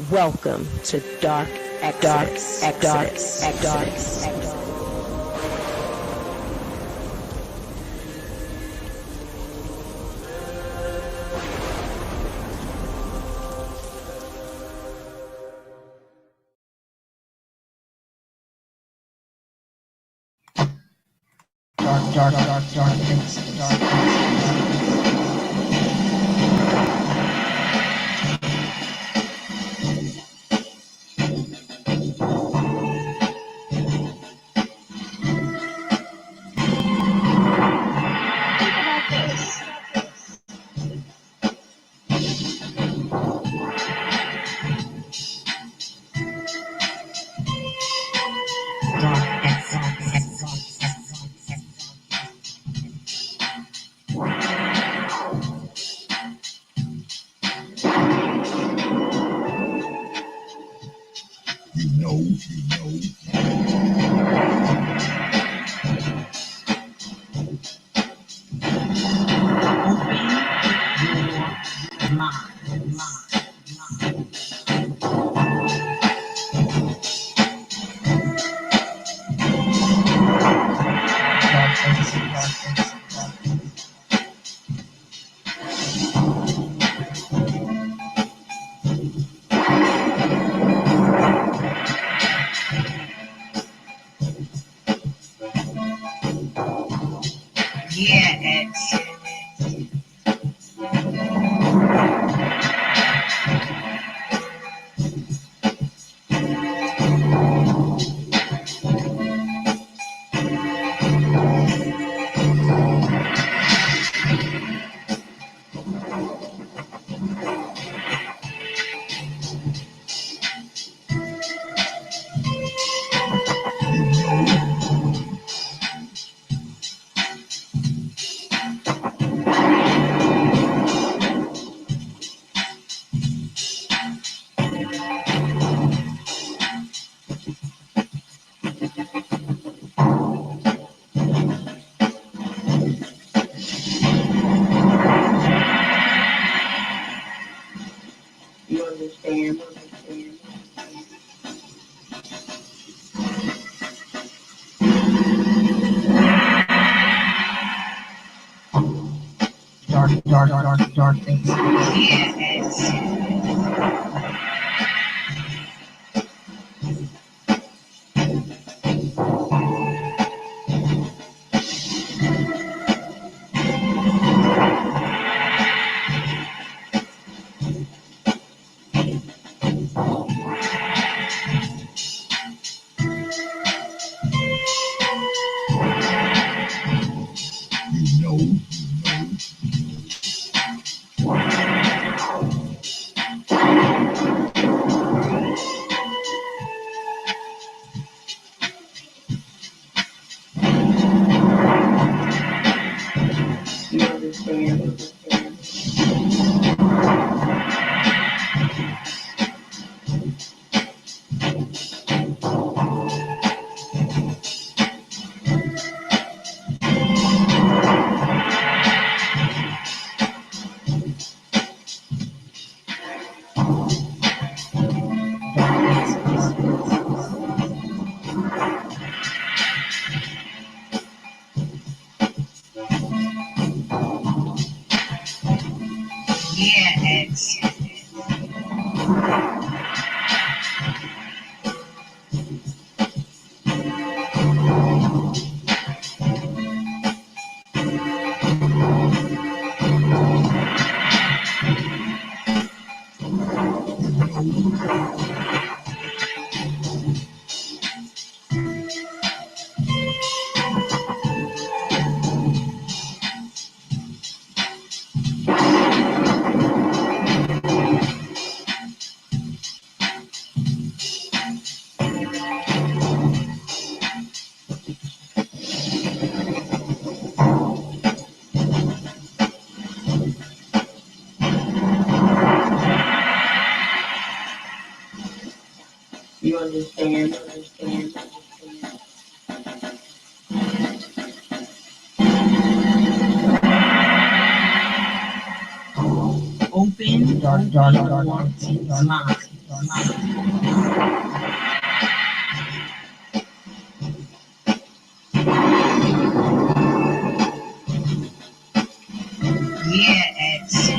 Welcome to Dark Exodus. Dark things. You understand? Open, dark, mind. Yeah, X.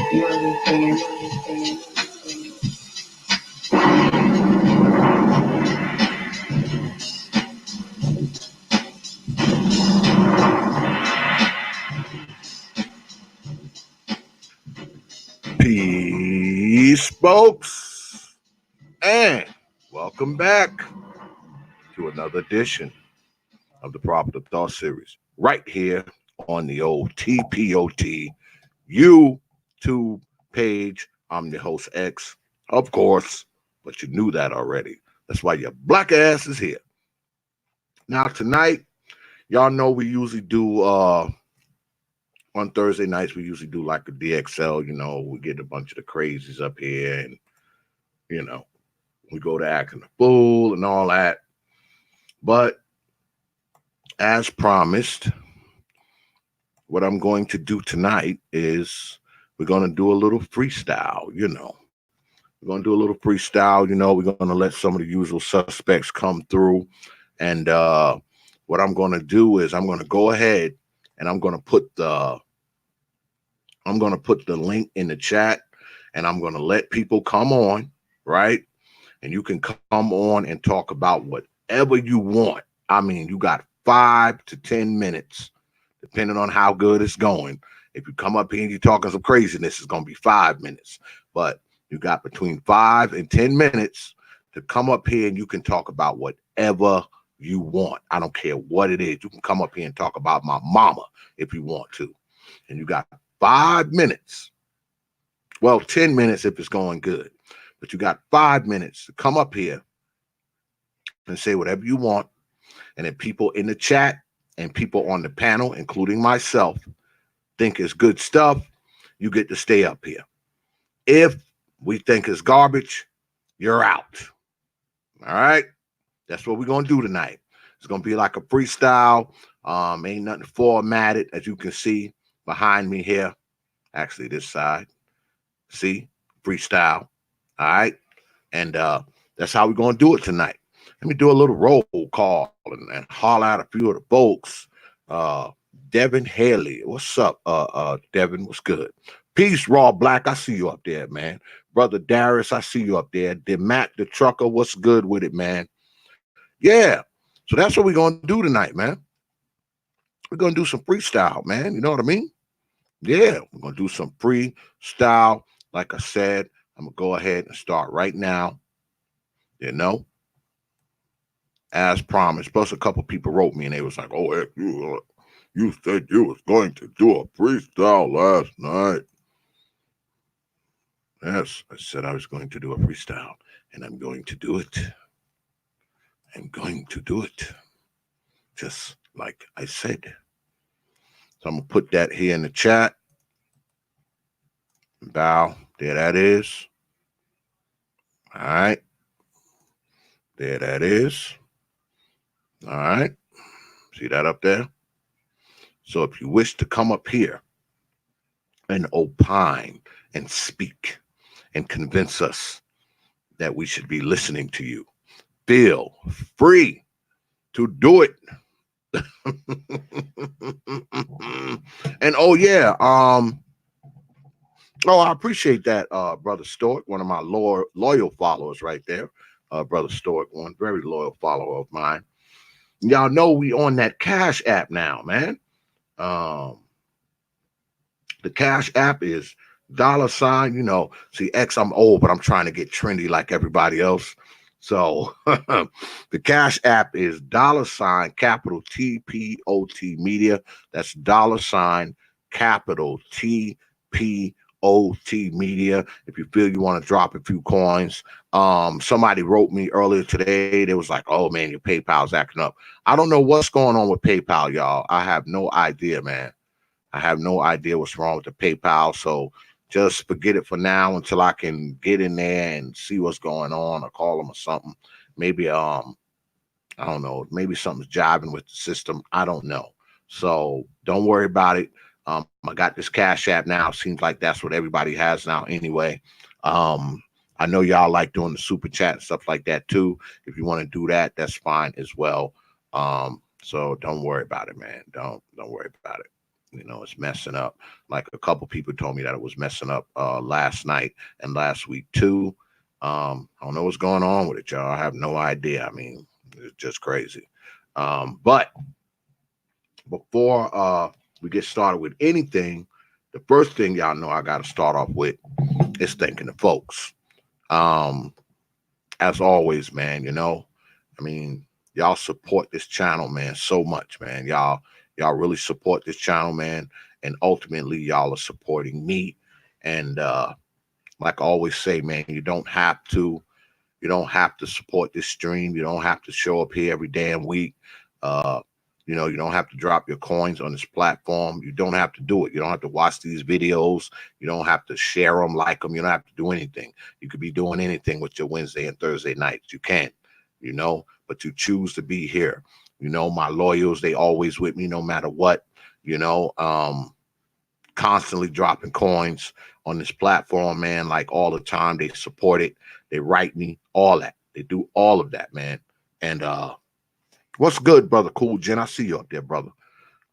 You understand? Peace, folks, and welcome back to another edition of the Proper Thought Series, right here on the old TPOT YouTube page. I'm the host X, of course, but you knew that already. That's why your black ass is here. Now tonight, y'all know we usually do on Thursday nights, we usually do like a D.X.L, we get a bunch of the crazies up here and we go to acting a fool and all that. But as promised, what I'm going to do tonight is we're going to do a little freestyle, We're going to do a little freestyle, we're going to let some of the usual suspects come through. And what I'm going to do is I'm going to go ahead and I'm going to put the link in the chat, and I'm going to let people come on, right? And you can come on and talk about whatever you want. I mean, you got 5 to 10 minutes, depending on how good it's going. If you come up here and you're talking some craziness, it's going to be 5 minutes. But you got between 5 and 10 minutes to come up here and you can talk about whatever you want. I don't care what it is. You can come up here and talk about my mama if you want to. And you got 5 minutes. Well, 10 minutes if it's going good. But you got 5 minutes to come up here and say whatever you want. And if people in the chat and people on the panel, including myself, think it's good stuff, you get to stay up here. If we think it's garbage, you're out. All right? That's what we're going to do tonight. It's going to be like a freestyle. Ain't nothing formatted, as you can see behind me here. Actually, this side. See? Freestyle. All right? And that's how we're going to do it tonight. Let me do a little roll call and holler out a few of the folks. Devin Haley. What's up, Devin? What's good? Peace, Raw Black. I see you up there, man. Brother Darius, I see you up there. The Matt, the trucker, what's good with it, man? Yeah. So that's what we're going to do tonight, man. We're going to do some freestyle, man. You know what I mean? Yeah. We're going to do some freestyle. Like I said, I'm going to go ahead and start right now. As promised. Plus, a couple people wrote me and they was like, "Oh, Ed, you said you was going to do a freestyle last night." Yes, I said I was going to do a freestyle, and I'm going to do it. I'm going to do it, just like I said. So I'm gonna put that here in the chat. Bow. There that is. All right. There that is. All right. See that up there? So if you wish to come up here and opine and speak and convince us that we should be listening to you, feel free to do it. And oh yeah, I appreciate that, Brother Stork, one of my loyal followers right there. Brother Stork, one very loyal follower of mine. Y'all know we on that Cash app now, man. The Cash app is $, see, X, I'm old, but I'm trying to get trendy like everybody else. So the Cash app is $capital TPOT Media. That's $capital TPOT OT Media. If you feel you want to drop a few coins, somebody wrote me earlier today. They was like, "Oh man, your PayPal's acting up." I don't know what's going on with PayPal, y'all. I have no idea, man. I have no idea what's wrong with the PayPal. So just forget it for now until I can get in there and see what's going on, or call them or something. Maybe I don't know. Maybe something's jiving with the system. I don't know. So don't worry about it. I got this Cash App now. Seems like that's what everybody has now anyway. Um, I know y'all like doing the super chat and stuff like that too. If you want to do that, that's fine as well. So don't worry about it, man. Don't worry about it. You know, it's messing up. Like a couple people told me that it was messing up last night and last week too. I don't know what's going on with it, y'all. I have no idea. I mean, it's just crazy. But before we get started with anything, the first thing y'all know I got to start off with is thanking the folks. As always, man, you know, I mean, y'all support this channel, man, so much, man. Y'all really support this channel, man. And ultimately, y'all are supporting me. And like I always say, man, you don't have to support this stream. You don't have to show up here every damn week. You know, you don't have to drop your coins on this platform. You don't have to do it. You don't have to watch these videos. You don't have to share them, like them. You don't have to do anything. You could be doing anything with your Wednesday and Thursday nights. You can, you know, but you choose to be here. You know, my loyals, they always with me no matter what, you know, constantly dropping coins on this platform, man, like all the time. They support it. They write me, all that. They do all of that, man. And what's good, brother Cool Jen? I see you up there, brother.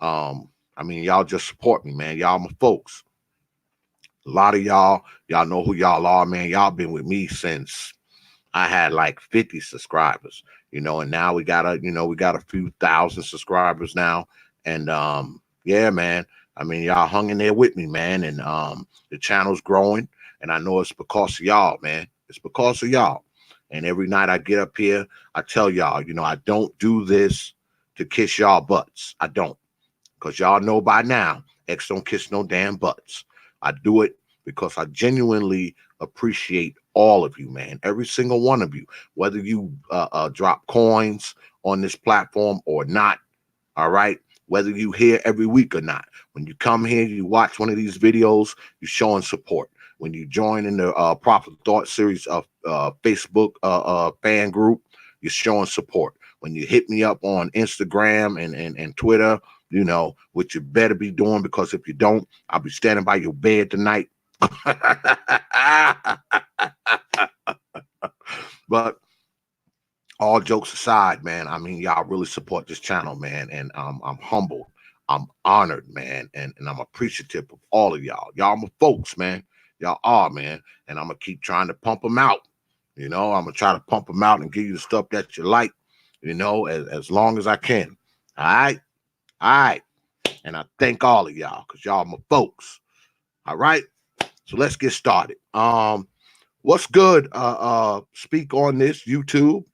I mean, y'all just support me, man. Y'all my folks. A lot of y'all know who y'all are, man. Y'all been with me since I had like 50 subscribers, you know, and now we got a few thousand subscribers now. And yeah, man. I mean, y'all hung in there with me, man. And the channel's growing. And I know it's because of y'all, man. It's because of y'all. And every night I get up here, I tell y'all, you know, I don't do this to kiss y'all butts. I don't. Because y'all know by now, X don't kiss no damn butts. I do it because I genuinely appreciate all of you, man. Every single one of you, whether you drop coins on this platform or not. All right. Whether you here every week or not. When you come here, you watch one of these videos, you're showing support. When you join in the Proper Thought series of Facebook fan group, you're showing support. When you hit me up on Instagram and Twitter, you know, what you better be doing, because if you don't, I'll be standing by your bed tonight. But all jokes aside, man, I mean, y'all really support this channel, man, and I'm humbled. I'm honored, man, and I'm appreciative of all of y'all. Y'all my folks, man. Y'all are, man, and I'm going to keep trying to pump them out. You know, I'm going to try to pump them out and give you the stuff that you like, you know, as long as I can. All right? All right. And I thank all of y'all, because y'all my folks. All right? So let's get started. What's good? Speak on this, YouTube.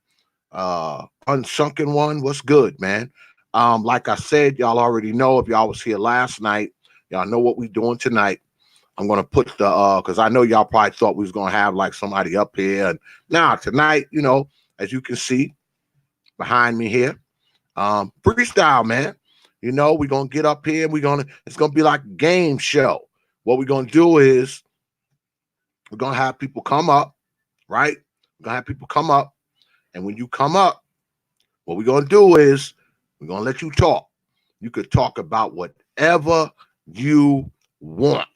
Unsunken one, what's good, man? Like I said, y'all already know. If y'all was here last night, y'all know what we doing tonight. I'm gonna put the because I know y'all probably thought we was gonna have like somebody up here, and now tonight, you know, as you can see behind me here, freestyle, man. You know, we're gonna get up here and it's gonna be like a game show. What we're gonna do is we're gonna have people come up, right? We're gonna have people come up, and when you come up, what we're gonna do is we're gonna let you talk. You could talk about whatever you want.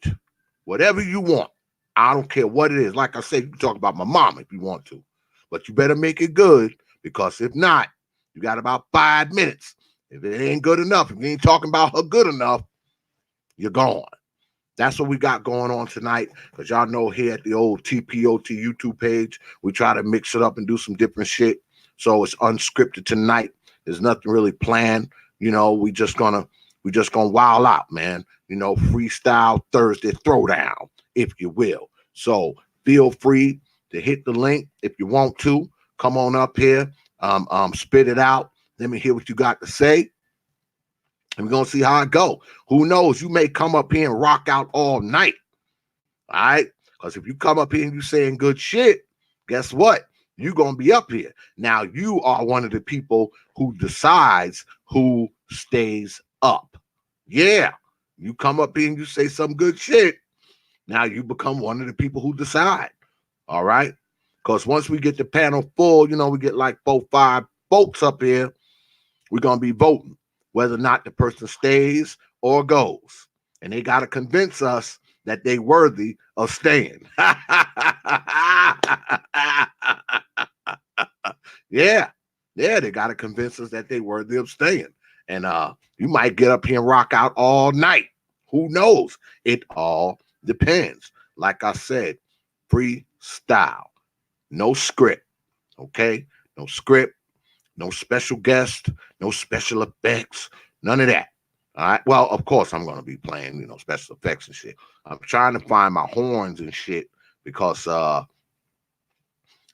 Whatever you want. I don't care what it is. Like I said, you can talk about my mom if you want to. But you better make it good, because if not, you got about 5 minutes. If it ain't good enough, if you ain't talking about her good enough, you're gone. That's what we got going on tonight. Because y'all know here at the old TPOT YouTube page, we try to mix it up and do some different shit. So it's unscripted tonight. There's nothing really planned. You know, we just gonna wild out, man. You know, freestyle Thursday throwdown, if you will. So feel free to hit the link if you want to. Come on up here, spit it out. Let me hear what you got to say. And we're gonna see how it go. Who knows? You may come up here and rock out all night. All right. Because if you come up here and you saying good shit, guess what? You're going to be up here. Now, you are one of the people who decides who stays up. Yeah. You come up here and you say some good shit. Now you become one of the people who decide. All right. Because once we get the panel full, you know, we get like 4, 5 folks up here. We're going to be voting whether or not the person stays or goes. And they got to convince us that they worthy of staying. Yeah. Yeah, they got to convince us that they worthy of staying. And you might get up here and rock out all night. Who knows? It all depends. Like I said, freestyle. No script. Okay? No script. No special guest. No special effects. None of that. All right. Well, of course, I'm going to be playing, you know, special effects and shit. I'm trying to find my horns and shit because I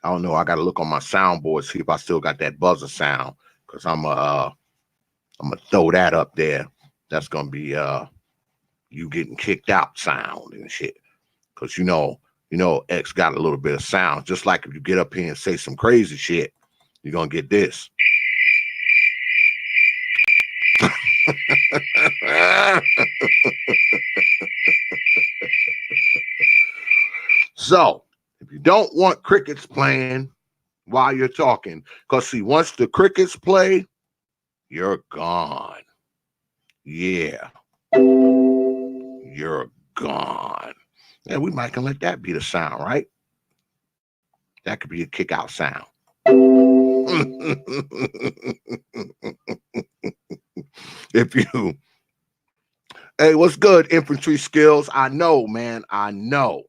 don't know. I got to look on my soundboard, see if I still got that buzzer sound, because I'm gonna throw that up there. That's gonna be you getting kicked out sound and shit. Because you know, X got a little bit of sound. Just like if you get up here and say some crazy shit, you're gonna get this. So if you don't want crickets playing while you're talking, because see, once the crickets play, you're gone. Yeah. You're gone. Yeah, we might can let that be the sound, right? That could be a kick out sound. If you, hey, what's good, infantry skills? I know, man. I know,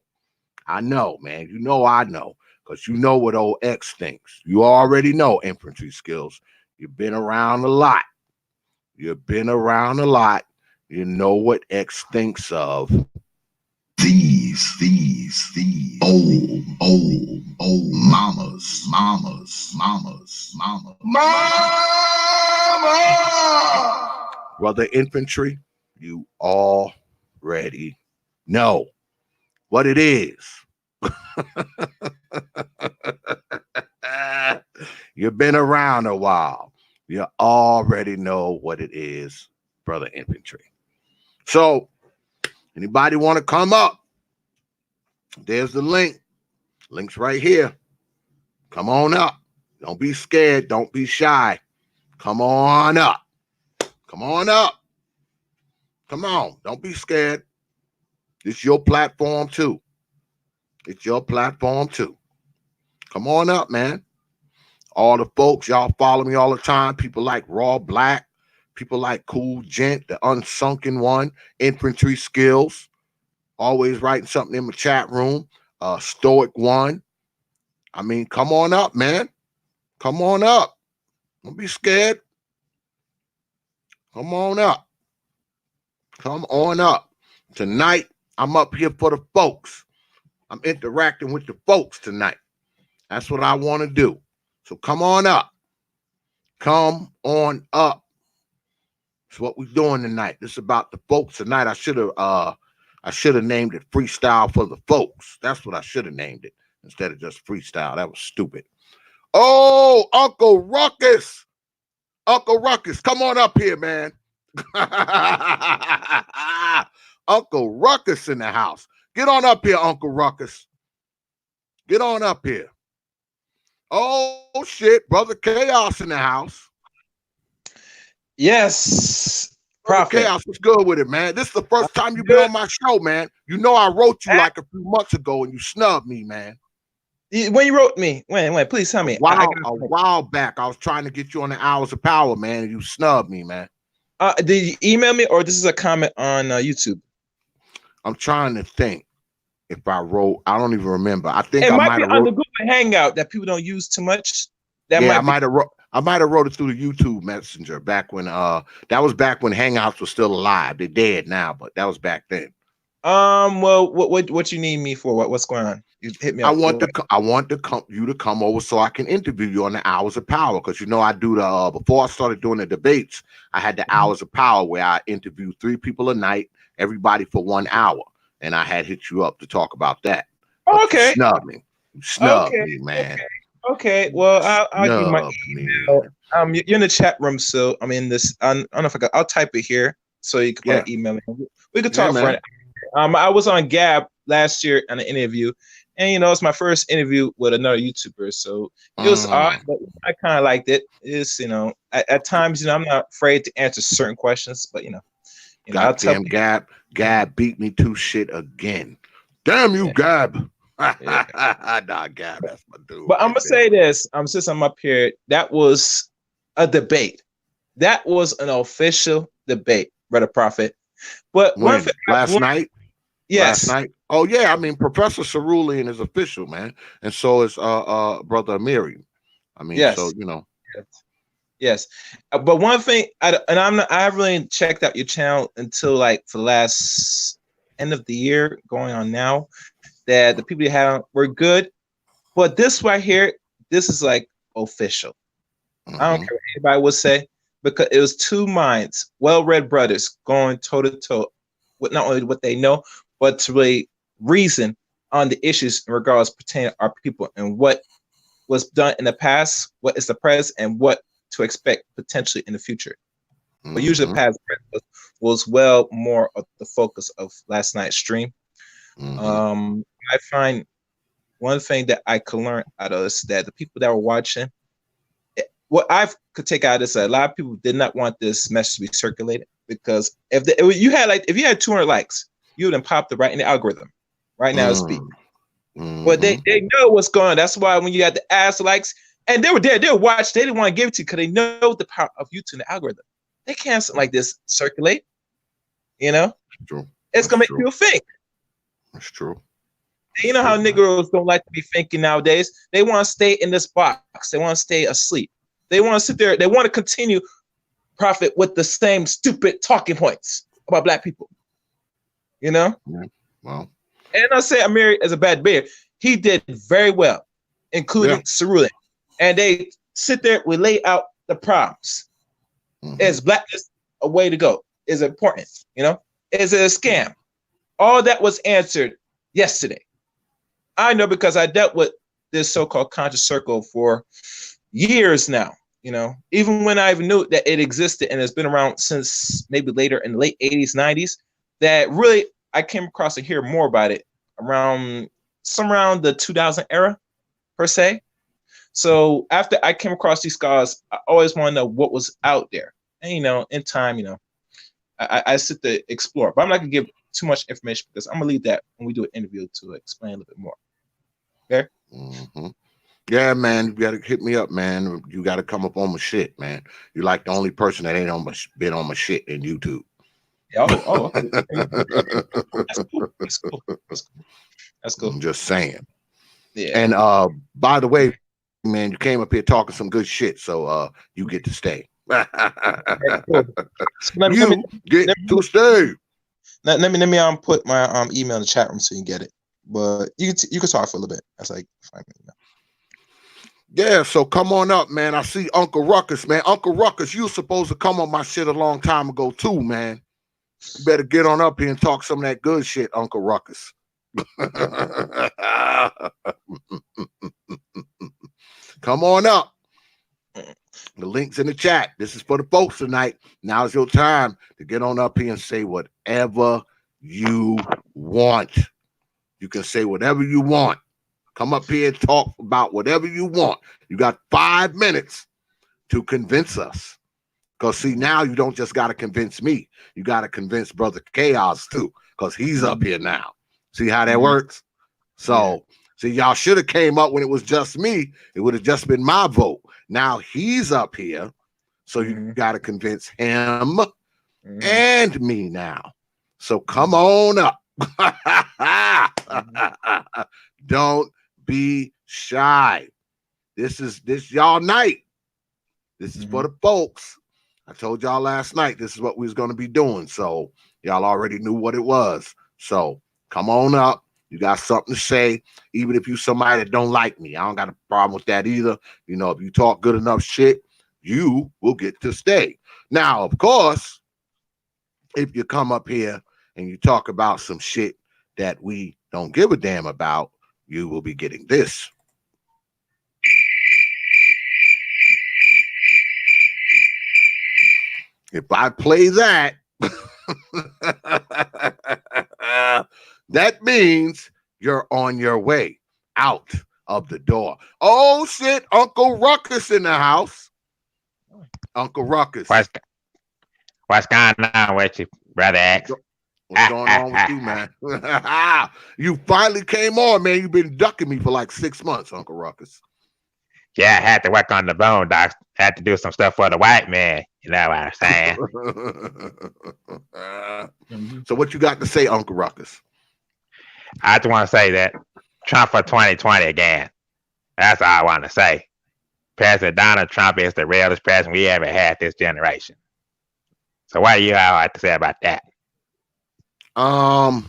man. You know, I know, because you know what old X thinks. You already know, infantry skills. You've been around a lot. You've been around a lot. You know what X thinks of. These. Old mamas. Mama! Brother infantry, you already know what it is. You've been around a while. You already know what it is, brother infantry. So, anybody want to come up? There's the link. Link's right here. Come on up. Don't be scared. Don't be shy. Come on up. Come on up. Come on. Don't be scared. It's your platform too. It's your platform too. Come on up, man. All the folks, y'all follow me all the time. People like Raw Black. People like Cool Gent, the Unsunken One, Infantry Skills. Always writing something in my chat room. Stoic One. I mean, come on up, man. Come on up. Don't be scared. Come on up. Come on up. Tonight, I'm up here for the folks. I'm interacting with the folks tonight. That's what I want to do. So come on up. Come on up. That's what we're doing tonight. This is about the folks tonight. I should have named it Freestyle for the Folks. That's what I should have named it instead of just Freestyle. That was stupid. Oh, Uncle Ruckus. Uncle Ruckus, come on up here, man. Uncle Ruckus in the house. Get on up here, Uncle Ruckus. Get on up here. Oh, shit. Brother Chaos in the house. Yes. Brother Chaos, what's good with it, man? This is the first time you've been on my show, man. You know I wrote you like a few months ago and you snubbed me, man. When you wrote me? When? Please tell me. A while back, I was trying to get you on the Hours of Power, man, and you snubbed me, man. Did you email me or this is a comment on YouTube? I'm trying to think if I wrote. I don't even remember. I think it I might be on the wrote, Google Hangout that people don't use too much. I might have wrote it through the YouTube Messenger back when that was back when Hangouts was still alive. They're dead now, but that was back then. Well, what you need me for? What's going on? You hit me up. I want you to come over so I can interview you on the Hours of Power, because you know I do the before I started doing the debates, I had the Hours of Power where I interview 3 people a night, everybody for 1 hour, and I had hit you up to talk about that. Oh, okay. You snubbed me. You snubbed me, man. Okay. Well, I'll give you my email. You're in the chat room, so I mean this. I don't know if I'll type it here so you can probably email me. We could talk for an hour. I was on Gab last year on an interview, and it's my first interview with another YouTuber, so it was odd, but I kind of liked it. It's at times I'm not afraid to answer certain questions, but goddamn Gab beat me to shit again. Damn you, Gab. Nah, Gab, that's my dude. But I'm gonna say this. Since I'm up here, that was a debate. That was an official debate, Brother Prophet. But last night? Yes. Last night? Oh yeah, I mean Professor Cerulean is official, man. And so is Brother Amiri. I mean, yes. So Yes. But one thing, I haven't really checked out your channel until like for the last end of the year going on now, that the people you had were good. But this right here, this is like official. I don't care what anybody would say, because it was two minds, well-read brothers going toe-to-toe with not only what they know, but to really reason on the issues in regards pertaining to our people and what was done in the past, what is the present, and what to expect potentially in the future. But usually the past was well more of the focus of last night's stream. I find one thing that I could learn out of this, that the people that were watching, what I could take out of this, a lot of people did not want this message to be circulated, because if you had 200 likes, you would have popped it right in the algorithm right now to speak. But they know what's going on. That's why when you had the ass likes, and they were there, they would watch, they didn't want to give it to you because they know the power of YouTube and the algorithm. They can't something like this circulate. True. It's gonna make people think. That's true. And you know how Negroes don't like to be thinking nowadays. They want to stay in this box. They want to stay asleep. They want to sit there. They want to continue Prophet with the same stupid talking points about black people. Yeah. Well. And I say Amir is a bad bear. He did very well, including Cerulean. And they sit there, we lay out the problems. Is blackness a way to go? Is it important? Is it a scam? All that was answered yesterday. I know because I dealt with this so-called conscious circle for years now. Even when I even knew that it existed and it's been around since maybe later in the late 80s, 90s, that really I came across to hear more about it around the 2000 era per se. So after I came across these scholars, I always want to know what was out there. And in time, I sit to explore. But I'm not gonna give too much information because I'm gonna leave that when we do an interview to explain a little bit more. Okay? Yeah, man, you gotta hit me up, man. You gotta come up on my shit, man. You're like the only person that ain't been on my shit in YouTube. Okay. That's cool. I'm just saying. Yeah. And by the way, man, you came up here talking some good shit, so you get to stay. Let me stay. Let me put my email in the chat room so you can get it. But you can talk for a little bit. That's like 5 minutes. Yeah, so come on up, man. I see Uncle Ruckus, man. Uncle Ruckus, you were supposed to come on my shit a long time ago too, man. You better get on up here and talk some of that good shit, Uncle Ruckus. Come on up. The link's in the chat. This is for the folks tonight. Now's your time to get on up here and say whatever you want. You can say whatever you want. Come up here and talk about whatever you want. You got 5 minutes to convince us. Because, see, now you don't just got to convince me. You got to convince Brother Chaos, too, because he's up here now. See how that works? So, see, y'all should have came up when it was just me. It would have just been my vote. Now he's up here, so you got to convince him and me now. So come on up. Don't be shy. This y'all night. This is for the folks. I told y'all last night this is what we was going to be doing. So y'all already knew what it was. So come on up. You got something to say, even if you somebody that don't like me. I don't got a problem with that either. If you talk good enough shit, you will get to stay. Now, of course, if you come up here and you talk about some shit that we don't give a damn about, you will be getting this. If I play that, that means you're on your way out of the door. Oh shit, Uncle Ruckus in the house. Uncle Ruckus. What's going on with you, Brother X? What's going on with you, man? You finally came on, man. You've been ducking me for like 6 months, Uncle Ruckus. Yeah, I had to work on the bone, docs. Had to do some stuff for the white man. You know what I'm saying? So what you got to say, Uncle Ruckus? I just want to say that Trump for 2020 again. That's all I want to say. President Donald Trump is the realest president we ever had this generation. So what do you all have to say about that? I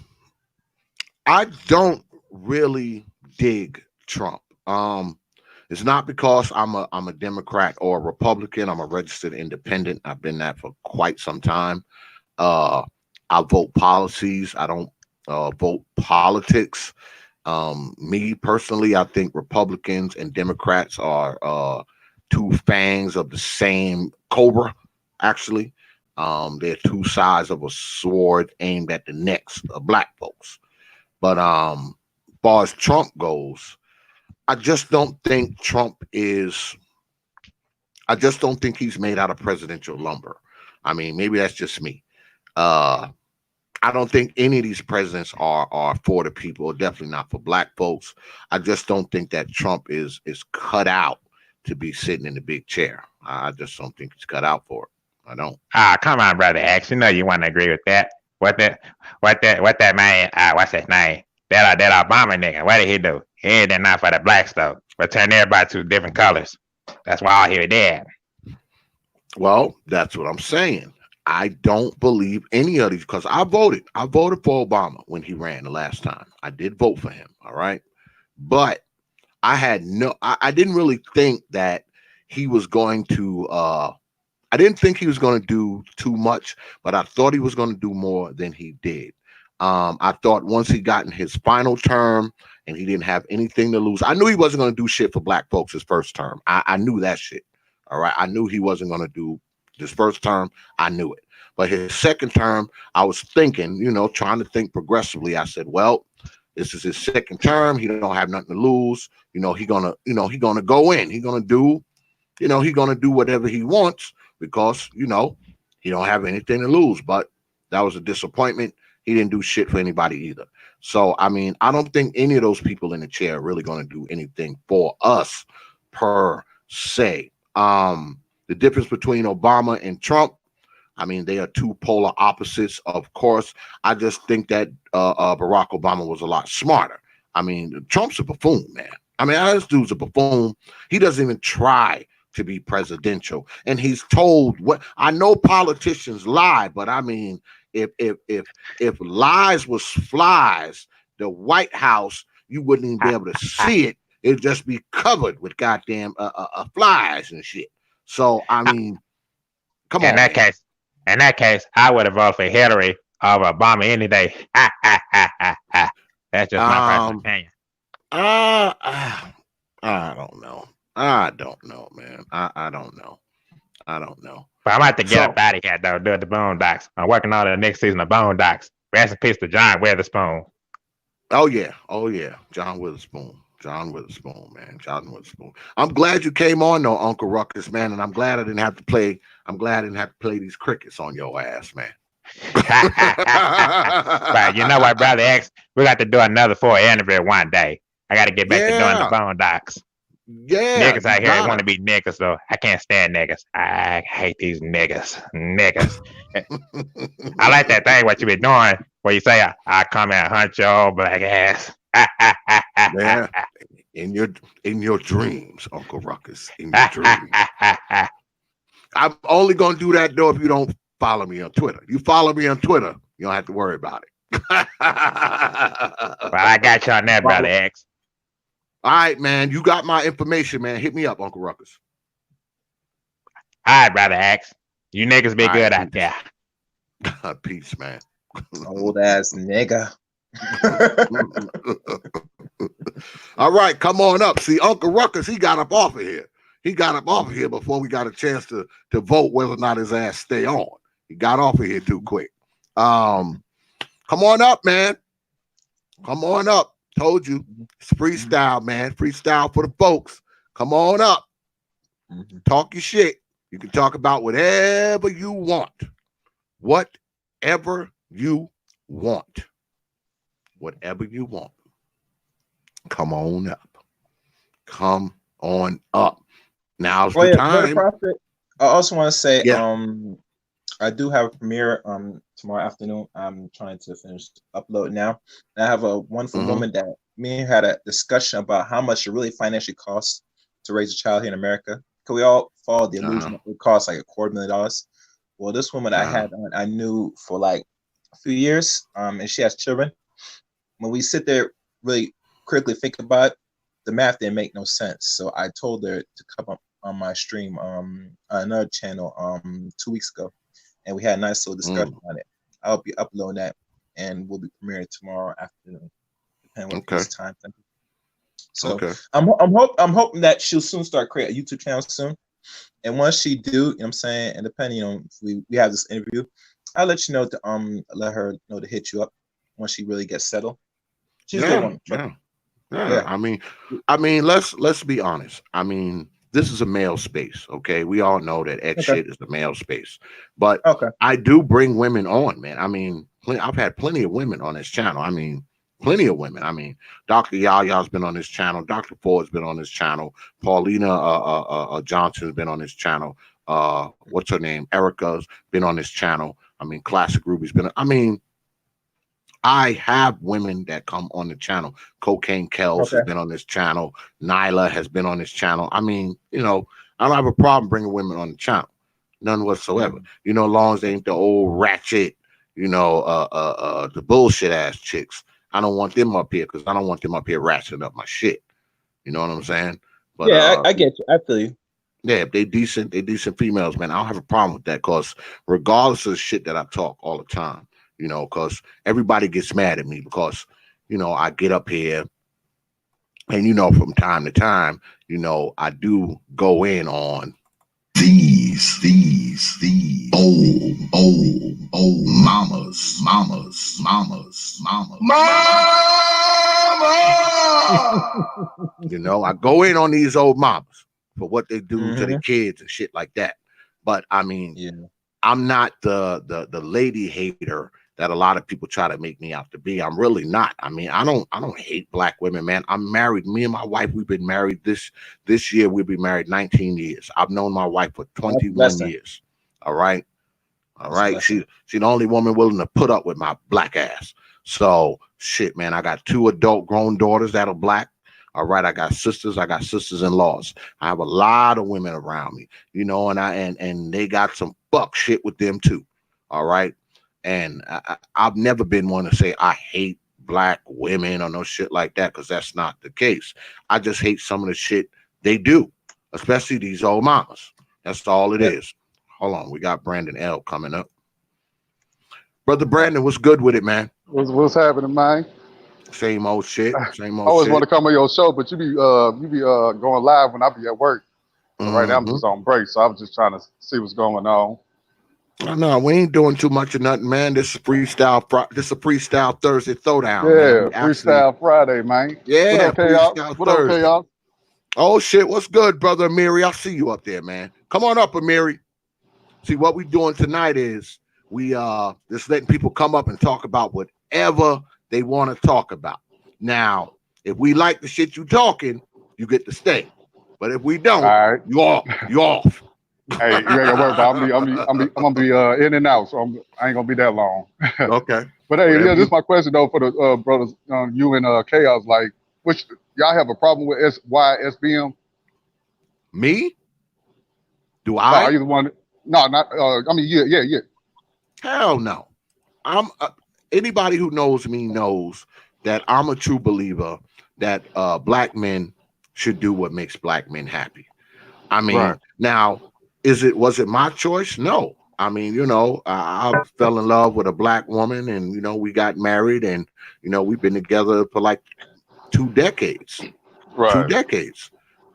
don't really dig Trump. It's not because I'm a Democrat or a Republican. I'm a registered independent. I've been that for quite some time. I vote policies. I don't vote politics. Me personally, I think Republicans and Democrats are two fangs of the same cobra, actually. They're two sides of a sword aimed at the necks of black folks. But as far as Trump goes, I just don't think he's made out of presidential lumber. I mean, maybe that's just me. I don't think any of these presidents are for the people, definitely not for black folks. I just don't think that Trump is cut out to be sitting in the big chair. I just don't think he's cut out for it. I don't. Come on, Brother X. You know you want to agree with that. What that man, what's his name? That Obama nigga, what did he do? He ain't done nothing for the blacks though, but turn everybody to different colors. That's why all he did. Well, that's what I'm saying. I don't believe any of these because I voted for Obama when he ran the last time. I did vote for him, all right? But I didn't really think that he was going to I didn't think he was going to do too much, but I thought he was going to do more than he did. I thought once he got in his final term and he didn't have anything to lose, I knew he wasn't going to do shit for black folks his first term. I knew that shit. All right. I knew he wasn't going to do this first term. I knew it. But his second term, I was thinking, trying to think progressively. I said, well, this is his second term. He don't have nothing to lose. He gonna go in. He gonna do whatever he wants because, he don't have anything to lose. But that was a disappointment. He didn't do shit for anybody either. So, I mean, I don't think any of those people in the chair are really going to do anything for us per se. The difference between Obama and Trump, I mean, they are two polar opposites, of course. I just think that Barack Obama was a lot smarter. I mean, Trump's a buffoon, man. I mean, this dude's a buffoon. He doesn't even try to be presidential. And he's told what I know politicians lie, but I mean, if lies was flies, the White House, you wouldn't even be able to see it. It'd just be covered with goddamn flies and shit. So I mean, come on. In that case, I would have voted for Hillary over Obama any day. That's just my personal opinion. I don't know. I don't know, man. I don't know. But I'm about to get up out of here though, doing the Bone Docs. I'm working on the next season of Bone Docs. Rest in peace to John Witherspoon. Oh yeah. John Witherspoon, man. John Witherspoon. I'm glad you came on though, Uncle Ruckus, man, and I'm glad I didn't have to play these crickets on your ass, man. But you know what, Brother X? We got to do another full interview one day. I got to get back to doing the Bone Docs. Yeah, niggas out here want to be niggas though. I can't stand niggas. I hate these niggas. I like that thing what you been doing where you say I come and hunt your old black ass. Yeah, in your dreams, Uncle Ruckus. In your dreams. I'm only gonna do that though if you don't follow me on Twitter. You follow me on Twitter, you don't have to worry about it. Well, I got you on that, Brother X. All right, man. You got my information, man. Hit me up, Uncle Ruckus. All right, Brother X. You niggas be good out there. Peace, man. Old ass nigga. All right, come on up. See, Uncle Ruckus, he got up off of here. He got up off of here before we got a chance to vote whether or not his ass stay on. He got off of here too quick. Come on up, man. Come on up. Told you. It's freestyle, man. Freestyle for the folks. Come on up. Talk your shit. You can talk about whatever you want. Whatever you want. Whatever you want. Come on up. Come on up. Now's the time. Prophet, I also want to say, Yeah. I do have a premiere tomorrow afternoon. I'm trying to finish upload now. And I have a wonderful woman that me and her had a discussion about how much it really financially costs to raise a child here in America. Because we all follow the illusion that it costs like $250,000. Well, this woman I had on, I knew for like a few years, and she has children. When we sit there really critically think about it, the math didn't make no sense. So I told her to come up on my stream on another channel 2 weeks ago, and we had a nice little discussion on it. I'll be uploading that, and we'll be premiering tomorrow afternoon, depending on what time. So I'm hoping that she'll soon start creating a YouTube channel soon. And once she do, you know what I'm saying, and depending on if we have this interview, I'll let you know to let her know to hit you up once she really gets settled. She's a good one. Yeah. I mean, let's be honest. I mean, this is a male space, okay? We all know that X shit is the male space. But I do bring women on, man. I mean, I've had plenty of women on this channel. I mean, plenty of women. I mean, Dr. Yaya's been on this channel. Dr. Ford's been on this channel. Paulina Johnson's been on this channel. What's her name? Erica's been on this channel. I mean, Classic Ruby's been. I mean, I have women that come on the channel. Cocaine Kells has been on this channel. Nyla has been on this channel. I mean, you know, I don't have a problem bringing women on the channel. None whatsoever. You know, as long as they ain't the old ratchet, you know, the bullshit ass chicks. I don't want them up here because I don't want them up here ratcheting up my shit. You know what I'm saying? But yeah, I get you. I feel you. Yeah, if they decent females, man. I don't have a problem with that because regardless of the shit that I talk all the time, you know, because everybody gets mad at me because, you know, I get up here and, you know, from time to time, you know, I do go in on these old mamas. You know, I go in on these old mamas for what they do to the kids and shit like that. But I mean, I'm not the lady hater that a lot of people try to make me out to be. I'm really not. I mean, I don't hate black women, man. I'm married. Me and my wife, we've been married this year. We'll be married 19 years. I've known my wife for 21 years. All right. All right. She's the only woman willing to put up with my black ass. So shit, man, I got 2 adult grown daughters that are black. All right, I got sisters-in-laws. I have a lot of women around me, you know, and they got some fuck shit with them too. All right. And I've never been one to say I hate black women or no shit like that, because that's not the case. I just hate some of the shit they do, especially these old mamas. That's all it is. Hold on, we got Brandon L coming up. Brother Brandon, what's good with it, man? What's happening, man? Same old shit. Same old I always shit. want to come on your show, but you be going live when I be at work. So right now I'm just on break, so I was just trying to see what's going on. No, we ain't doing too much of nothing, man. This is freestyle. This is a freestyle Thursday throwdown. Yeah, man. Freestyle Friday, man. Yeah, what up, y'all? Oh shit, what's good, brother Amiri? I see you up there, man. Come on up, Amiri. See, what we doing tonight is we just letting people come up and talk about whatever they want to talk about. Now, if we like the shit you talking, you get to stay. But if we don't, you off. You off. Hey, you ain't gonna worry about it. I'm gonna be in and out, so I ain't gonna be that long. Okay. But hey, this is my question though for the brothers, you and Chaos. Like, which y'all have a problem with SYBM? Me? Do I? Are you the one? No, not. I mean, yeah. Hell no. I'm anybody who knows me knows that I'm a true believer that black men should do what makes black men happy. I mean, now. Was it my choice? No. I mean, you know, I fell in love with a black woman, and you know, we got married, and you know, we've been together for like 2 decades. Right. 2 decades.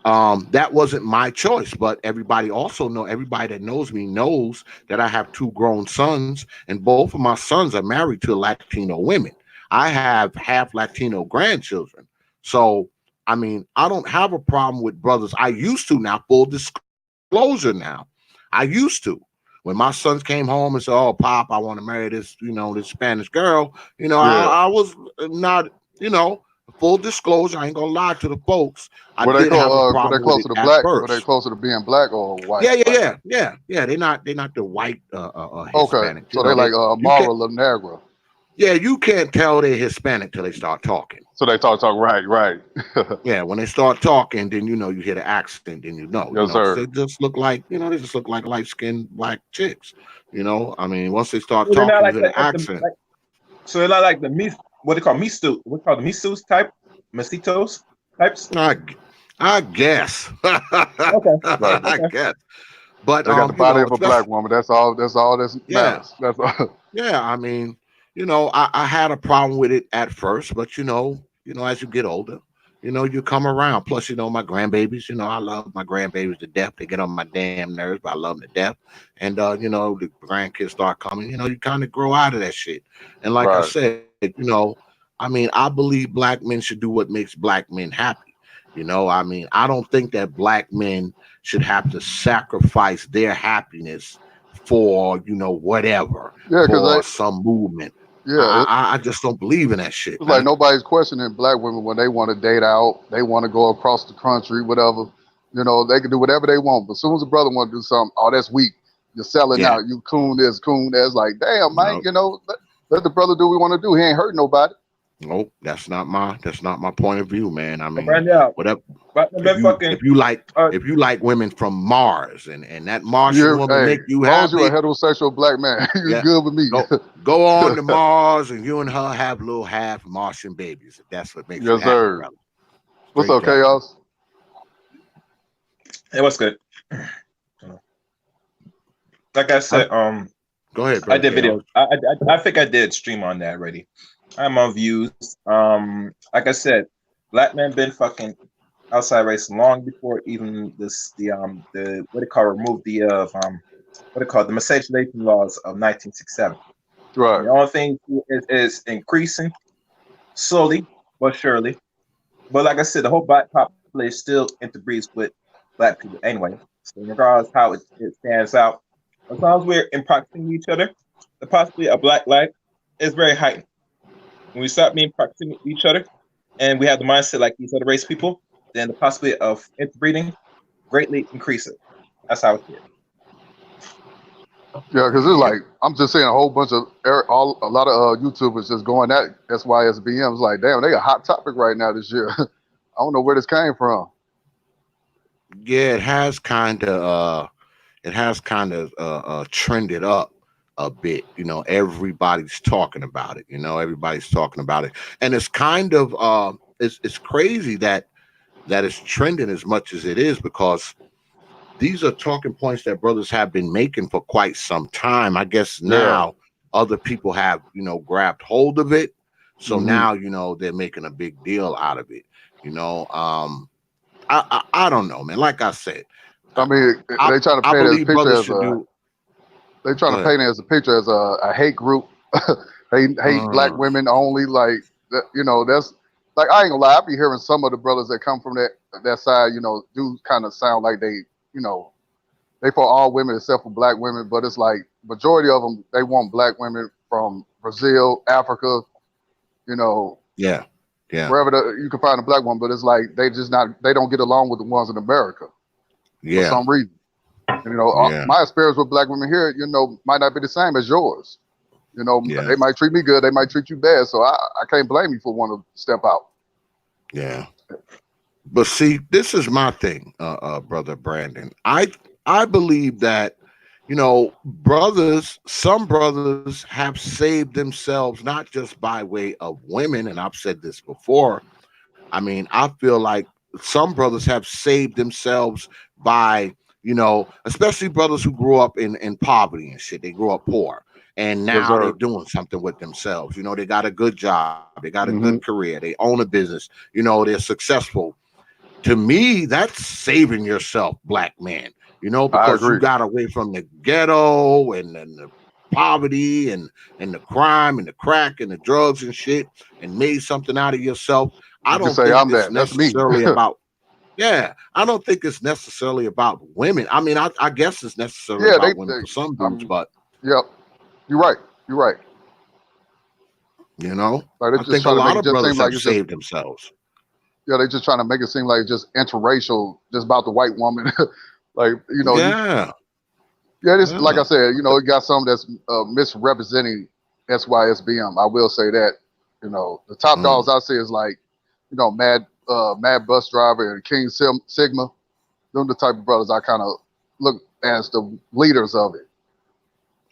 That wasn't my choice, but everybody that knows me knows that I have 2 grown sons, and both of my sons are married to Latino women. I have half Latino grandchildren. So, I mean, I don't have a problem with brothers. I used to now, full disclosure now. I used to. When my sons came home and said, "Oh, Pop, I want to marry this, you know, this Spanish girl," you know, Yeah. I was not, you know, full disclosure, I ain't gonna lie to the folks. I Were they did have a were they problem with closer it to at black? Were they first. closer to being black or white? Yeah. They're not the white Okay, Hispanic. so they like You can't, Mara La Negra. yeah, you can't tell they're Hispanic till they start talking. So they talk right. Yeah, when they start talking, then you know you hear the accent, then you know, Yes, 'cause sir. they just look like, you know, they just look like light-skinned black chicks. You know, I mean, once they start So they're not talking, you like hear that. the accent. So they're not like the what they call mistu. What's called the mistus type, mestitos types. I guess. Okay. Right. I Okay. guess. But They got the you body know, of a black woman. That's all. That's all that yeah. matters. That's all. Yeah, I mean, you know, I had a problem with it at first, but you know, as you get older, you know, you come around. Plus, you know, my grandbabies, you know, I love my grandbabies to death. They get on my damn nerves, but I love them to death. And you know, the grandkids start coming, you know, you kind of grow out of that shit. And like I Right. said, you know, I mean, I believe black men should do what makes black men happy. You know, I mean, I don't think that black men should have to sacrifice their happiness for, you know, whatever, Yeah, for because some movement. yeah, I just don't believe in that shit, it's like man. nobody's questioning black women when they want to date out. They want to go across the country, whatever. You know, they can do whatever they want. But as soon as a brother want to do something, oh, that's weak. You're selling Yeah, out. You coon this, coon that. It's like, damn, man. no, You know, let the brother do what he want to do. He ain't hurting nobody. no, that's not my point of view, man. I So mean, Brandon, whatever. but If been you fucking. if you like Uh, if you like women from Mars, and that Martian You, woman hey, make as you long as you're a happy, heterosexual black man, you yeah, good with me. go on to Mars, and you and her have little half Martian babies. If that's what makes you Yes, happy, sir. brother. What's Straight up, up. Chaos? it was good. Like I said, Go ahead, I brother. did video. Chaos. I think I did stream on that already. I'm on views. Like I said, black men been fucking outside race long before even the what they call remove the what they call the miscegenation laws of 1967. Right. The only thing is increasing slowly but surely. But like I said, the whole black population still interbreeds with black people anyway. So regardless how it stands out, as long as we're in proximity to each other, the possibility of black life is very heightened. When we start being proximity to each other, and we have the mindset like these other race people, then the possibility of interbreeding greatly increases. That's how I see it. Yeah, because it's like I'm just seeing a whole bunch of a lot of YouTubers just going at SYBM. It's like, damn, they a hot topic right now this year. I don't know where this came from. Yeah, it has kind of trended up a bit. You know, everybody's talking about it. You know, everybody's talking about it, and it's kind of it's crazy that it's trending as much as it is, because these are talking points that brothers have been making for quite some time. I guess now other people have, you know, grabbed hold of it. So now, you know, they're making a big deal out of it. You know, I don't know, man. Like I said, I mean, they trying to I paint it as a believe picture brothers as should a. do. They trying Go to ahead. paint it as a picture as a hate group. They hate black women only. Like you know, that's like I ain't gonna lie. I be hearing some of the brothers that come from that side. You know, do kind of sound like they, you know, they for all women except for black women. But it's like majority of them they want black women from Brazil, Africa. You know, Yeah. wherever you can find a black one. But it's like they don't get along with the ones in America for Yeah. some reason. And, you know, Yeah. my experience with black women here, you know, might not be the same as yours. You know, Yeah. they might treat me good, they might treat you bad. So I can't blame you for wanting to step out. Yeah. But see, this is my thing, brother Brandon. I believe that, you know, some brothers have saved themselves not just by way of women, and I've said this before. I mean, I feel like some brothers have saved themselves by you know, especially brothers who grew up in poverty and shit. They grew up poor. And now they're doing something with themselves. You know, they got a good job, they got a good career, they own a business, you know, they're successful. To me, that's saving yourself, black man, you know, because you got away from the ghetto and the poverty and the crime and the crack and the drugs and shit and made something out of yourself. I don't think it's necessarily about I don't think it's necessarily about women. I mean, I guess it's necessarily about women for some dudes, but yep. You're right. You're right. You know, like I think a lot of brothers have saved themselves. Yeah, they're just trying to make it seem like just interracial, just about the white woman. Like, you know, this, like I said, you know, it got some that's misrepresenting SYSBM. I will say that. You know, the top dogs I see is like, you know, Mad Bus Driver and King Sigma. Them the type of brothers I kind of look as the leaders of it.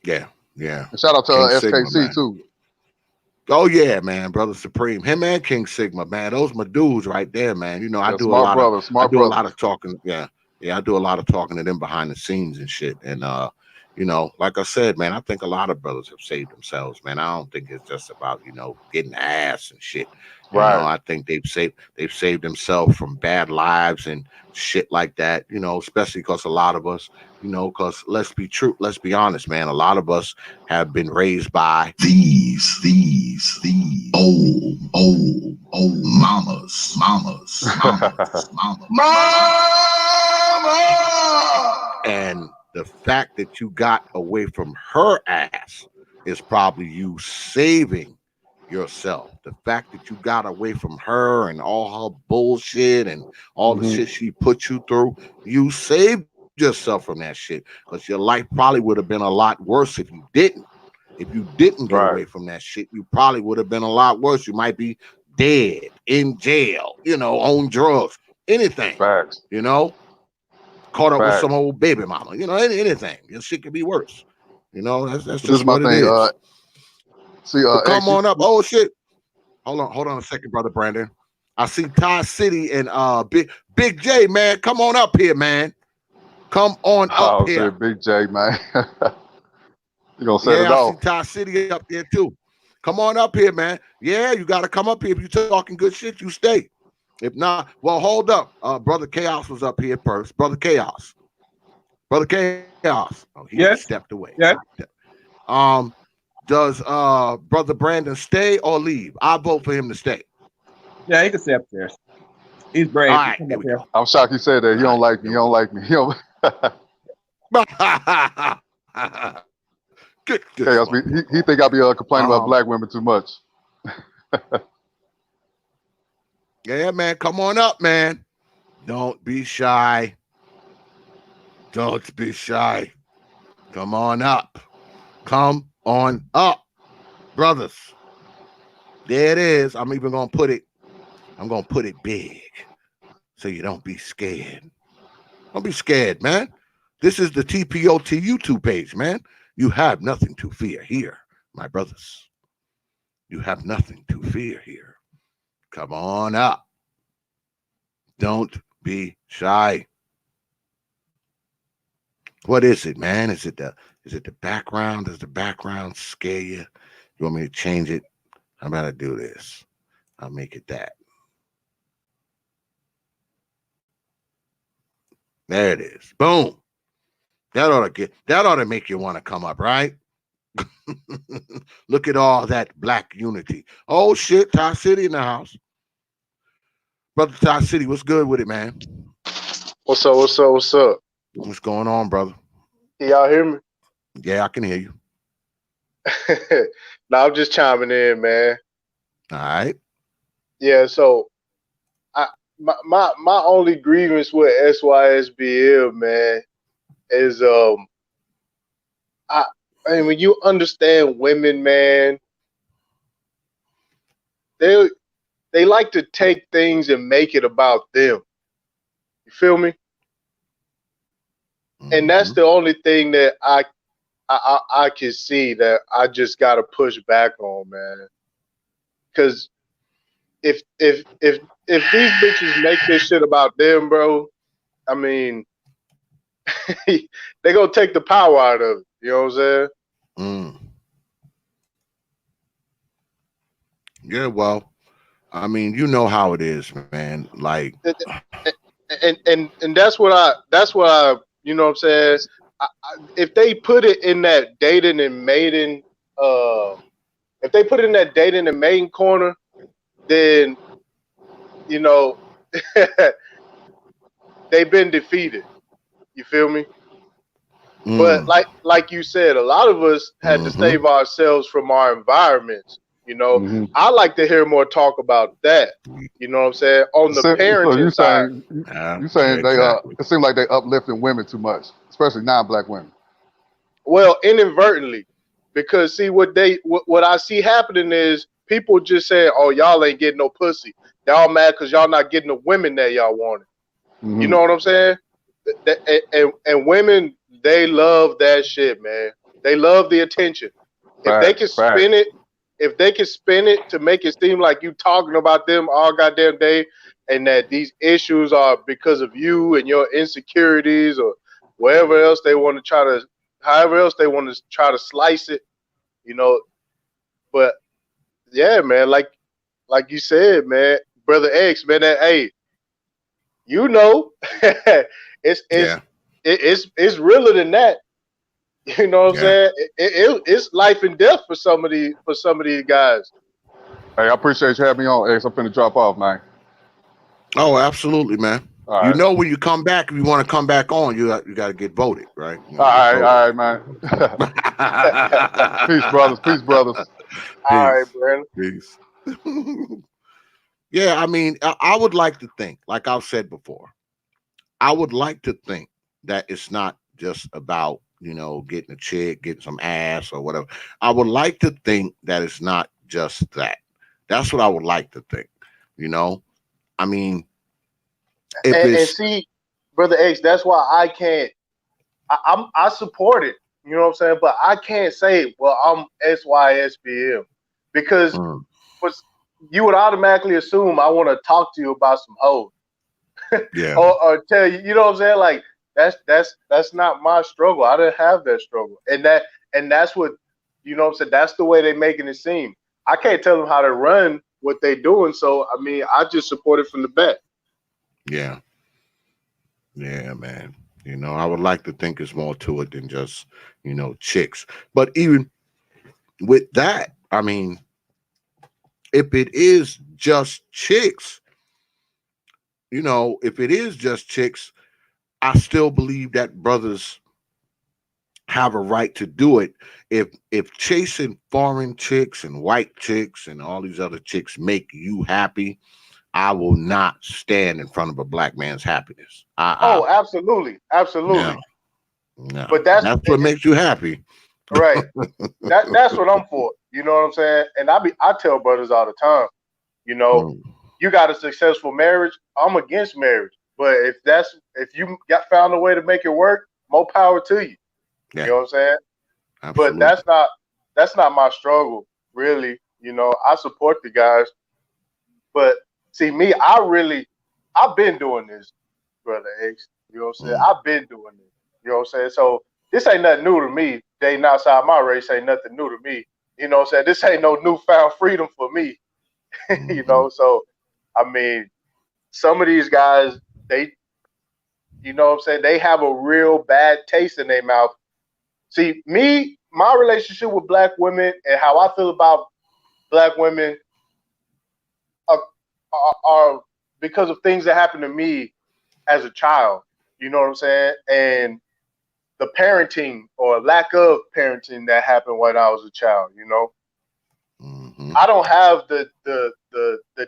Yeah. Yeah. And shout out to SKC Sigma, too. Oh yeah, man, Brother Supreme. Him and King Sigma, man. Those my dudes right there, man. You know, I do a lot of talking. Yeah. I do a lot of talking to them behind the scenes and shit. And you know, like I said, man, I think a lot of brothers have saved themselves, man. I don't think it's just about, you know, getting ass and shit. You know, I think they've saved themselves from bad lives and shit like that, you know, especially because a lot of us, you know, because let's be honest, man, a lot of us have been raised by these old mamas. And the fact that you got away from her ass is probably you saving yourself. The fact that you got away from her and all her bullshit and all the shit she put you through, you saved yourself from that shit, because your life probably would have been a lot worse if you didn't. If you didn't get away from that shit, you probably would have been a lot worse. You might be dead, in jail, you know, on drugs, anything. You know, caught up with some old baby mama, you know, anything. Your shit could be worse. You know, that's just what it is. Come on up. Oh shit. Hold on a second, Brother Brandon. I see Ty City and Big J, man. Come on up here, man. Come on up here. Big J, man. You gonna set it off? I see Ty City up there too. Come on up here, man. Yeah, you gotta come up here. If you're talking good shit, you stay. If not, well, hold up. Brother Chaos was up here first. Brother Chaos. Oh, he stepped away. Yeah. Does Brother Brandon stay or leave? I vote for him to stay. Yeah, he can stay upstairs. He's brave. All right, here we go. I'm shocked he said that. He don't like me. He don't like me. Chaos, he think I be complaining about black women too much. Yeah, man. Come on up, man. Don't be shy. Don't be shy. Come on up. Come on up, brothers. There it is. I'm even gonna put it. I'm gonna put it big, so you don't be scared. Don't be scared, man. This is the TPOT YouTube page, man. You have nothing to fear here, my brothers. You have nothing to fear here. Come on up. Don't be shy. What is it, man? Is it the background? Does the background scare you? You want me to change it? I'm gonna do this. I'll make it that. There it is. Boom. That ought to make you want to come up, right? Look at all that black unity. Oh shit, Ty City in the house. Brother Ty City, what's good with it, man? What's up? What's going on, brother? Y'all hear me? Yeah, I can hear you. No, I'm just chiming in, man. All right. Yeah, so my only grievance with SYSBM, man, is I mean, when you understand women, man, they like to take things and make it about them. You feel me? And that's the only thing that I can see that I just gotta push back on, man. Cause if these bitches make this shit about them, bro, I mean, they gonna take the power out of it. You know what I'm saying? Mm. Yeah, well, I mean, you know how it is, man. Like, And that's what I you know what I'm saying. If they put it in that dating and mating, if they put it in that dating and mating corner, then you know they've been defeated. You feel me? But mm, like you said, a lot of us had to mm-hmm. save ourselves from our environments. You know, Mm-hmm. I like to hear more talk about that. You know what I'm saying? On the So parenting you side. saying Yeah, you saying they exactly. it seems like they uplifting women too much, especially non-black women. Well, inadvertently, because see what I see happening is people just saying, "Oh, y'all ain't getting no pussy. Y'all mad because y'all not getting the women that y'all wanted." You Mm-hmm. know what I'm saying? And women, they love that shit, man. They love the attention. If they can Facts. spin it, if they can spin it to make it seem like you talking about them all goddamn day, and that these issues are because of you and your insecurities or whatever else they want to try to, however else they want to try to slice it, you know. But yeah, man, like you said, man, brother X, man, that hey, you know, it's Yeah, it's realer than that. You know what I'm yeah. saying? It's life and death for some of these guys. Hey, I appreciate you having me on, X. I'm finna drop off, man. Oh, absolutely, man. All You right. know, when you come back, if you want to come back on, you got to get voted, right? You All got to get right, voted. all right, man. Peace, brothers. Peace, brothers. All right, Peace. Brandon. Peace. Yeah, I mean, I would like to think, like I've said before, I would like to think that it's not just about, getting a chick, getting some ass or whatever. I would like to think that it's not just that. That's what I would like to think, you know? I mean, if And it's, see, brother X, that's why I can't. I support it. You know what I'm saying? But I can't say, well, I'm SYSBM because mm, for, you would automatically assume I want to talk to you about some hoes yeah, or tell you. You know what I'm saying? Like that's not my struggle. I didn't have that struggle, and that's what you know what I'm saying. That's the way they making it seem. I can't tell them how to run what they doing. So I mean, I just support it from the back. yeah, yeah, man. I would like to think it's more to it than just, chicks. But even with that, I mean, if it is just chicks, if it is just chicks, I still believe that brothers have a right to do it. If chasing foreign chicks and white chicks and all these other chicks make you happy, I will not stand in front of a black man's happiness. Oh, absolutely, No, absolutely. no. But That's what makes you happy. right. That's what I'm for. You know what I'm saying? And I tell brothers all the time, you know, Mm, you got a successful marriage. I'm against marriage, but if you got found a way to make it work, more power to you. You yeah, know what I'm saying? But absolutely. that's not my struggle, really. You know, I support the guys, but see me, I've been doing this, brother X. You know what I'm saying? Mm, I've been doing this. You know what I'm saying? So this ain't nothing new to me. Dating outside my race ain't nothing new to me. You know what I'm saying? This ain't no newfound freedom for me. You mhm. know, so I mean, some of these guys, they, you know what I'm saying, they have a real bad taste in their mouth. See, me, my relationship with black women and how I feel about black women are, are because of things that happened to me as a child. You know what I'm saying? And the parenting or lack of parenting that happened when I was a child. You know, Mhm. I don't have the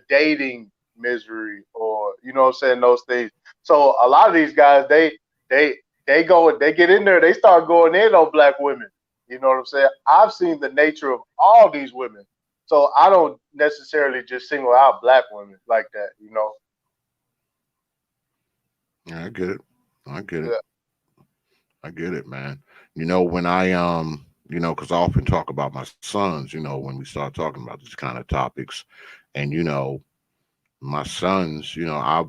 dating misery or you know what I'm saying, those things. So a lot of these guys, they they get in there, they start going in on black women. You know what I'm saying? I've seen the nature of all these women. So I don't necessarily just single out black women like that, you know. Yeah, I get it. I get it. Yeah. I get it, man. When I because I often talk about my sons, when we start talking about these kind of topics, and my sons,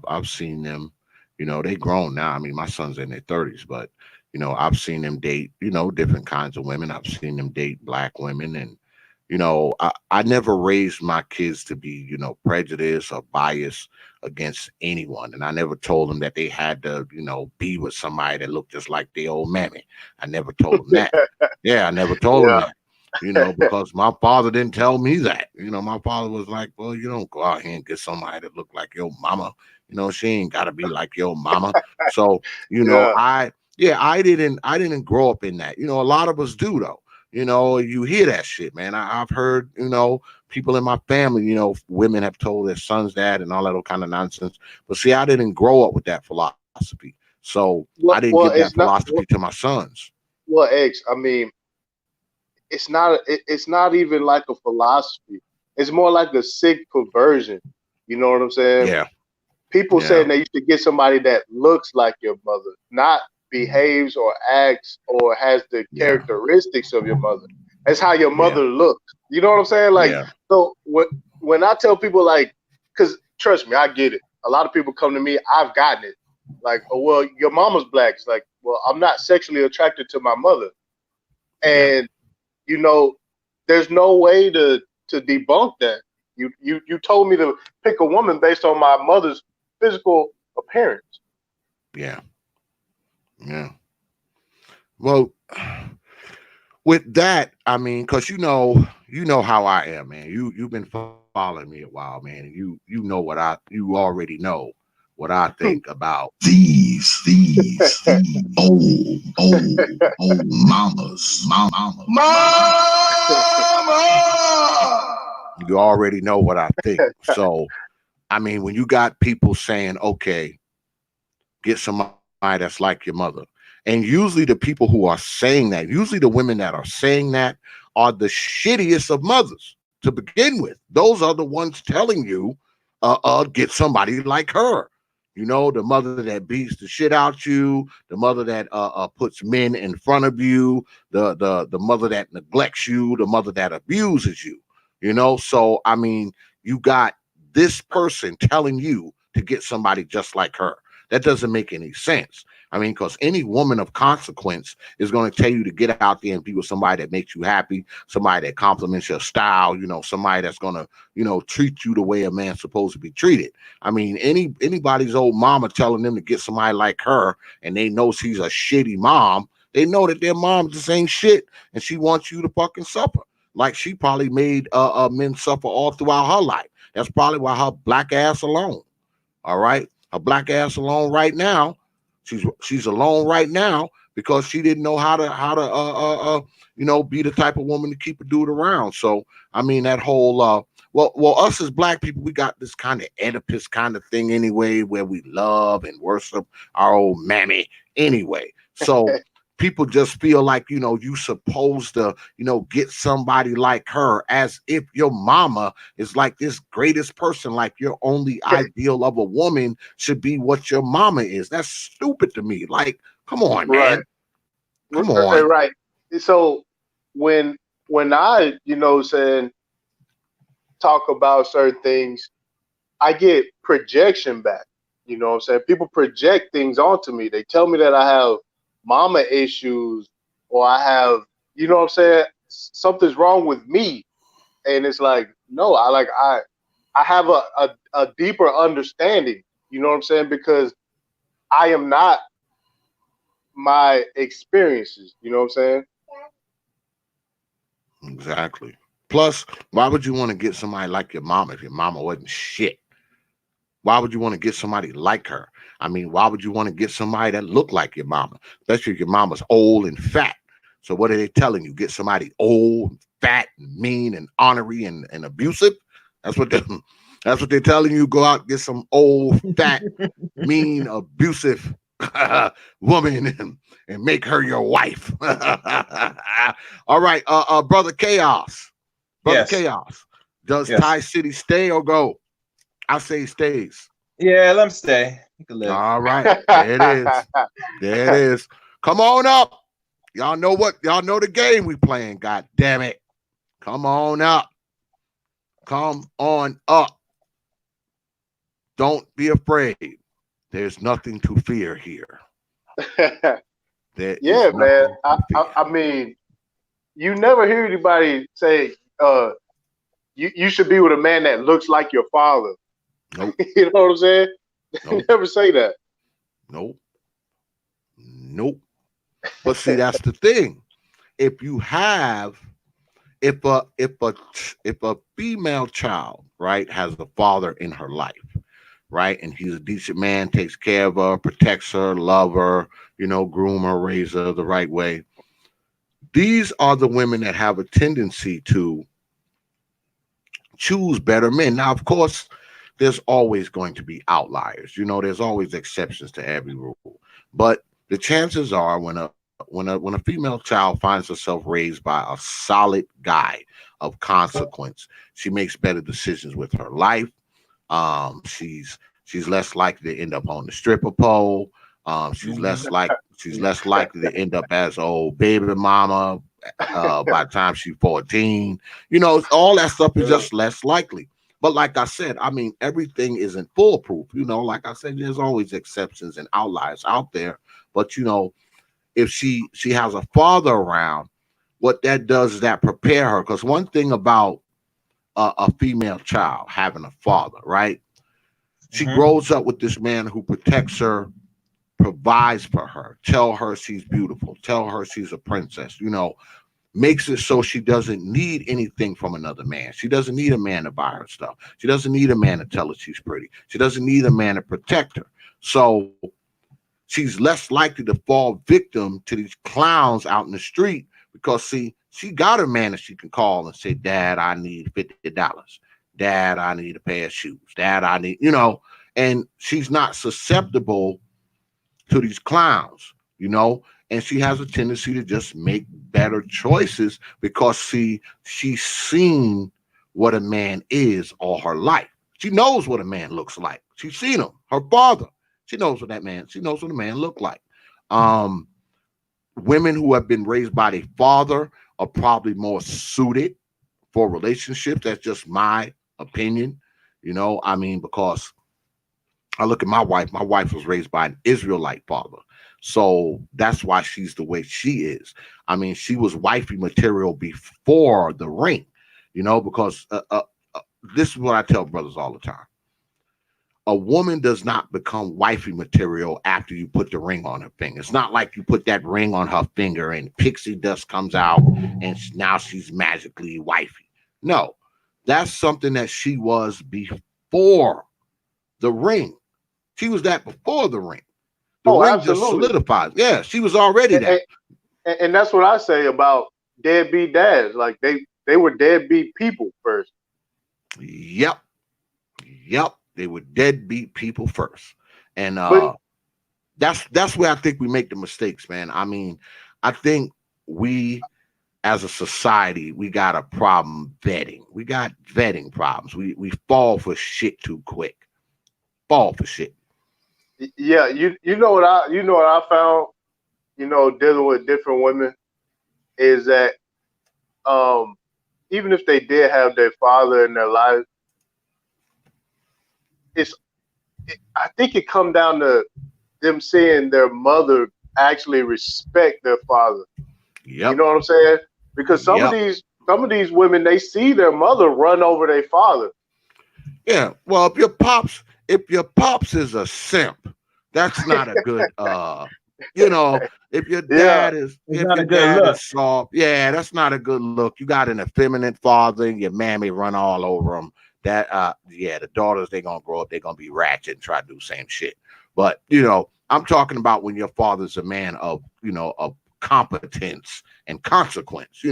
I've seen them, You know, they grown now. I mean, my son's in their 30s, but you know, I've seen them date, you know, different kinds of women. I've seen them date black women. And, you know, I never raised my kids to be, you know, prejudiced or biased against anyone. And I never told them that they had to, you know, be with somebody that looked just like their old mammy. I never told them that. Yeah, I never told them Yeah. that. You know, because my father didn't tell me that. You know, my father was like, well, you don't go out here and get somebody that look like your mama. You know, she ain't got to be like your mama. So, you know, Yeah. I didn't grow up in that. You know, a lot of us do though. You know, you hear that shit, man. I've heard, you know, people in my family, you know, women have told their sons that and all that kind of nonsense. But see, I didn't grow up with that philosophy. So I didn't Well, give that it's not. philosophy to my sons. Well, X. I mean, it's not even like a philosophy. It's more like a sick perversion. You know what I'm saying? Yeah. People Yeah. saying that you should get somebody that looks like your mother, not behaves or acts or has the Yeah. characteristics of your mother. That's how your Yeah. mother looks. You know what I'm saying? Like, Yeah. so when I tell people, like, because trust me, I get it. A lot of people come to me, I've gotten it. Like, oh, well, your mama's black. It's like, well, I'm not sexually attracted to my mother. Yeah. And, you know, there's no way to debunk that. You told me to pick a woman based on my mother's physical appearance. Yeah. Yeah. Well, with that, I mean, because you know how I am, man. You've been following me a while, man, and you know you already know what I think about these old mamas, mama. You already know what I think. So, I mean, when you got people saying, okay, get somebody that's like your mother. And usually the people who are saying that, usually the women that are saying that are the shittiest of mothers to begin with. Those are the ones telling you, get somebody like her. You know, the mother that beats the shit out you, the mother that puts men in front of you, the mother that neglects you, the mother that abuses you. You know, so I mean, you got this person telling you to get somebody just like her. That doesn't make any sense. I mean, because any woman of consequence is going to tell you to get out there and be with somebody that makes you happy, somebody that compliments your style, you know, somebody that's going to, you know, treat you the way a man's supposed to be treated. I mean, anybody's old mama telling them to get somebody like her and they know she's a shitty mom, they know that their mom just ain't shit and she wants you to fucking suffer. Like she probably made men suffer all throughout her life. That's probably why her black ass alone. All right. Her black ass alone right now. She's alone right now because she didn't know how to you know, be the type of woman to keep a dude around. So I mean that whole well us as black people, we got this kind of Oedipus kind of thing anyway, where we love and worship our old mammy anyway. So people just feel like, you know, you supposed to, you know, get somebody like her as if your mama is like this greatest person, like your only ideal of a woman should be what your mama is. That's stupid to me. Like, come on, Right. man. Come on. Right. So when I, you know, saying talk about certain things, I get projection back. You know what I'm saying? People project things onto me. They tell me that I have mama issues or I have, you know what I'm saying? Something's wrong with me. And it's like, no, I have a deeper understanding, you know what I'm saying? Because I am not my experiences, you know what I'm saying? Exactly. Plus, why would you want to get somebody like your mama if your mama wasn't shit? Why would you want to get somebody like her? I mean, why would you want to get somebody that looked like your mama, especially if your mama's old and fat? So what are they telling you? Get somebody old, fat, mean, and ornery and abusive? That's what that's what they're telling you. Go out, get some old, fat, mean, abusive woman and make her your wife. All right, brother Chaos. Brother Yes. Chaos. Does Yes. Thai City stay or go? I say stays. Yeah, let him stay. He can live. All right. There it is. There it is. Come on up. Y'all know the game we playing. God damn it. Come on up. Come on up. Don't be afraid. there's nothing to fear here. There Yeah, is man. nothing to fear. I mean, you never hear anybody say, you should be with a man that looks like your father. Nope. You know what I'm saying? Nope. Never say that. Nope. Nope. But see, that's the thing. If you have, if a female child, right, has a father in her life, right, and he's a decent man, takes care of her, protects her, love her, groom her, raise her the right way. These are the women that have a tendency to choose better men. Now, of course, there's always going to be outliers. There's always exceptions to every rule. But the chances are when a female child finds herself raised by a solid guy of consequence, she makes better decisions with her life. She's less likely to end up on the stripper pole. She's less likely to end up as old baby mama by the time she's 14. All that stuff is just less likely. But like I said, I mean, everything isn't foolproof. Like I said, there's always exceptions and outliers out there. But if she has a father around, what that does is that prepare her. Because one thing about a female child having a father, right? She grows up with this man who protects her, provides for her, tell her she's beautiful, tell her she's a princess, makes it so she doesn't need anything from another man. She doesn't need a man to buy her stuff. She doesn't need a man to tell her she's pretty. She doesn't need a man to protect her. So she's less likely to fall victim to these clowns out in the street because, see, she got a man that she can call and say, Dad, I need $50. Dad, I need a pair of shoes. Dad, I need, and she's not susceptible to these clowns, and she has a tendency to just make better choices because she's seen what a man is all her life. She knows what a man looks like. She's seen him, her father. She knows what a man looked like. Women who have been raised by their father are probably more suited for relationships. That's just my opinion, because I look at my wife. My wife was raised by an Israelite father. So that's why she's the way she is. I mean, she was wifey material before the ring, because this is what I tell brothers all the time. A woman does not become wifey material after you put the ring on her finger. It's not like you put that ring on her finger and pixie dust comes out and now she's magically wifey. No, that's something that she was before the ring. She was that before the ring. The ring absolutely. Just solidifies. Yeah, she was already that. And that's what I say about deadbeat dads. Like they were deadbeat people first. Yep. They were deadbeat people first. And that's where I think we make the mistakes, man. I mean, I think we as a society, we got a problem vetting. We got vetting problems. We fall for shit too quick. Fall for shit. Yeah, you know what I found, dealing with different women is that even if they did have their father in their life, I think it come down to them seeing their mother actually respect their father. Yep. You know what I'm saying? Because some of these women, they see their mother run over their father. Yeah. Well, if your pops is a simp, that's not a good if your dad is soft, that's not a good look. You got an effeminate father and your mammy run all over him. That the daughters, they're gonna grow up, they're gonna be ratchet and try to do the same shit. But I'm talking about when your father's a man of of competence and consequence,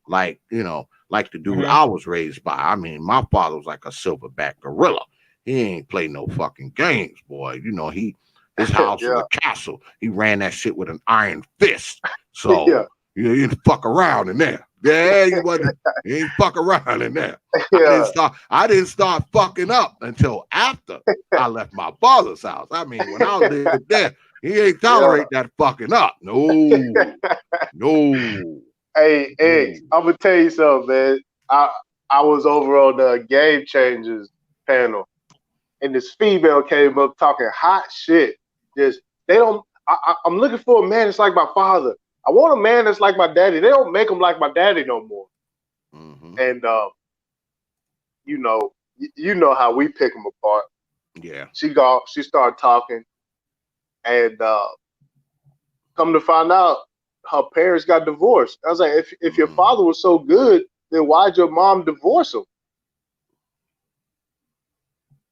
like the dude I was raised by. I mean, my father was like a silverback gorilla. He ain't play no fucking games, boy. His house was a castle. He ran that shit with an iron fist. So you didn't fuck around in there. Yeah, you ain't fuck around in there. I didn't start fucking up until after I left my father's house. I mean, when I lived there, he ain't tolerate that fucking up. No. Hey, I'm gonna tell you something, man. I was over on the Game Changers panel, and this female came up talking hot shit. Just they don't. I'm looking for a man that's like my father. I want a man that's like my daddy. They don't make them like my daddy no more. Mm-hmm. And you know how we pick them apart. Yeah. She started talking, and come to find out, her parents got divorced. I was like, if your father was so good, then why'd your mom divorce him?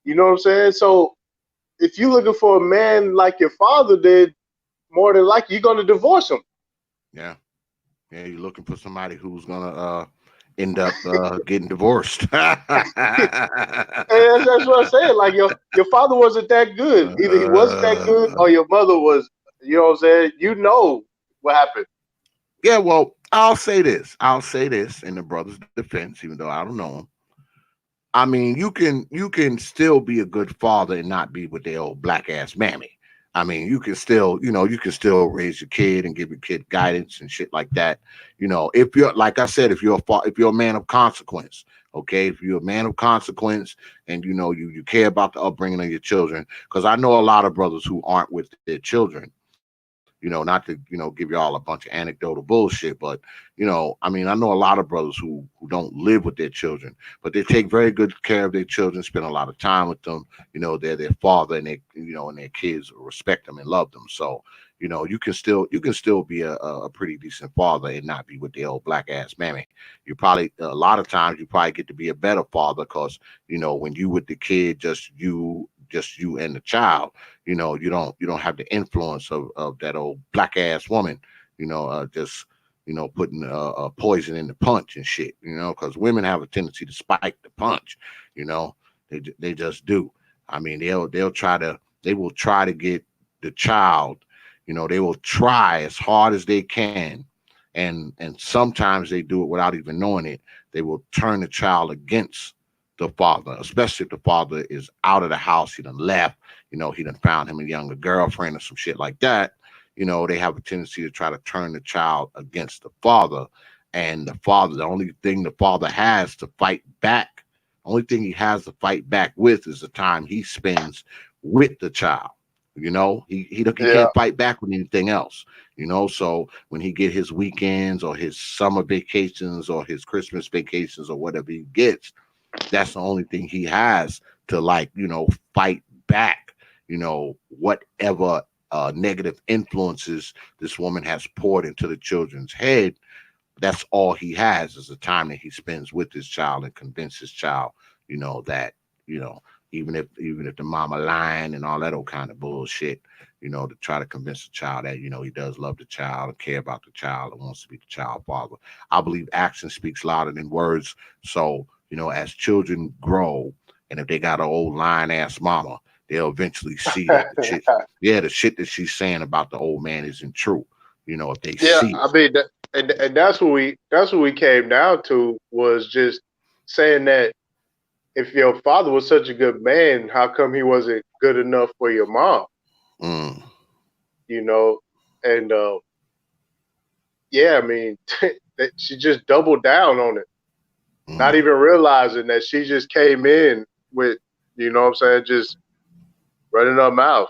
You know what I'm saying? So if you're looking for a man like your father did, more than likely you're gonna divorce him. Yeah. Yeah, you're looking for somebody who's gonna end up getting divorced. And that's what I'm saying. Like your father wasn't that good. Either he wasn't that good or your mother was, you know what I'm saying? You know what happened. Yeah, well, I'll say this in the brother's defense, even though I don't know him. I mean, you can still be a good father and not be with the old black ass mammy. I mean, you can still raise your kid and give your kid guidance and shit like that. You know, if you're, like I said, if you're a man of consequence, okay, if you're a man of consequence and you care about the upbringing of your children, because I know a lot of brothers who aren't with their children. Not to give y'all a bunch of anecdotal bullshit, but I mean, I know a lot of brothers who don't live with their children, but they take very good care of their children, spend a lot of time with them. They're their father, and they and their kids respect them and love them. So you can still be a pretty decent father and not be with the old black ass mammy. You probably, a lot of times, you probably get to be a better father because when you with the kid, just you and the child, you don't have the influence of that old black ass woman, just putting poison in the punch and shit, because women have a tendency to spike the punch, they just do. I mean, they will try to get the child, they will try as hard as they can, and sometimes they do it without even knowing it. They will turn the child against the father, especially if the father is out of the house, he done left, he done found him a younger girlfriend or some shit like that. They have a tendency to try to turn the child against the father. And the only thing the father has to fight back, he with is the time he spends with the child. He can't fight back with anything else. So when he get his weekends or his summer vacations or his Christmas vacations or whatever he gets, that's the only thing he has to fight back, whatever negative influences this woman has poured into the children's head. That's all he has, is the time that he spends with his child and convince his child, that, even if the mama lying and all that old kind of bullshit, to try to convince the child that, he does love the child and care about the child and wants to be the child father. I believe action speaks louder than words. So, as children grow, and if they got an old lying ass mama, they'll eventually see that the shit that she's saying about the old man isn't true. If they see. I mean, and that's what we came down to, was just saying that if your father was such a good man, how come he wasn't good enough for your mom? Mm. And I mean, she just doubled down on it. Not even realizing that she just came in with, just running her mouth.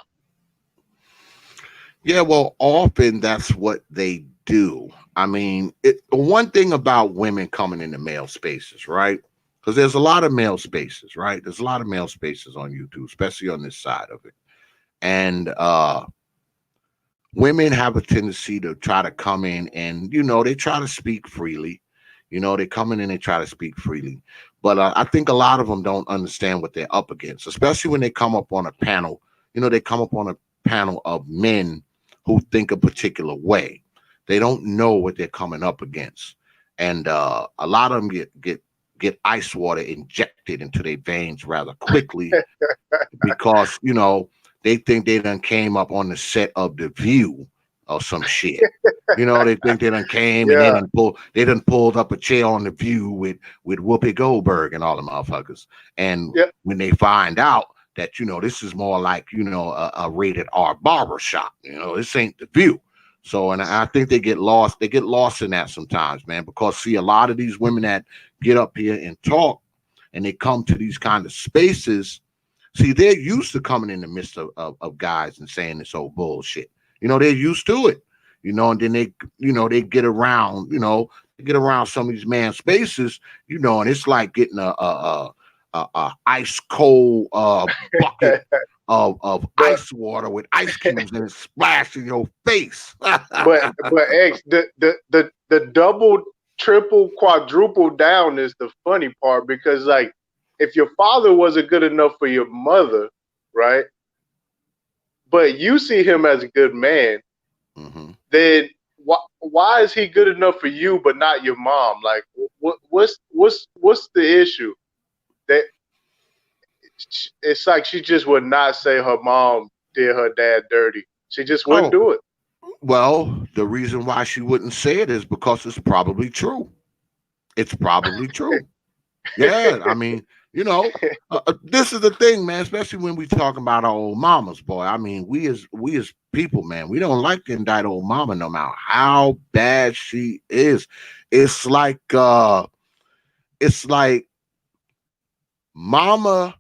Yeah, well, often that's what they do. I mean, one thing about women coming into male spaces, right? Because there's a lot of male spaces, right? There's a lot of male spaces on YouTube, especially on this side of it. And women have a tendency to try to come in and, they try to speak freely. They come in and they try to speak freely. But I think a lot of them don't understand what they're up against, especially when they come up on a panel. They come up on a panel of men who think a particular way. They don't know what they're coming up against. And a lot of them get ice water injected into their veins rather quickly because, they think they done came up on the set of The View or some shit. They think they done came and they done pulled up a chair on The View with Whoopi Goldberg and all the motherfuckers. And when they find out that, this is more like, a rated R barbershop, this ain't The View. So, and I think they get lost in that sometimes, man, because see, a lot of these women that get up here and talk and they come to these kind of spaces, See, they're used to coming in the midst of guys and saying this old bullshit. They're used to it. And then they get around, get around some of these man spaces, and it's like getting a ice cold bucket of ice water with ice cubes and it splash in your face. but X, the double, triple, quadruple down is the funny part, because like, if your father wasn't good enough for your mother, right? But you see him as a good man, then why is he good enough for you but not your mom? Like, what's the issue? That it's like she just would not say her mom did her dad dirty. She just wouldn't do it. Well, the reason why she wouldn't say it is because it's probably true. It's probably true. Yeah, I mean, this is the thing, man, especially when we talk about our old mamas, boy. I mean, we as people, man, we don't like to indict old mama no matter how bad she is. It's like mama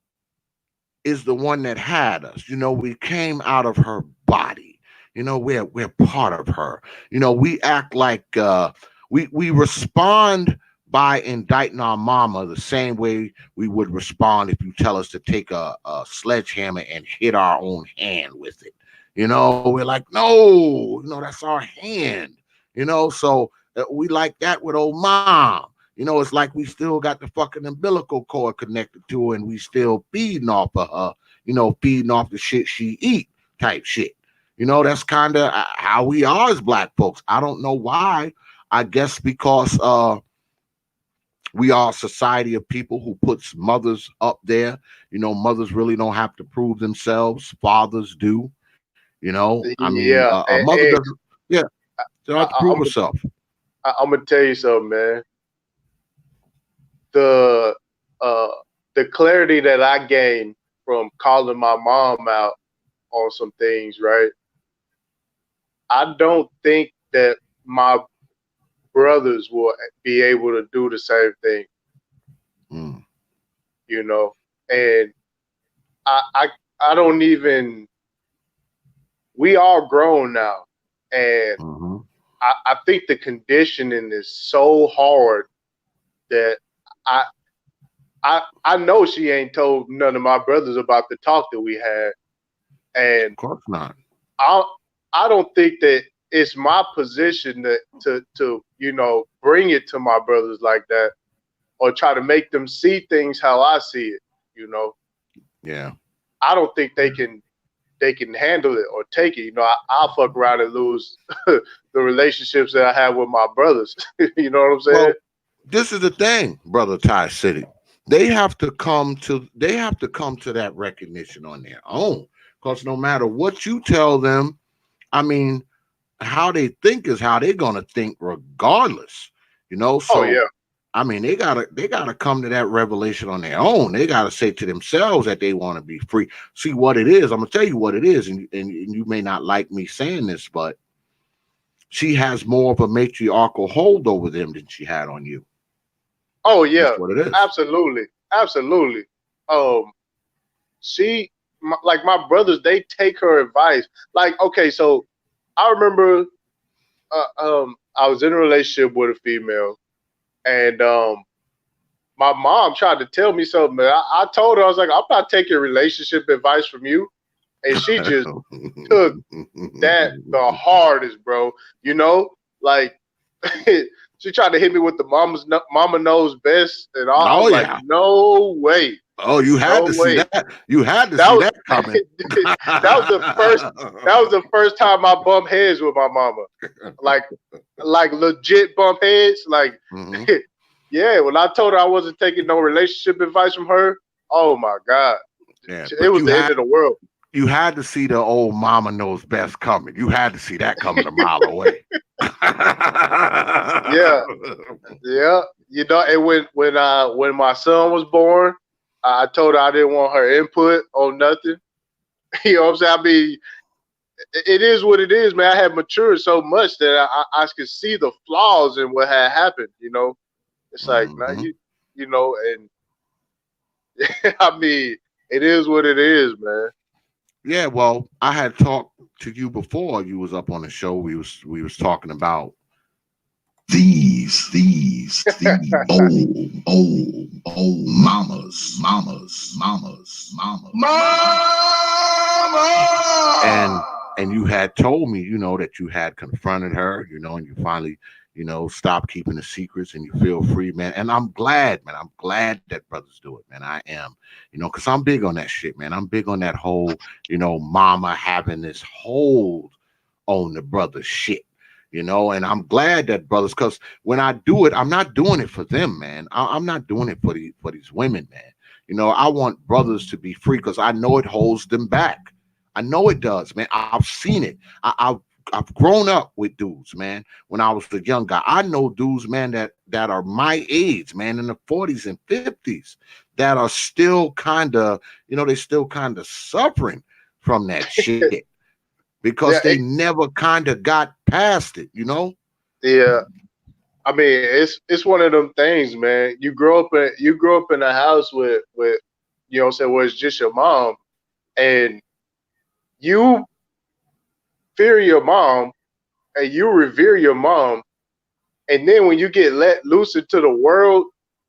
is the one that had us. We came out of her body. We're part of her. We act like we respond by indicting our mama the same way we would respond if you tell us to take a sledgehammer and hit our own hand with it. We're like, no, that's our hand. So we like that with old mom. It's like we still got the fucking umbilical cord connected to her and we still feeding off of her, feeding off the shit she eat type shit. That's kind of how we are as black folks. I don't know why. I guess because we are a society of people who puts mothers up there. Mothers really don't have to prove themselves. Fathers do. I mean, a mother doesn't. Yeah, she don't have to prove herself. I'm gonna tell you something, man. The clarity that I gained from calling my mom out on some things, right? I don't think that my brothers will be able to do the same thing. And I don't even, we are grown now, and I think the conditioning is so hard that I know she ain't told none of my brothers about the talk that we had, and of course not. I don't think that it's my position to bring it to my brothers like that, or try to make them see things how I see it. Yeah. I don't think they can handle it or take it. I'll fuck around and lose the relationships that I have with my brothers. You know what I'm saying? Well, this is the thing, brother Ty City. They have to come to that recognition on their own. Because no matter what you tell them, I mean, how they think is how they're gonna think regardless. So yeah. I mean, they gotta come to that revelation on their own. They gotta say to themselves that they want to be free. See what it is. I'm gonna tell you what it is, and you may not like me saying this, but she has more of a matriarchal hold over them than she had on you. Oh yeah, that's what it is. Absolutely. Like my brothers, they take her advice. Like, okay, so I remember I was in a relationship with a female, and my mom tried to tell me something. I told her, I was like, I'm not taking relationship advice from you. And she just took that the hardest, bro. Like she tried to hit me with the mama knows best, and I was like, no way. Oh, you had to see that. You had to see that coming. That was the first time I bumped heads with my mama. Like legit bump heads. Like, yeah, when I told her I wasn't taking no relationship advice from her, oh my God. Yeah, it was the end of the world. You had to see the old mama knows best coming. You had to see that coming a mile away. Yeah. And when my son was born, I told her I didn't want her input on nothing. You know what I'm saying? I mean, it is what it is, man. I had matured so much that I could see the flaws in what had happened. It's like, now and I mean, it is what it is, man. Yeah, well, I had talked to you before you was up on the show. We was talking about these old mamas. And you had told me, that you had confronted her, and you finally, stopped keeping the secrets and you feel free, man. And I'm glad, man. I'm glad that brothers do it, man. I am, because I'm big on that shit, man. I'm big on that whole, mama having this hold on the brother shit. And I'm glad that brothers, because when I do it, I'm not doing it for them, man. I'm not doing it for these women, man. I want brothers to be free because I know it holds them back. I know it does, man. I've seen it. I've grown up with dudes, man. When I was a young guy, I know dudes, man, that are my age, man, in the 40s and 50s, that are still kind of, they still kind of suffering from that shit. Because they never kind of got past it, Yeah, I mean, it's one of them things, man. You grow up in a house with what I'm saying, where it's just your mom, and you fear your mom, and you revere your mom, and then when you get let loose into the world,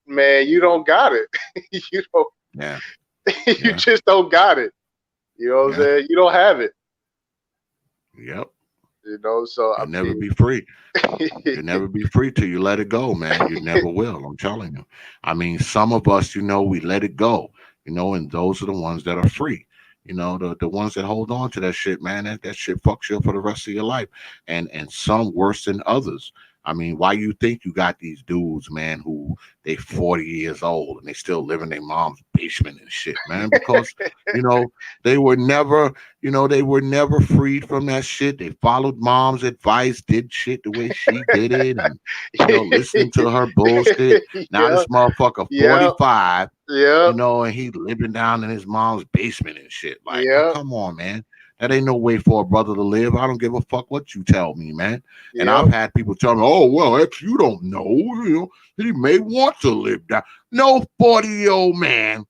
man, you don't got it. You don't. Yeah. You just don't got it. You know what I'm saying? You don't have it. Yep. So You'll never be free. You'll never be free till you let it go, man. You never will. I'm telling you. I mean, some of us, we let it go, and those are the ones that are free. The ones that hold on to that shit, man, that shit fucks you up for the rest of your life. And some worse than others. I mean, why you think you got these dudes, man, who they 40 years old and they still live in their mom's basement and shit, man? Because, they were never, freed from that shit. They followed mom's advice, did shit the way she did it, and, listening to her bullshit. Now this motherfucker 45, and he living down in his mom's basement and shit. Like, come on, man. That ain't no way for a brother to live. I don't give a fuck what you tell me, man. And I've had people tell me, oh, well, X, you don't know. He may want to live down. No 40-year-old man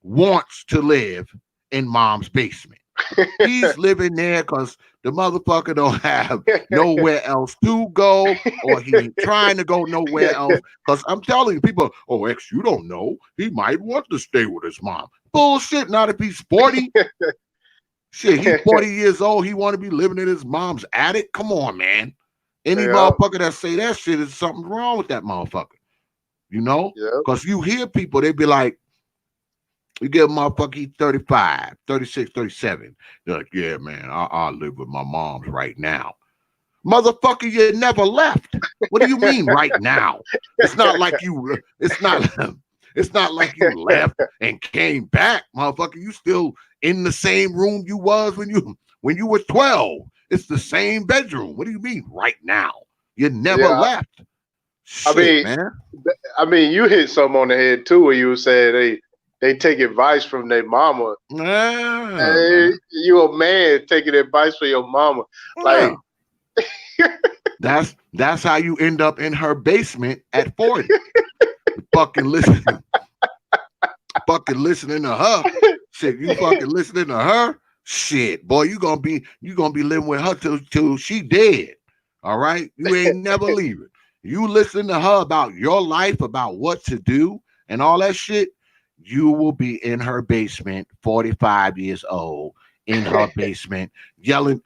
wants to live in mom's basement. He's living there because the motherfucker don't have nowhere else to go, or he ain't trying to go nowhere else. Because I'm telling you, people, oh, X, you don't know. He might want to stay with his mom. Bullshit, not if he's 40. Shit, he's 40 years old. He want to be living in his mom's attic. Come on, man. Any motherfucker that say that shit is something wrong with that motherfucker. Because you hear people, they be like, you get a motherfucker, he's 35, 36, 37. They're like, yeah, man, I live with my mom's right now. Motherfucker, you never left. What do you mean right now? It's not like you left and came back, motherfucker. You still in the same room you was when you were 12. It's the same bedroom. What do you mean right now? You never left. Shit, man. I mean, you hit something on the head too, where you said they take advice from their mama. Hey, you a man taking advice from your mama. Like that's how you end up in her basement at 40. fucking listening to her. Shit, you fucking listening to her? Shit, boy, you gonna be living with her till she dead. All right? You ain't never leaving. You listen to her about your life, about what to do, and all that shit. You will be in her basement, 45 years old, in her basement, yelling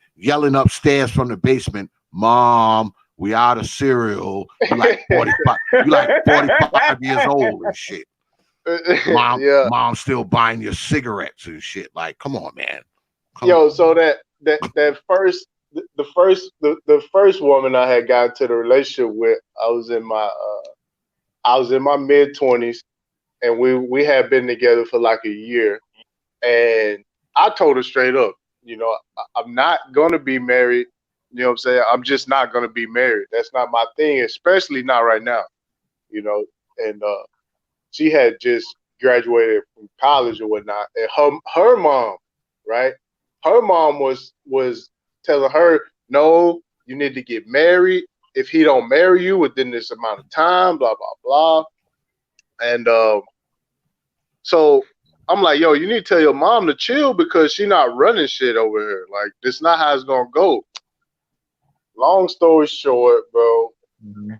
upstairs from the basement, Mom, we out of cereal. You like 45. You like 45 years old and shit. Mom still buying your cigarettes and shit. Like, come on, man. So that first woman I had got into the relationship with, I was in my mid-20s, and we had been together for like a year, and I told her straight up, I'm not gonna be married. You know what I'm saying? I'm just not gonna be married. That's not my thing, especially not right now. And she had just graduated from college or whatnot, and her mom, right? Her mom was telling her, no, you need to get married. If he don't marry you within this amount of time, blah blah blah. And so I'm like, yo, you need to tell your mom to chill because she not running shit over here. Like, this not how it's gonna go. Long story short, bro, Mhm.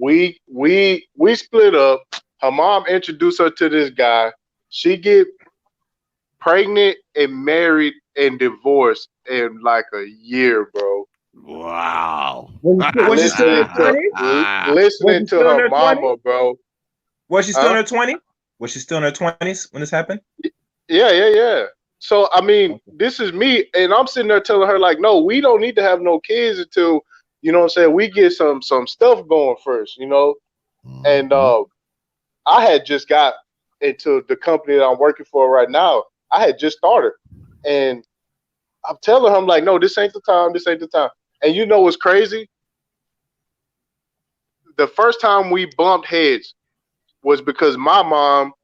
we split up. Her mom introduced her to this guy. She get pregnant and married and divorced in like a year, bro. Wow. Was she still in her Listening to 20s? Was listening she to still in her her 20s? mama, bro. Was she still in Huh? her 20s? Was she still in her 20s when this happened? Yeah. So I mean, this is me, and I'm sitting there telling her like, no, we don't need to have no kids until, you know what I'm saying, we get some stuff going first, you know. And Mhm. I had just got into the company that I'm working for right now. I had just started, and I'm telling her, I'm like, no, this ain't the time. This ain't the time. And you know what's crazy? The first time we bumped heads was because my mom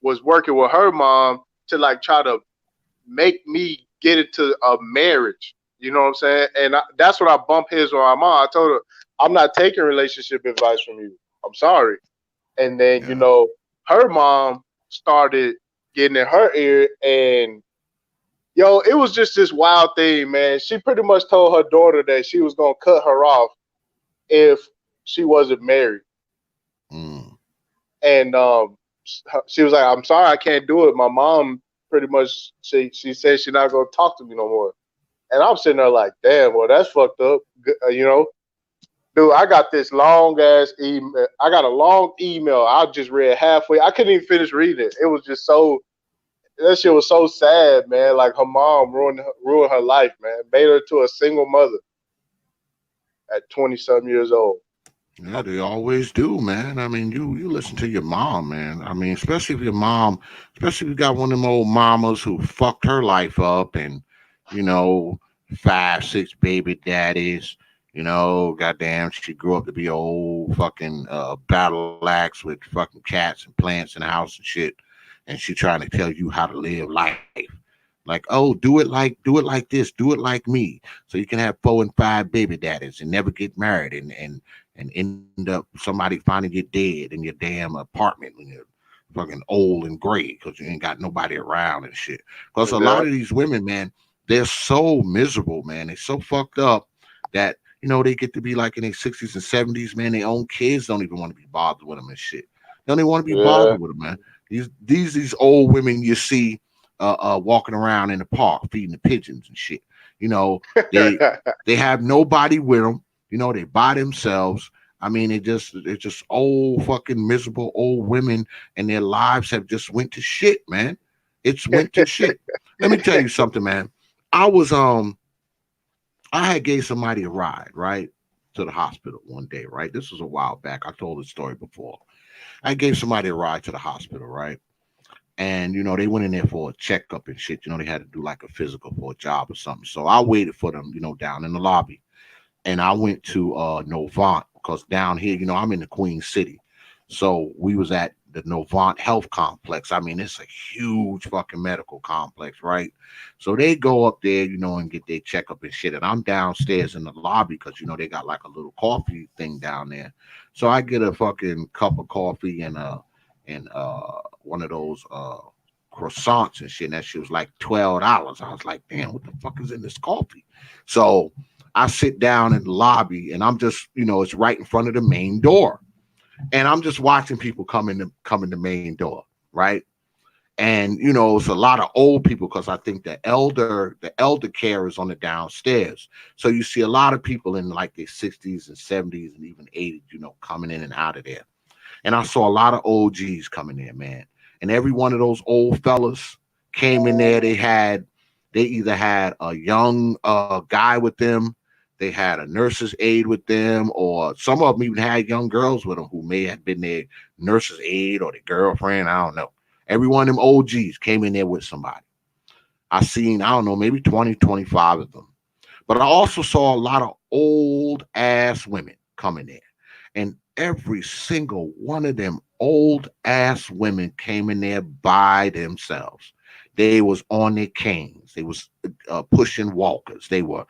was working with her mom to like try to make me get into a marriage. You know what I'm saying? And that's what I bumped heads with my mom. I told her, I'm not taking relationship advice from you. I'm sorry. And then, you Yeah. know, her mom started getting in her ear, and yo, it was just this wild thing, man. She pretty much told her daughter that she was gonna cut her off if she wasn't married. Mm. And she was like, I'm sorry, I can't do it. My mom pretty much, she said she's not gonna talk to me no more. And I'm sitting there like, damn, well, that's fucked up. You know, dude, I got this long ass email. I got a long email. I just read halfway. I couldn't even finish reading it. It was just so, that shit was so sad, man. Like her mom ruined her life, man. Made her to a single mother at 20 something years old. Yeah, they always do, man. I mean, you listen to your mom, man. I mean, especially if your mom, especially if you got one of them old mamas who fucked her life up, and you know, 5, 6 baby daddies. You know, goddamn, she grew up to be an old fucking battle axe with fucking cats and plants in the house and shit, and she trying to tell you how to live life. Like, oh, do it like this, do it like me, so you can have 4 and 5 baby daddies and never get married, and end up somebody finding you dead in your damn apartment when you're fucking old and gray because you ain't got nobody around and shit. Because a lot of Exactly. these women, man, they're so miserable, man. They're so fucked up that they get to be like in their 60s and 70s, man. Their own kids don't even want to be bothered with them and shit. They don't even want to be Yeah. bothered with them, man. These old women you see walking around in the park feeding the pigeons and shit. You know, they they have nobody with them. They by themselves. I mean, it's just old fucking miserable old women, and their lives have just went to shit, man. It's went to shit. Let me tell you something, man. I was I had gave somebody a ride, right, to the hospital one day, right? This was a while back. I told this story before. I gave somebody a ride to the hospital, right? And they went in there for a checkup and shit. They had to do like a physical for a job or something. So I waited for them, down in the lobby, and I went to Novant because down here, I'm in the Queen City, so we was at the Novant Health Complex. I mean, it's a huge fucking medical complex, right? So they go up there, and get their checkup and shit, and I'm downstairs in the lobby because they got like a little coffee thing down there. So I get a fucking cup of coffee and one of those croissants and shit. And that shit was like $12. I was like, damn, what the fuck is in this coffee? So I sit down in the lobby, and I'm just, it's right in front of the main door. And I'm just watching people come in the main door, right? And it's a lot of old people because I think the elder care is on the downstairs. So you see a lot of people in like their 60s and 70s and even 80s, coming in and out of there. And I saw a lot of OGs coming in, man. And every one of those old fellas came in there. They either had a young guy with them, they had a nurse's aide with them, or some of them even had young girls with them who may have been their nurse's aide or their girlfriend. I don't know. Every one of them OGs came in there with somebody. I seen, I don't know, maybe 20, 25 of them. But I also saw a lot of old ass women coming there. And every single one of them old ass women came in there by themselves. They was on their canes. They was pushing walkers. They were,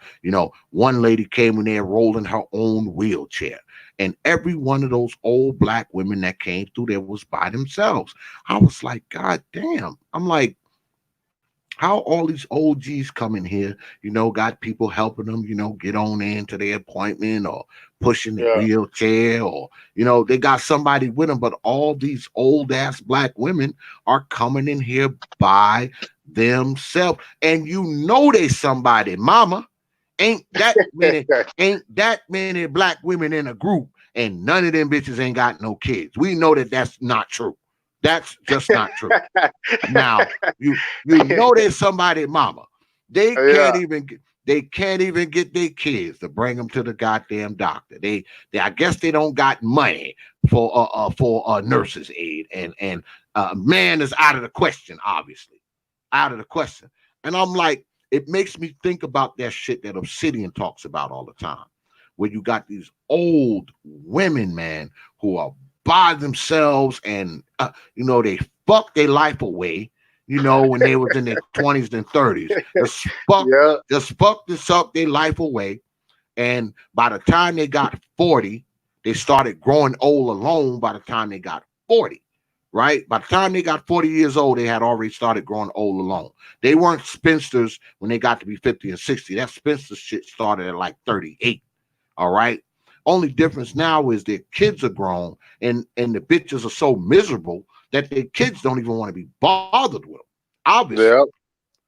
one lady came in there rolling her own wheelchair. And every one of those old black women that came through there was by themselves. I was like, God damn. I'm like, how all these OGs come in here, got people helping them, get on into their appointment or pushing the wheelchair or, they got somebody with them. But all these old ass black women are coming in here by themselves. And they somebody, mama. Ain't that many black women in a group, and none of them bitches ain't got no kids. We know that that's not true. That's just not true. Now you there's somebody, mama. They can't even get their kids to bring them to the goddamn doctor. They I guess they don't got money for a nurse's aid, and man is out of the question, obviously, out of the question. And I'm like, it makes me think about that shit that Obsidian talks about all the time, where you got these old women, man, who are by themselves, and they fuck their life away, when they was in their 20s and 30s. Just fuck this up their life away. And by the time they got 40, they started growing old alone. By the time they got 40, right? By the time they got 40 years old, they had already started growing old alone. They weren't spinsters when they got to be 50 and 60. That spinster shit started at like 38. All right. Only difference now is their kids are grown, and the bitches are so miserable that their kids don't even want to be bothered with them. Obviously,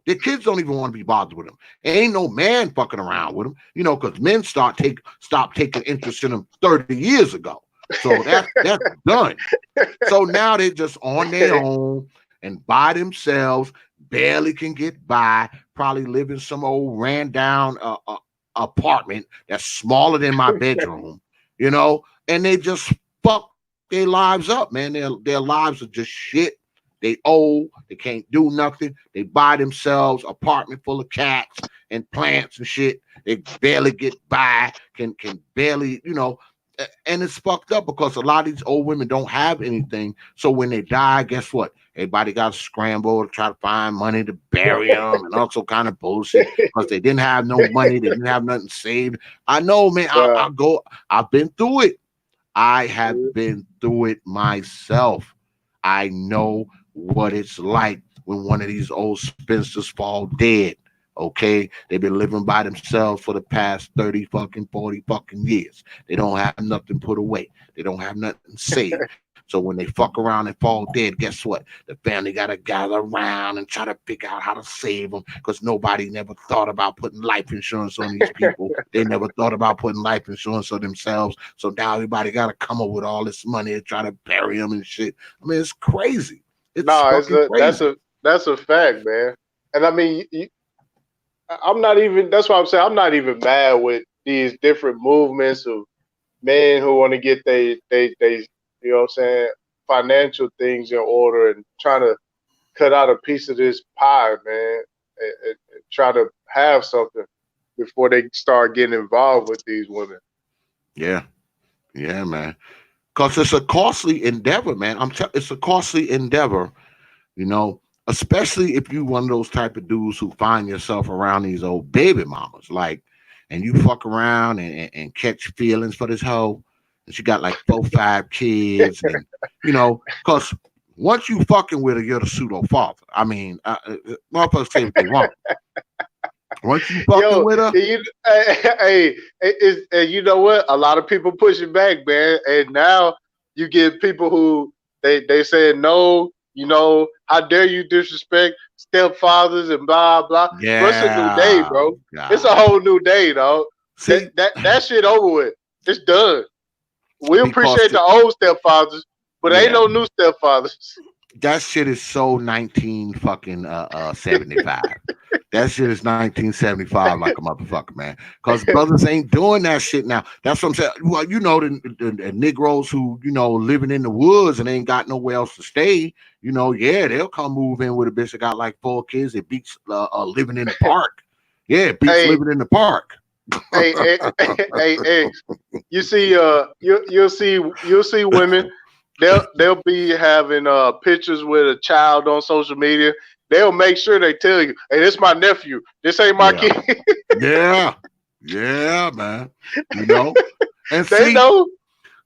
their kids don't even want to be bothered with them. Ain't no man fucking around with them, because men stopped taking interest in them 30 years ago. So that's done. So now they're just on their own and by themselves, barely can get by, probably live in some old ran down apartment that's smaller than my bedroom, and they just fuck their lives up, man. Their lives are just shit. They old, they can't do nothing. They by themselves, apartment full of cats and plants and shit. They barely get by, can barely, and it's fucked up because a lot of these old women don't have anything. So when they die, guess what? Everybody got to scramble to try to find money to bury them and also kind of bullshit because they didn't have no money. They didn't have nothing saved. I know, man. I've been through it. I have been through it myself. I know what it's like when one of these old spinsters fall dead. Okay, they've been living by themselves for the past 30 fucking 40 fucking years. They don't have nothing put away. They don't have nothing saved. So when they fuck around and fall dead, guess what? The family got to gather around and try to figure out how to save them because nobody never thought about putting life insurance on these people. They never thought about putting life insurance on themselves. So now everybody got to come up with all this money to try to bury them and shit. I mean, it's crazy. Crazy. That's a fact, man. And I mean, I'm not even, that's why I'm saying I'm not even mad with these different movements of men who want to get they you know what I'm saying, financial things in order and trying to cut out a piece of this pie, man, and try to have something before they start getting involved with these women. Yeah, man. Because it's a costly endeavor, man. It's a costly endeavor, especially if you one of those type of dudes who find yourself around these old baby mamas, like, and you fuck around and catch feelings for this hoe, and she got like 4-5 kids, and because once you fucking with her, you're the pseudo father. I mean, motherfuckers say what they want. Once you fucking with her, you know what? A lot of people pushing back, man, and now you get people who they saying no. How dare you disrespect stepfathers and blah blah. Yeah, bro, it's a new day, bro. God. It's a whole new day, dog. See, that shit over with. It's done. We appreciate the old stepfathers, but ain't no new stepfathers. That shit is so 1975. That shit is 1975 like a motherfucker, man. Because brothers ain't doing that shit now. That's what I'm saying. Well, the Negroes who, living in the woods and ain't got nowhere else to stay, they'll come move in with a bitch that got like 4 kids that beats living in the park. Yeah, beats living in the park. hey, you see, you'll see women. They'll be having pictures with a child on social media. They'll make sure they tell you, "Hey, this is my nephew. This ain't my kid." yeah, man. And they know.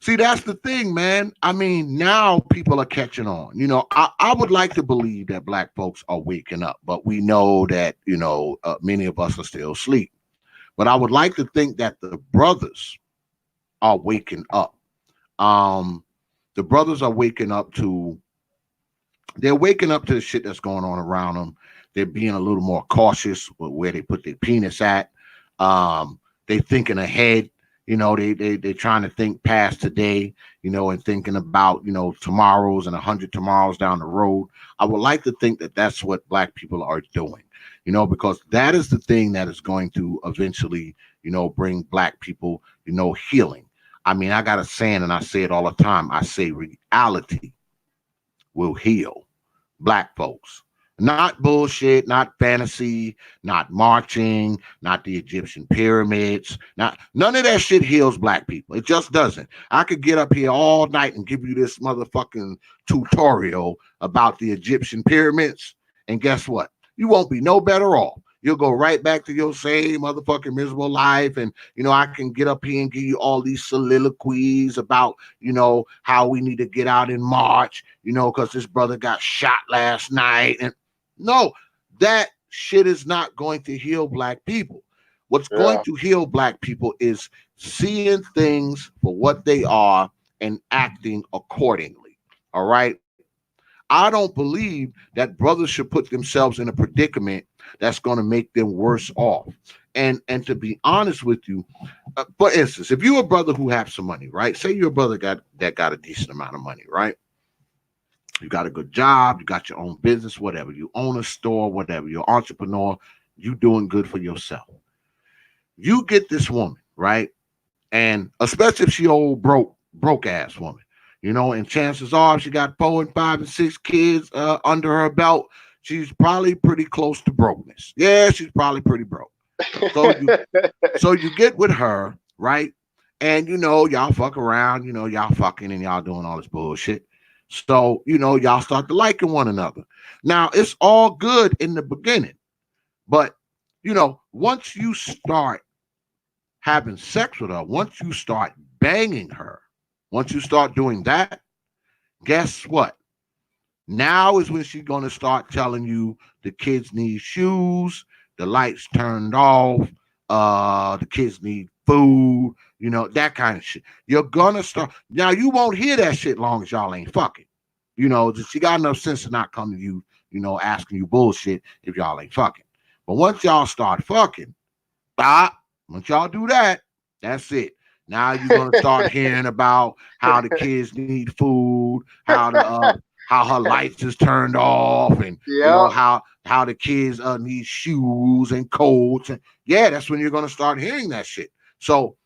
See, that's the thing, man. I mean, now people are catching on. You know, I would like to believe that black folks are waking up, but we know that, you know, many of us are still asleep. But I would like to think that the brothers are waking up. The brothers are waking up to, they're waking up to the shit that's going on around them. They're being a little more cautious with where they put their penis at. They thinking ahead. You know, they trying to think past today, you know, and thinking about, you know, tomorrows and 100 tomorrows down the road. I would like to think that that's what black people are doing, you know, because that is the thing that is going to eventually, you know, bring black people, you know, healing. I mean, I got a saying, and I say it all the time. I say reality will heal black folks. Not bullshit, not fantasy, not marching, not the Egyptian pyramids. Not none of that shit heals black people. It just doesn't. I could get up here all night and give you this motherfucking tutorial about the Egyptian pyramids, and guess what? You won't be no better off. You'll go right back to your same motherfucking miserable life. And, you know, I can get up here and give you all these soliloquies about, you know, how we need to get out in March, you know, because this brother got shot last night. And no, that shit is not going to heal black people. What's going to heal black people is seeing things for what they are and acting accordingly. All right. I don't believe that brothers should put themselves in a predicament that's going to make them worse off. And to be honest with you, for instance, if you're a brother who has some money, right? Say you're a brother got a decent amount of money, right? You got a good job, you got your own business, whatever. You own a store, whatever. You're an entrepreneur, you doing good for yourself. You get this woman, right? And especially if she old broke ass woman. You know, and chances are she got 4 and 5 and 6 kids under her belt. She's probably pretty close to brokenness. Yeah, she's probably pretty broke. So you get with her, right? And, you know, y'all fuck around, you know, y'all fucking and y'all doing all this bullshit. So, you know, y'all start to liking one another. Now, it's all good in the beginning. But, you know, once you start having sex with her, once you start banging her, once you start doing that, guess what? Now is when she's going to start telling you the kids need shoes, the lights turned off, the kids need food, you know, that kind of shit. You're going to start. Now, you won't hear that shit long as y'all ain't fucking. You know, she got enough sense to not come to you, you know, asking you bullshit if y'all ain't fucking. But once y'all start fucking, once y'all do that, that's it. Now you're gonna start hearing about how the kids need food, how her lights is turned off, and you know how the kids need shoes and coats, and that's when you're gonna start hearing that shit. So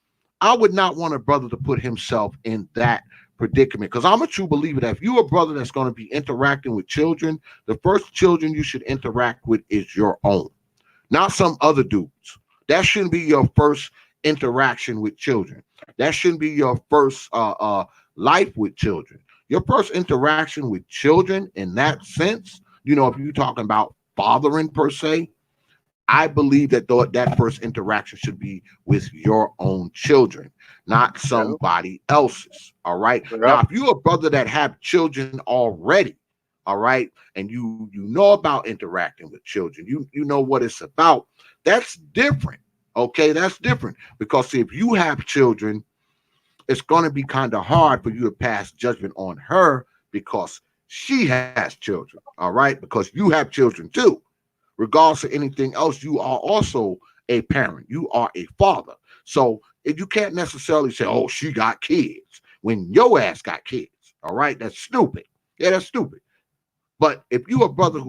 I would not want a brother to put himself in that predicament, because I'm a true believer that if you're a brother that's going to be interacting with children, the first children you should interact with is your own, not some other dudes. That shouldn't be your first interaction with children. That shouldn't be your first life with children. Your first interaction with children in that sense, you know, if you're talking about fathering per se, I believe that that first interaction should be with your own children, not somebody else's. All right. Now, if you're a brother that have children already, all right, and you know about interacting with children, you know what it's about, that's different. Okay, that's different, because see, if you have children, it's going to be kind of hard for you to pass judgment on her because she has children. All right, because you have children too. Regardless of anything else, you are also a parent. You are a father. So you can't necessarily say, "Oh, she got kids," when your ass got kids. All right, that's stupid. Yeah, that's stupid. But if you're a brother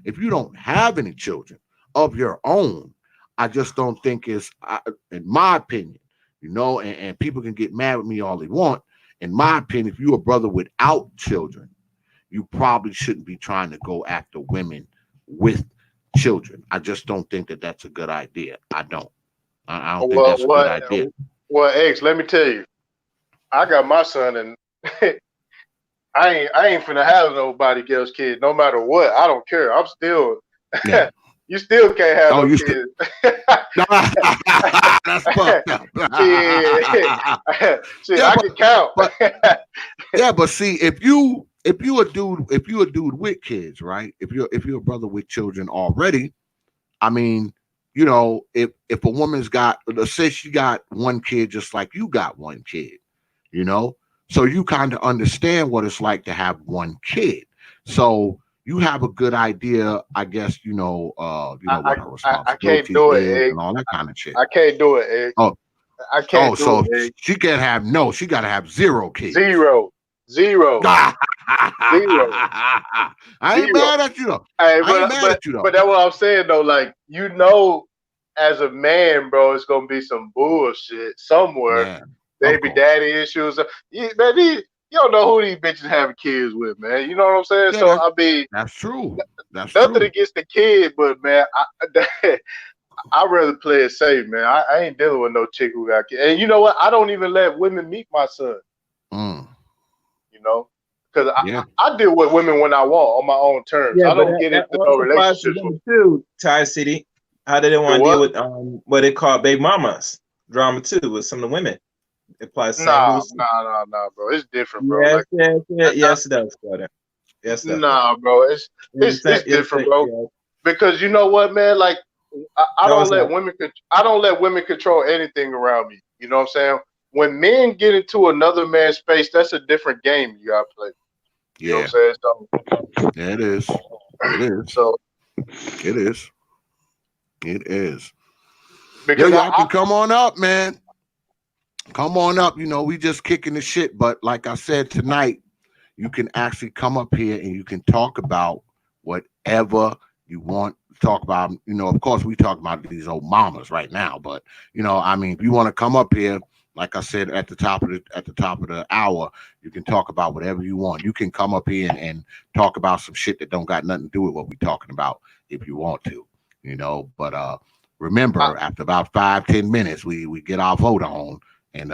if you don't have any children of your own, I just don't think it's, in my opinion, you know, and people can get mad with me all they want. In my opinion, if you're a brother without children, you probably shouldn't be trying to go after women with children. I just don't think that that's a good idea. I don't. I don't think that's a good idea. Well, X, let me tell you, I got my son, and I ain't finna have nobody else's kid, no matter what. I don't care. I'm still. You still can't have no still. kids. That's fucked up. Shit, Yeah, I can count. but see, if you a dude with kids, right? If you're a brother with children already, I mean, you know, if a woman's got, let's say she got one kid just like you got one kid, you know, so you kind of understand what it's like to have one kid. So you have a good idea, I guess, you know what her I can't do it, is Egg. and all that kind of shit. I can't do it, Egg. Oh, I can't do so it, Egg. she can't have she got to have 0 kids. Zero. I ain't mad at you though. Hey, I ain't mad at you though. But that's what I'm saying though. Like, you know, as a man, bro, it's gonna be some bullshit somewhere. Yeah, Baby daddy issues. You don't know who these bitches having kids with, man. You know what I'm saying? Yeah, so I mean, that's true. That's nothing true. against the kid, but man, I'd rather play it safe, man. I ain't dealing with no chick who got kids. And you know what? I don't even let women meet my son. You know, because I deal with women when I want on my own terms. I don't get into no relationships with too. Ty City, how did they want to deal with what they call baby mamas drama too with some of the women? It applies. Nah, bro. It's different, bro. Yes, it does, brother. Yes, it does. Nah, bro. It's different, bro. Yeah. Because you know what, man? Like, I don't let women control anything around me. You know what I'm saying? When men get into another man's space, that's a different game you gotta play. You know what I'm saying? So, yeah, it is. It is. So it is. It is. Because y'all can come on up, man. Come on up. You know, we just kicking the shit. But like I said, tonight, you can actually come up here and you can talk about whatever you want to talk about. You know, of course, we talk about these old mamas right now. But, you know, I mean, if you want to come up here, like I said at the top of the hour, you can talk about whatever you want. You can come up here and talk about some shit that don't got nothing to do with what we're talking about if you want to, you know. But remember, after about 5-10 minutes, we get our vote on, and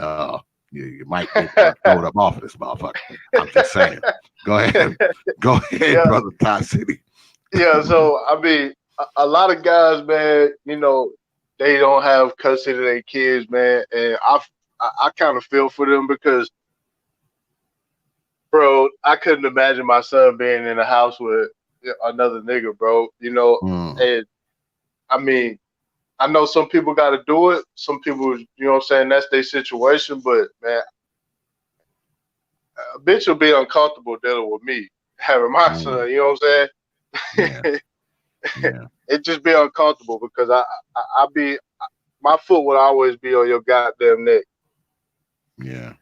you might get voted up off of this motherfucker. I'm just saying. Go ahead, brother Ty City. Yeah. So I mean, a lot of guys, man, you know, they don't have custody of their kids, man, and I kind of feel for them because, bro, I couldn't imagine my son being in a house with another nigga, bro. You know, and I mean, I know some people got to do it. Some people, you know what I'm saying, that's their situation. But, man, a bitch will be uncomfortable dealing with me, having my son, you know what I'm saying? Yeah. It just be uncomfortable because I be, my foot would always be on your goddamn neck. Yeah,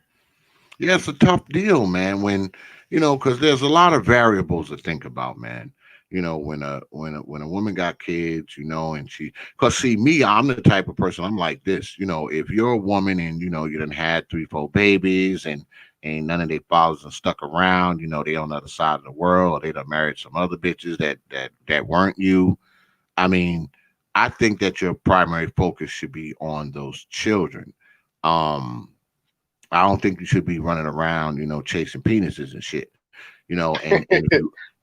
it's a tough deal, man. When you know, because there's a lot of variables to think about, man. You know, when a woman got kids, you know, and because see me, I'm the type of person. I'm like this, you know. If you're a woman and you know you done had 3-4 babies and ain't none of their fathers are stuck around, you know, they on the other side of the world, or they done married some other bitches that weren't you. I mean, I think that your primary focus should be on those children. I don't think you should be running around, you know, chasing penises and shit, you know.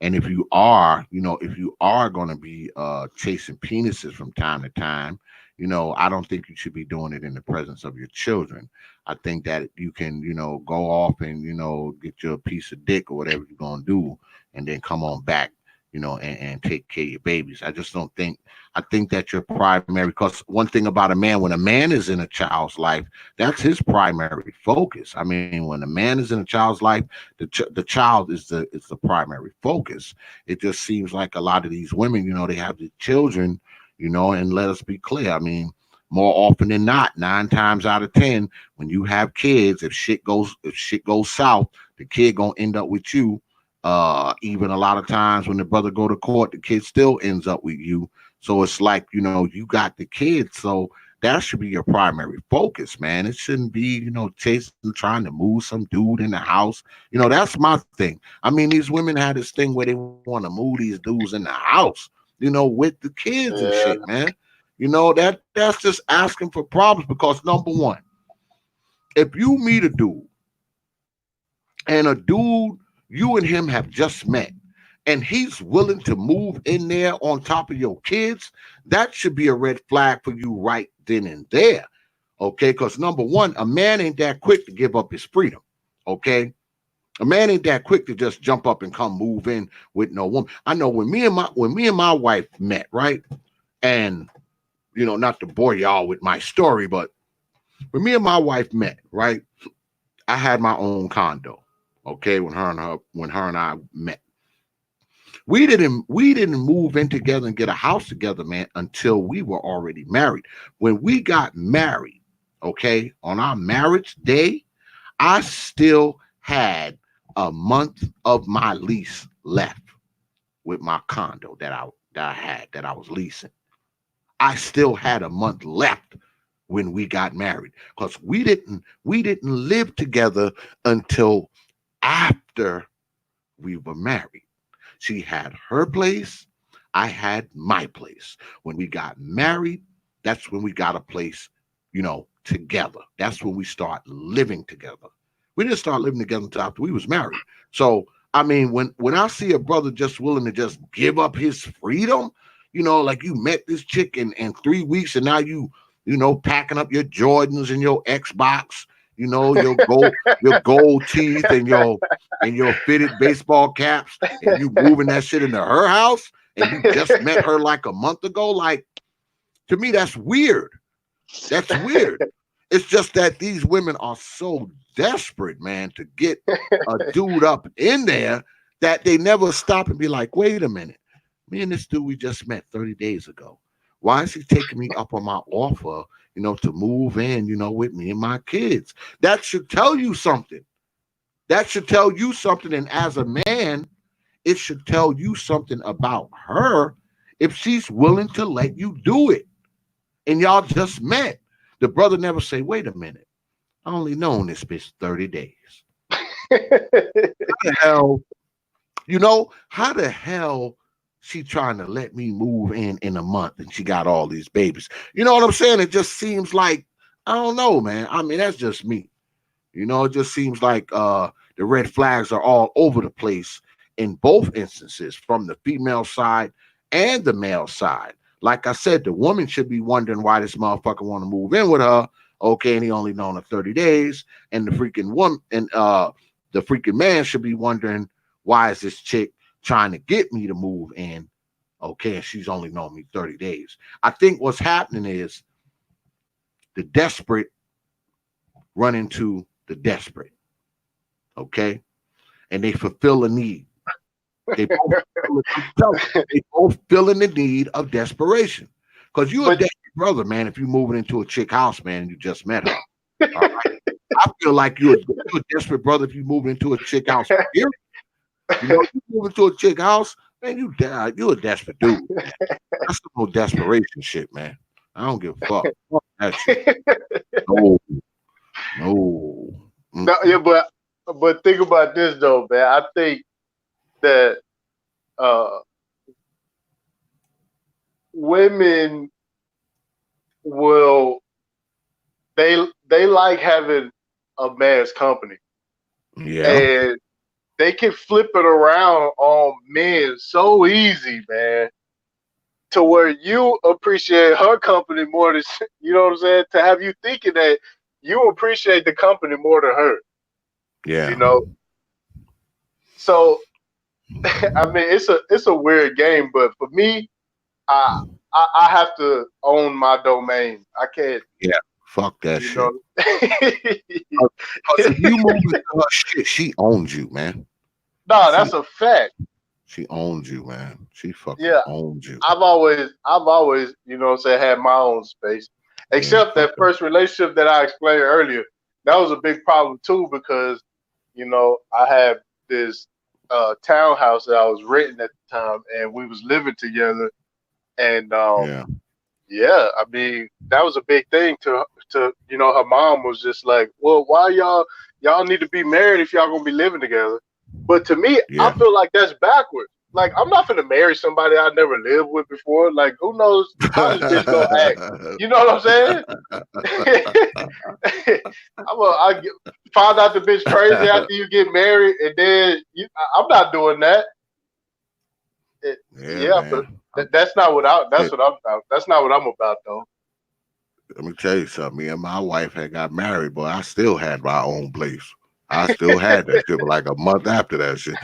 And if you are, you know, if you are going to be chasing penises from time to time, you know, I don't think you should be doing it in the presence of your children. I think that you can, you know, go off and, you know, get your piece of dick or whatever you're going to do and then come on back, you know, and take care of your babies. I just don't think, I think that your primary, because one thing about a man, when a man is in a child's life, that's his primary focus. I mean, when a man is in a child's life, the child is the primary focus. It just seems like a lot of these women, you know, they have the children, you know, and let us be clear. I mean, more often than not, 9 times out of 10, when you have kids, if shit goes south, the kid gonna end up with you. Even a lot of times when the brother go to court, the kid still ends up with you. So it's like, you know, you got the kids. So that should be your primary focus, man. It shouldn't be, you know, chasing, trying to move some dude in the house. You know, that's my thing. I mean, these women had this thing where they want to move these dudes in the house, you know, with the kids and shit, man. You know, that's just asking for problems because, number one, if you meet a dude and a dude, you and him have just met, and he's willing to move in there on top of your kids, that should be a red flag for you right then and there. Okay, because number one, a man ain't that quick to give up his freedom. Okay, a man ain't that quick to just jump up and come move in with no woman. I know when me and my wife met, right? And you know, not to bore y'all with my story, but when me and my wife met, right? I had my own condo. Okay, when her and I met. We didn't move in together and get a house together, man, until we were already married. When we got married, okay, on our marriage day, I still had a month of my lease left with my condo that I was leasing. I still had a month left when we got married because we didn't live together until after we were married. She had her place, I had my place. When we got married, that's when we got a place, you know, together. That's when we start living together. We didn't start living together until after we was married. So, I mean, when I see a brother just willing to just give up his freedom, you know, like you met this chick in 3 weeks and now you know, packing up your Jordans and your Xbox, you know, your gold teeth and your fitted baseball caps, and you moving that shit into her house, and you just met her like a month ago. Like, to me, that's weird. That's weird. It's just that these women are so desperate, man, to get a dude up in there that they never stop and be like, wait a minute, me and this dude we just met 30 days ago. Why is he taking me up on my offer, you know, to move in, you know, with me and my kids? That should tell you something. That should tell you something. And as a man, it should tell you something about her if she's willing to let you do it. And y'all just met. The brother never say, wait a minute, I only known this bitch 30 days. How the hell, you know, how the hell she trying to let me move in a month and she got all these babies? You know what I'm saying? It just seems like, I don't know, man. I mean, that's just me. You know, it just seems like the red flags are all over the place in both instances, from the female side and the male side. Like I said, the woman should be wondering why this motherfucker want to move in with her. Okay, and he only known her 30 days. And the freaking woman and the freaking man should be wondering, why is this chick trying to get me to move in? Okay, and she's only known me 30 days. I think what's happening is the desperate run into the desperate. Okay, and they fulfill a need. They both feeling the need of desperation. Because you're a desperate brother, man, if you're moving into a chick house, man, and you just met her. All right? I feel like you're a desperate brother if you move into a chick house. You know, if you move into a chick house, man, you're a desperate dude. Man. That's some more desperation shit, man. I don't give a fuck. Fuck that shit. No. Yeah, but think about this though, man. I think that women will they like having a man's company. Yeah. And they can flip it around on men so easy, man, to where you appreciate her company more than, you know what I'm saying? To have you thinking that you appreciate the company more than her. Yeah. You know? So, I mean, it's a weird game, but for me, I have to own my domain. I can't. Yeah. Fuck that shit. Know? If you move into her shit, she owns you, man. No, that's a fact. She owns you, man. She fucking owns you. I've always, you know what I'm saying, had my own space. Except that first relationship that I explained earlier. That was a big problem too, because, you know, I had this townhouse that I was renting at the time, and we was living together. And yeah, I mean, that was a big thing to you know, her mom was just like, well, why y'all need to be married if y'all gonna be living together? But to me, I feel like that's backwards. Like, I'm not gonna marry somebody I never lived with before. Like, who knows how this bitch gonna act? You know what I'm saying? I find out the bitch crazy after you get married, and then I'm not doing that. Yeah, but man. that's not what that's Shit, what I'm about. That's not what I'm about though. let me tell you something. Me and my wife had got married, but I still had my own place. I still had that shit, but like a month after that shit.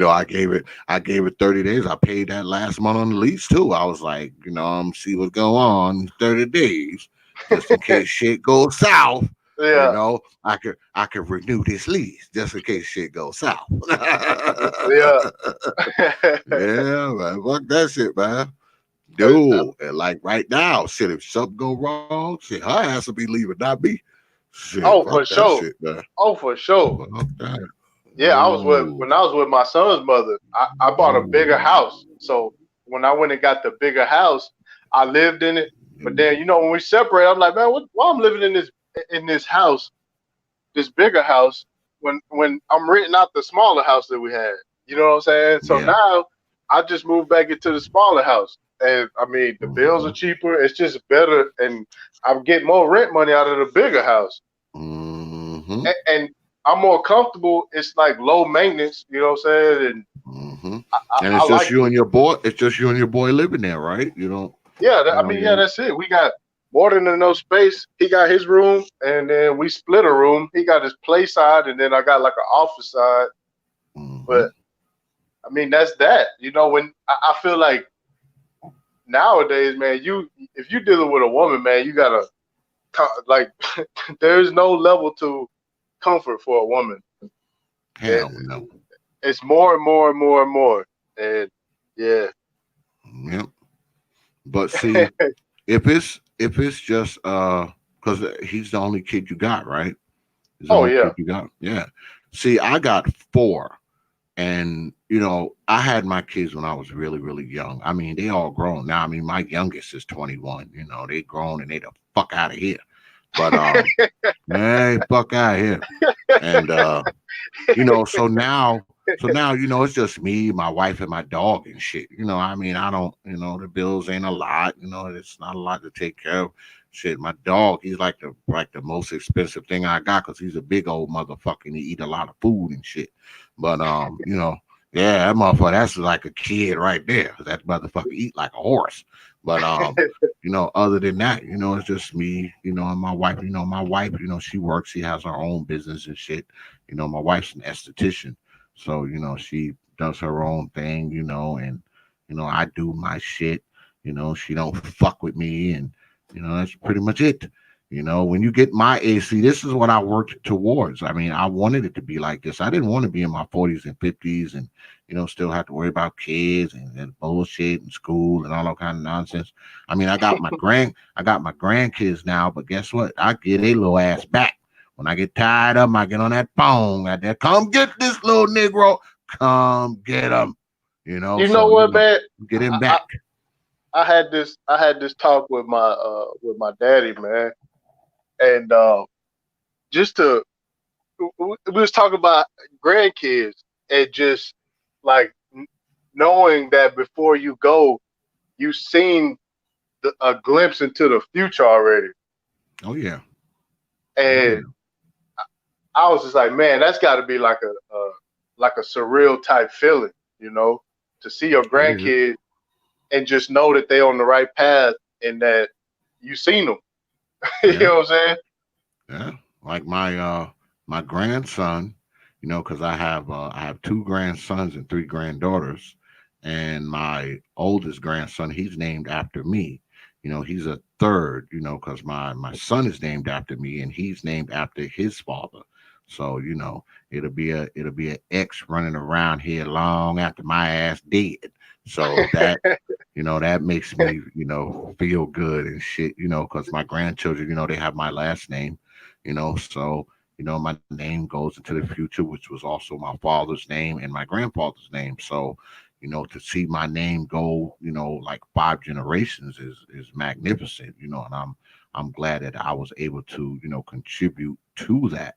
I gave it 30 days. I paid that last month on the lease too. I was like, see what's going on in 30 days, just in case shit goes south. Yeah, I could renew this lease just in case shit goes south. yeah. Yeah, man. Fuck that shit, man. Uh, Dude, and like right now, shit, if something go wrong, shit, her ass will be leaving, not me. Shit, oh, fuck for that sure. shit, man. Oh, for sure. Fuck that. Yeah, No. when I was with my son's mother. I bought a No. bigger house. So when I went and got the bigger house, I lived in it. But then when we separated, I'm like, man, why I'm living in this house, this bigger house, when I'm renting out the smaller house that we had. You know what I'm saying? So Yeah. now I just moved back into the smaller house. And I mean the bills are cheaper, it's just better, and I'm getting more rent money out of the bigger house. Mm-hmm. And I'm more comfortable. It's like low maintenance, you know what I'm saying? And Mm-hmm. I, And I it's just like you it. and your boy. It's just you and your boy living there, right? Yeah, You know, yeah, you that's it. We got more than enough space. He got his room, and then we split a room. He got his play side, and then I got like an office side. mm-hmm. But I mean, that's that. When I feel like nowadays, man, if you dealing with a woman, man, you gotta like there's no level to comfort for a woman. Hell no. It's more and more and more and more. And yeah. Yep. But see, if it's just because he's the only kid you got, right? He's the Oh only yeah. kid you got. Yeah. See, I got 4. And I had my kids when I was really, really young. I mean, they all grown now. I mean, my youngest is 21. They grown and they the fuck out of here. But hey, fuck out of here. And so now it's just me, my wife, and my dog and shit. I mean, I don't. The bills ain't a lot. It's not a lot to take care of. Shit, my dog, he's like the most expensive thing I got because he's a big old motherfucker and he eat a lot of food and shit. But yeah, that motherfucker, that's like a kid right there. That motherfucker eat like a horse. But other than that, it's just me, and my wife. My wife, she works, she has her own business and shit. My wife's an esthetician, so she does her own thing, and I do my shit. She don't fuck with me, and that's pretty much it. When you get my AC, this is what I worked towards. I mean, I wanted it to be like this. I didn't want to be in my 40s and 50s and, still have to worry about kids and bullshit and school and all that kind of nonsense. I mean, I got my grandkids now, but guess what? I get a little ass back. When I get tired of them, I get on that phone. Come get this little Negro. Come get him. You know what, man? Get him back. I had this talk with my daddy, man, and we was talking about grandkids and just like knowing that before you go, you've seen a glimpse into the future already. Oh yeah. And I was just like, man, that's got to be like a surreal type feeling, to see your grandkids and just know that they're on the right path and that you seen them. You know what I'm saying? Yeah, like my grandson, because I have 2 grandsons and 3 granddaughters, and my oldest grandson, he's named after me. He's a third, because my son is named after me and he's named after his father. So it'll be an X running around here long after my ass dead. So that that makes me feel good and shit. Because my grandchildren, they have my last name. So my name goes into the future, which was also my father's name and my grandfather's name. So to see my name go, like 5 generations is magnificent. And I'm glad that I was able to contribute to that.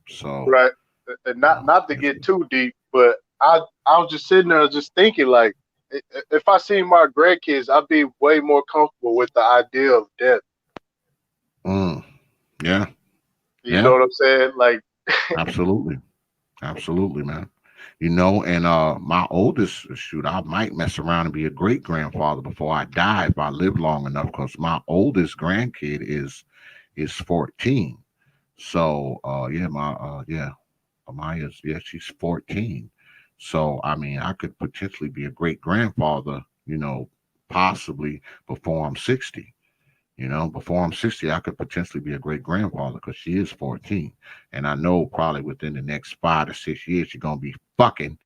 So right. And not to get too deep, but I was just sitting there just thinking like, if I see my grandkids, I'd be way more comfortable with the idea of death. Yeah. You know what I'm saying? Like, absolutely, man. you know. And my oldest, shoot, I might mess around and be a great grandfather before I die if I live long enough, because my oldest grandkid is 14. So yeah, Amaya's, yeah, she's 14. So I mean, I could potentially be a great grandfather, you know, possibly before I'm 60. You know, before I'm 60, I could potentially be a great grandfather because she is 14. And I know probably within the next 5 to 6 years, she's going to be fucking.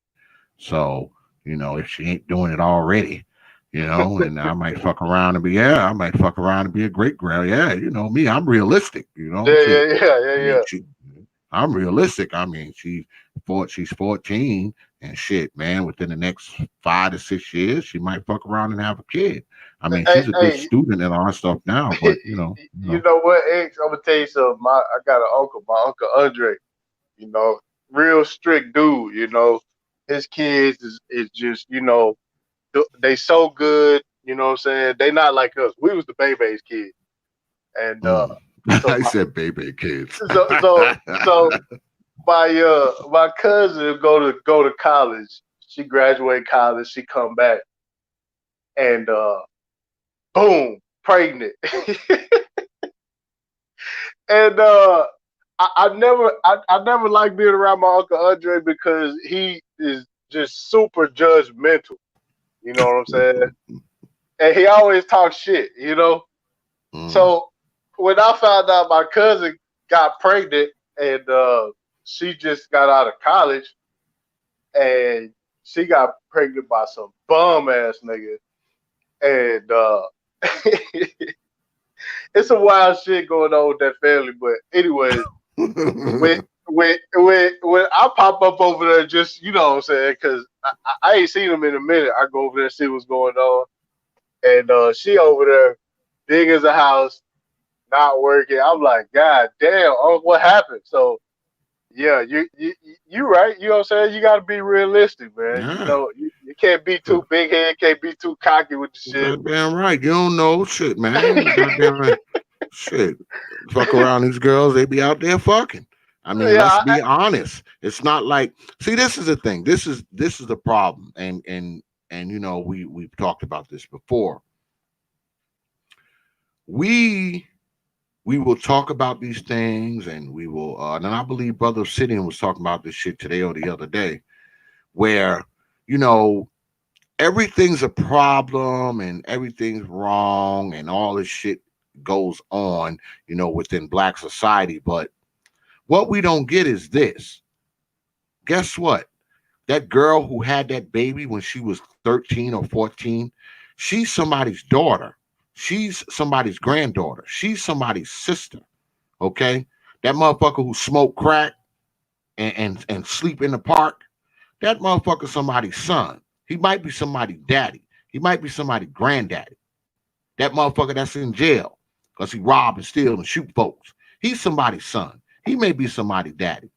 So, you know, if she ain't doing it already, you know, and I might fuck around and be, yeah, I might fuck around and be a great grand. Yeah, you know, me, I'm realistic, you know. Shit. I mean, I'm realistic. I mean, she's 14 and shit, man. Within the next 5 to 6 years, she might fuck around and have a kid. I mean, she's a good student and all that stuff now, but you know. You know what, X? I'm gonna tell you something. I got an uncle, my uncle Andre. You know, real strict dude. You know, his kids is just, you know, they so good. You know what I'm saying? They not like us. We was the baby's kids, and so I said baby kids. So my cousin go to college. She graduated college. She come back, and boom, pregnant. And I never liked being around my uncle Andre because he is just super judgmental. You know what I'm saying? And he always talks shit, you know? So when I found out my cousin got pregnant and she just got out of college and she got pregnant by some bum ass nigga. And it's some wild shit going on with that family. But anyway, when I pop up over there, just, you know what I'm saying, because I ain't seen him in a minute. I go over there and see what's going on. And she over there, big as a house, not working. I'm like, God damn, what happened? So yeah, you right. You know what I'm saying? You got to be realistic, man. Yeah. You know, you can't be too big head, can't be too cocky with the shit. Goddamn right. You don't know shit, man. Goddamn shit. Fuck around these girls, they be out there fucking. I mean, let's be honest. It's not like, see, this is the thing. This is the problem. And you know, we've talked about this before. We will talk about these things, and we will and I believe Brother Obsidian was talking about this shit today or the other day, where, you know, everything's a problem and everything's wrong and all this shit goes on, you know, within Black society. But what we don't get is this. Guess what? That girl who had that baby when she was 13 or 14, she's somebody's daughter. She's somebody's granddaughter. She's somebody's sister. Okay? That motherfucker who smoked crack and sleep in the park, that motherfucker somebody's son. He might be somebody's daddy. He might be somebody's granddaddy. That motherfucker that's in jail because he rob and steal and shoot folks, he's somebody's son. He may be somebody's daddy.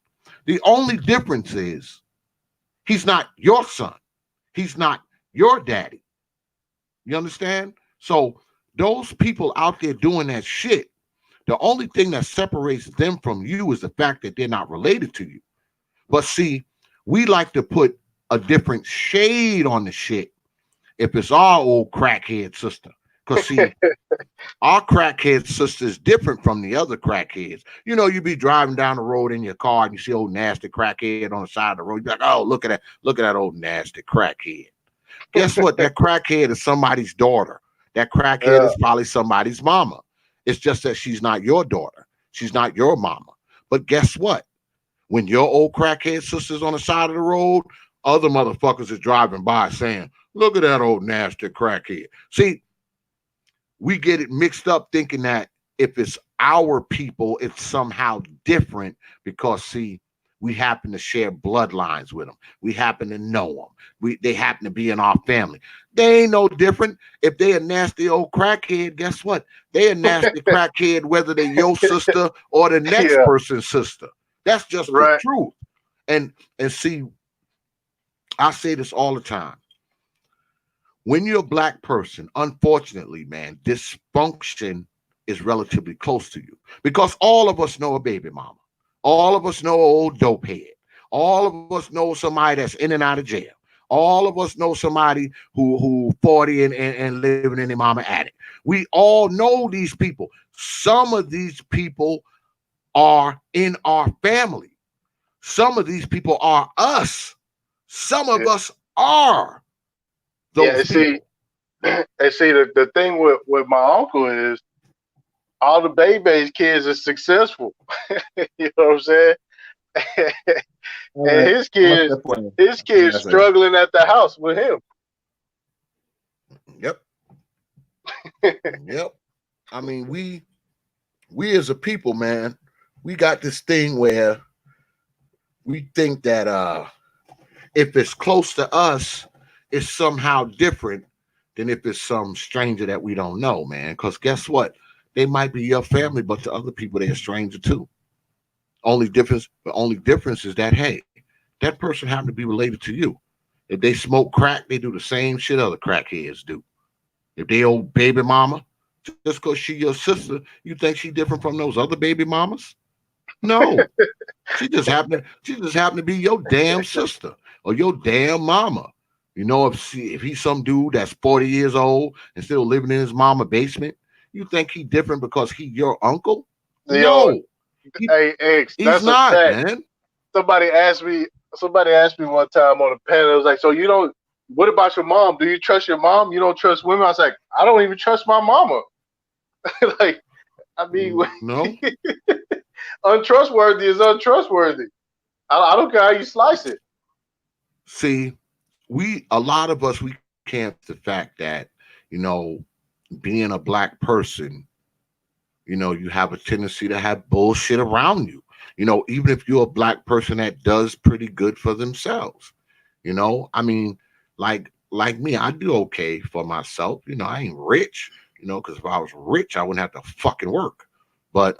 The only difference is he's not your son. He's not your daddy. You understand? So those people out there doing that shit, the only thing that separates them from you is the fact that they're not related to you. But see, we like to put a different shade on the shit if it's our old crackhead sister. Because see, our crackhead sister is different from the other crackheads. You know, you be driving down the road in your car and you see old nasty crackhead on the side of the road. You're like, oh, look at that old nasty crackhead. Guess what? That crackhead is somebody's daughter. That crackhead is probably somebody's mama. It's just that she's not your daughter. She's not your mama. But guess what? When your old crackhead sister's on the side of the road, other motherfuckers is driving by saying, look at that old nasty crackhead. See, we get it mixed up thinking that if it's our people, it's somehow different because, see, we happen to share bloodlines with them. We happen to know them. They happen to be in our family. They ain't no different. If they a nasty old crackhead, guess what? They a nasty crackhead whether they your sister or the next person's sister. That's just the truth. And see, I say this all the time. When you're a Black person, unfortunately, man, dysfunction is relatively close to you because all of us know a baby mama. All of us know an old dope head. All of us know somebody that's in and out of jail. All of us know somebody who 40 and living in their mama attic. We all know these people. Some of these people are in our family. Some of these people are us. Some of us are those people. And see, the thing with my uncle is all the baby's kids are successful. You know what I'm saying? And his kids struggling at the house with him. Yep. Yep. I mean, we as a people, man, we got this thing where we think that if it's close to us, it's somehow different than if it's some stranger that we don't know, man. Because guess what? They might be your family, but to other people, they're a stranger too. The only difference is that, hey, that person happened to be related to you. If they smoke crack, they do the same shit other crackheads do. If they old baby mama, just because she your sister, you think she different from those other baby mamas? No. She just happened to be your damn sister or your damn mama. You know, if he's some dude that's 40 years old and still living in his mama basement, you think he different because he your uncle? No. Hey, X, he's not, man. Somebody asked me one time on a panel, it was like, so you don't, what about your mom? Do you trust your mom? You don't trust women? I was like, I don't even trust my mama. Like, I mean, no. Untrustworthy is untrustworthy. I don't care how you slice it. See, a lot of us, we can't the fact that, you know, being a black person, you know, you have a tendency to have bullshit around you. You know, even if you're a black person that does pretty good for themselves, you know, I mean, like me, I do okay for myself. You know, I ain't rich, you know, because if I was rich, I wouldn't have to fucking work. But,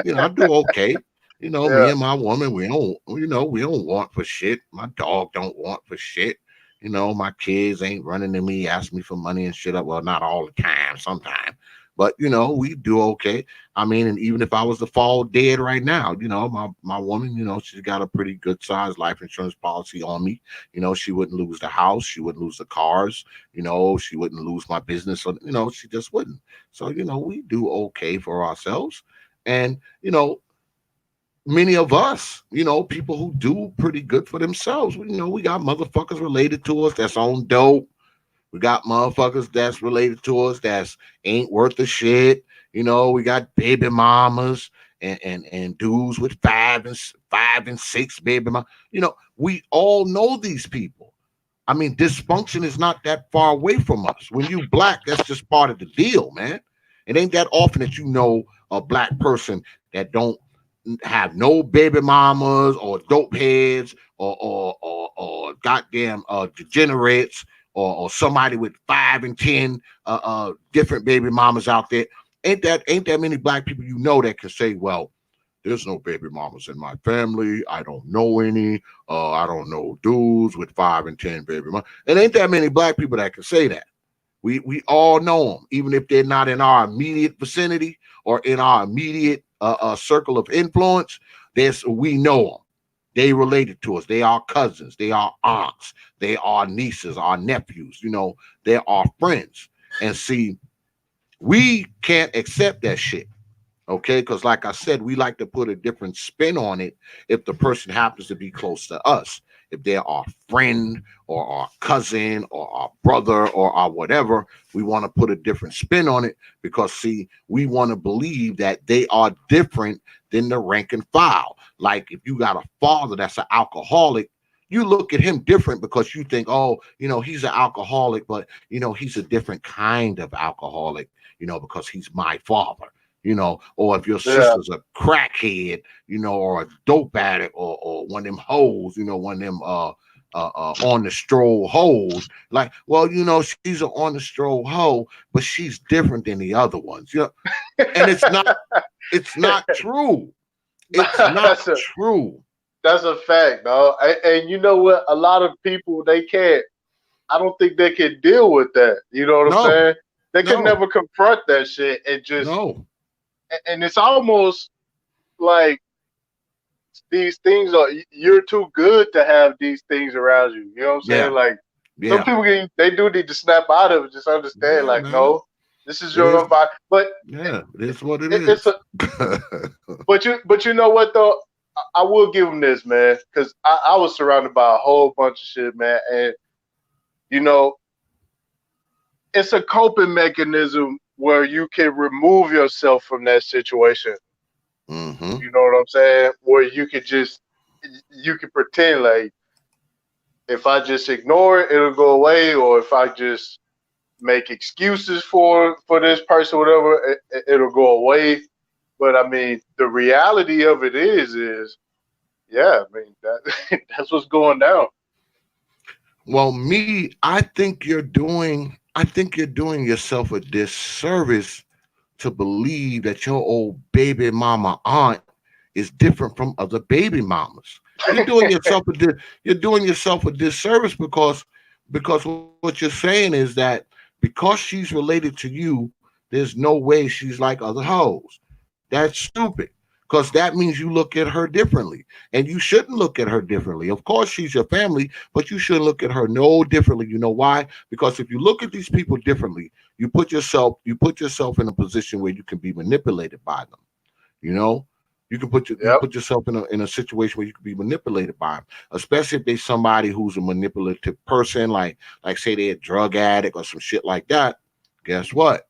you know, I do okay. You know, me and my woman, we don't want for shit. My dog don't want for shit. You know, my kids ain't running to me, asking me for money and shit. Well, not all the time, sometimes. But, you know, we do okay. I mean, and even if I was to fall dead right now, you know, my woman, you know, she's got a pretty good sized life insurance policy on me. You know, she wouldn't lose the house. She wouldn't lose the cars. You know, she wouldn't lose my business. Or, you know, she just wouldn't. So, you know, we do okay for ourselves. And, you know, many of us, you know, people who do pretty good for themselves, you know, we got motherfuckers related to us that's on dope. We got motherfuckers that's related to us that's ain't worth a shit. You know, we got baby mamas and dudes with five and six baby mamas. You know, we all know these people. I mean, dysfunction is not that far away from us. When you black, that's just part of the deal, man. It ain't that often that you know a black person that don't have no baby mamas or dope heads or goddamn degenerates or somebody with 5 and 10 different baby mamas out there. Ain't that many black people you know that can say, well, there's no baby mamas in my family. I don't know any. I don't know dudes with 5 and 10 baby mamas. And ain't that many black people that can say that. We all know them, even if they're not in our immediate vicinity or in our immediate circle of influence. We know them. They related to us. They are cousins. They are aunts. They are nieces, our nephews. You know, they are friends. And see, we can't accept that shit. Okay, because like I said, we like to put a different spin on it if the person happens to be close to us. If they're our friend or our cousin or our brother or our whatever, we want to put a different spin on it because, see, we want to believe that they are different than the rank and file. Like if you got a father that's an alcoholic, you look at him different because you think, oh, you know, he's an alcoholic, but, you know, he's a different kind of alcoholic, you know, because he's my father. You know, or if your sister's a crackhead, you know, or a dope addict, or one of them hoes, you know, one of them on the stroll hoes, like, well, you know, she's an on the stroll hoe, but she's different than the other ones, you know, and it's not true. It's not true. That's a fact, dog. And you know what? A lot of people, I don't think they can deal with that. You know what I'm saying? They can never confront that shit and just. And it's almost like these things are, you're too good to have these things around you. You know what I'm saying? Like some people they do need to snap out of it. Just understand, like, man. No, this is It your is. environment. But Yeah, it's what it it's is. but you know what though? I will give them this, man, because I was surrounded by a whole bunch of shit, man, and you know, it's a coping mechanism where you can remove yourself from that situation. Mm-hmm. You know what I'm saying? Where you can pretend like if I just ignore it, it'll go away, or if I just make excuses for this person, whatever, it'll go away. But I mean, the reality of it is, yeah, I mean that that's what's going down. Well, me, I think you're doing yourself a disservice to believe that your old baby mama aunt is different from other baby mamas. You're doing yourself a disservice because what you're saying is that because she's related to you, there's no way she's like other hoes. That's stupid. Because that means you look at her differently. And you shouldn't look at her differently. Of course, she's your family, but you shouldn't look at her no differently. You know why? Because if you look at these people differently, you put yourself in a position where you can be manipulated by them. You know, you can you put yourself in a situation where you can be manipulated by them, especially if they're somebody who's a manipulative person, like say they're a drug addict or some shit like that. Guess what?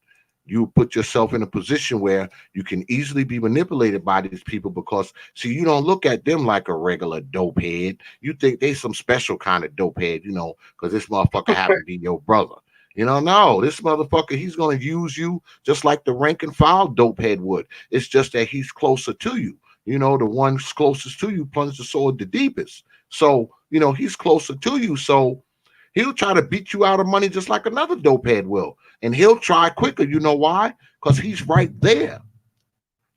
You put yourself in a position where you can easily be manipulated by these people because, see, you don't look at them like a regular dope head. You think they some special kind of dope head, because this motherfucker happened to be your brother. No, this motherfucker, he's going to use you just like the rank and file dope head would. It's just that he's closer to you. The one closest to you plunges the sword the deepest. So, he's closer to you. So he'll try to beat you out of money just like another dope head will. And he'll try quicker. You know why? Because he's right there.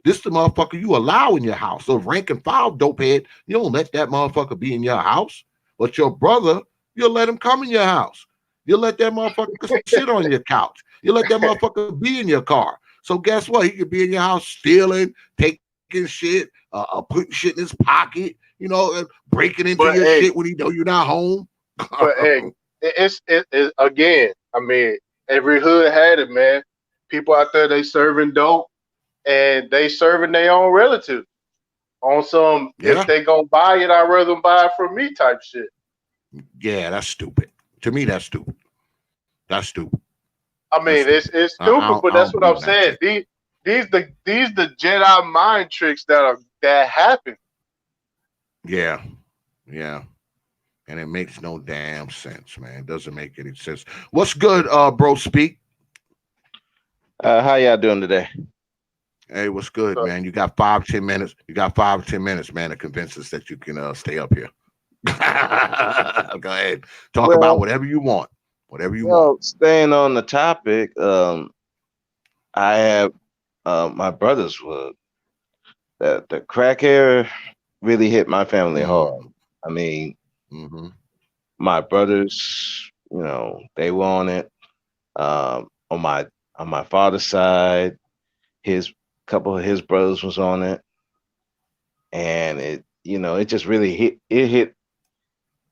This the motherfucker you allow in your house. So rank and file dope head, you don't let that motherfucker be in your house. But your brother, you'll let him come in your house. You'll let that motherfucker sit on your couch. You'll let that motherfucker be in your car. So guess what? He could be in your house stealing, taking shit, putting shit in his pocket, and breaking into your shit when he know you're not home. But hey, it's again, I mean, every hood had it, man. People out there, they serving dope and they serving their own relatives on some, if they gonna buy it, I'd rather them buy it from me type shit. Yeah, that's stupid. To me, that's stupid. That's stupid. I mean, it's stupid, but that's what I'm saying. These the Jedi mind tricks that happen. Yeah. And it makes no damn sense, man. It doesn't make any sense. What's good, bro? Speak. How y'all doing today? Hey, what's good, man? You got 5-10 minutes. You got 5-10 minutes, man, to convince us that you can stay up here. Go ahead. Talk about whatever you want. Whatever you want. Staying on the topic, I have my brothers were the crack era really hit my family hard. I mean, my brothers, they were on it. On my father's side, his couple of his brothers was on it, and it just really hit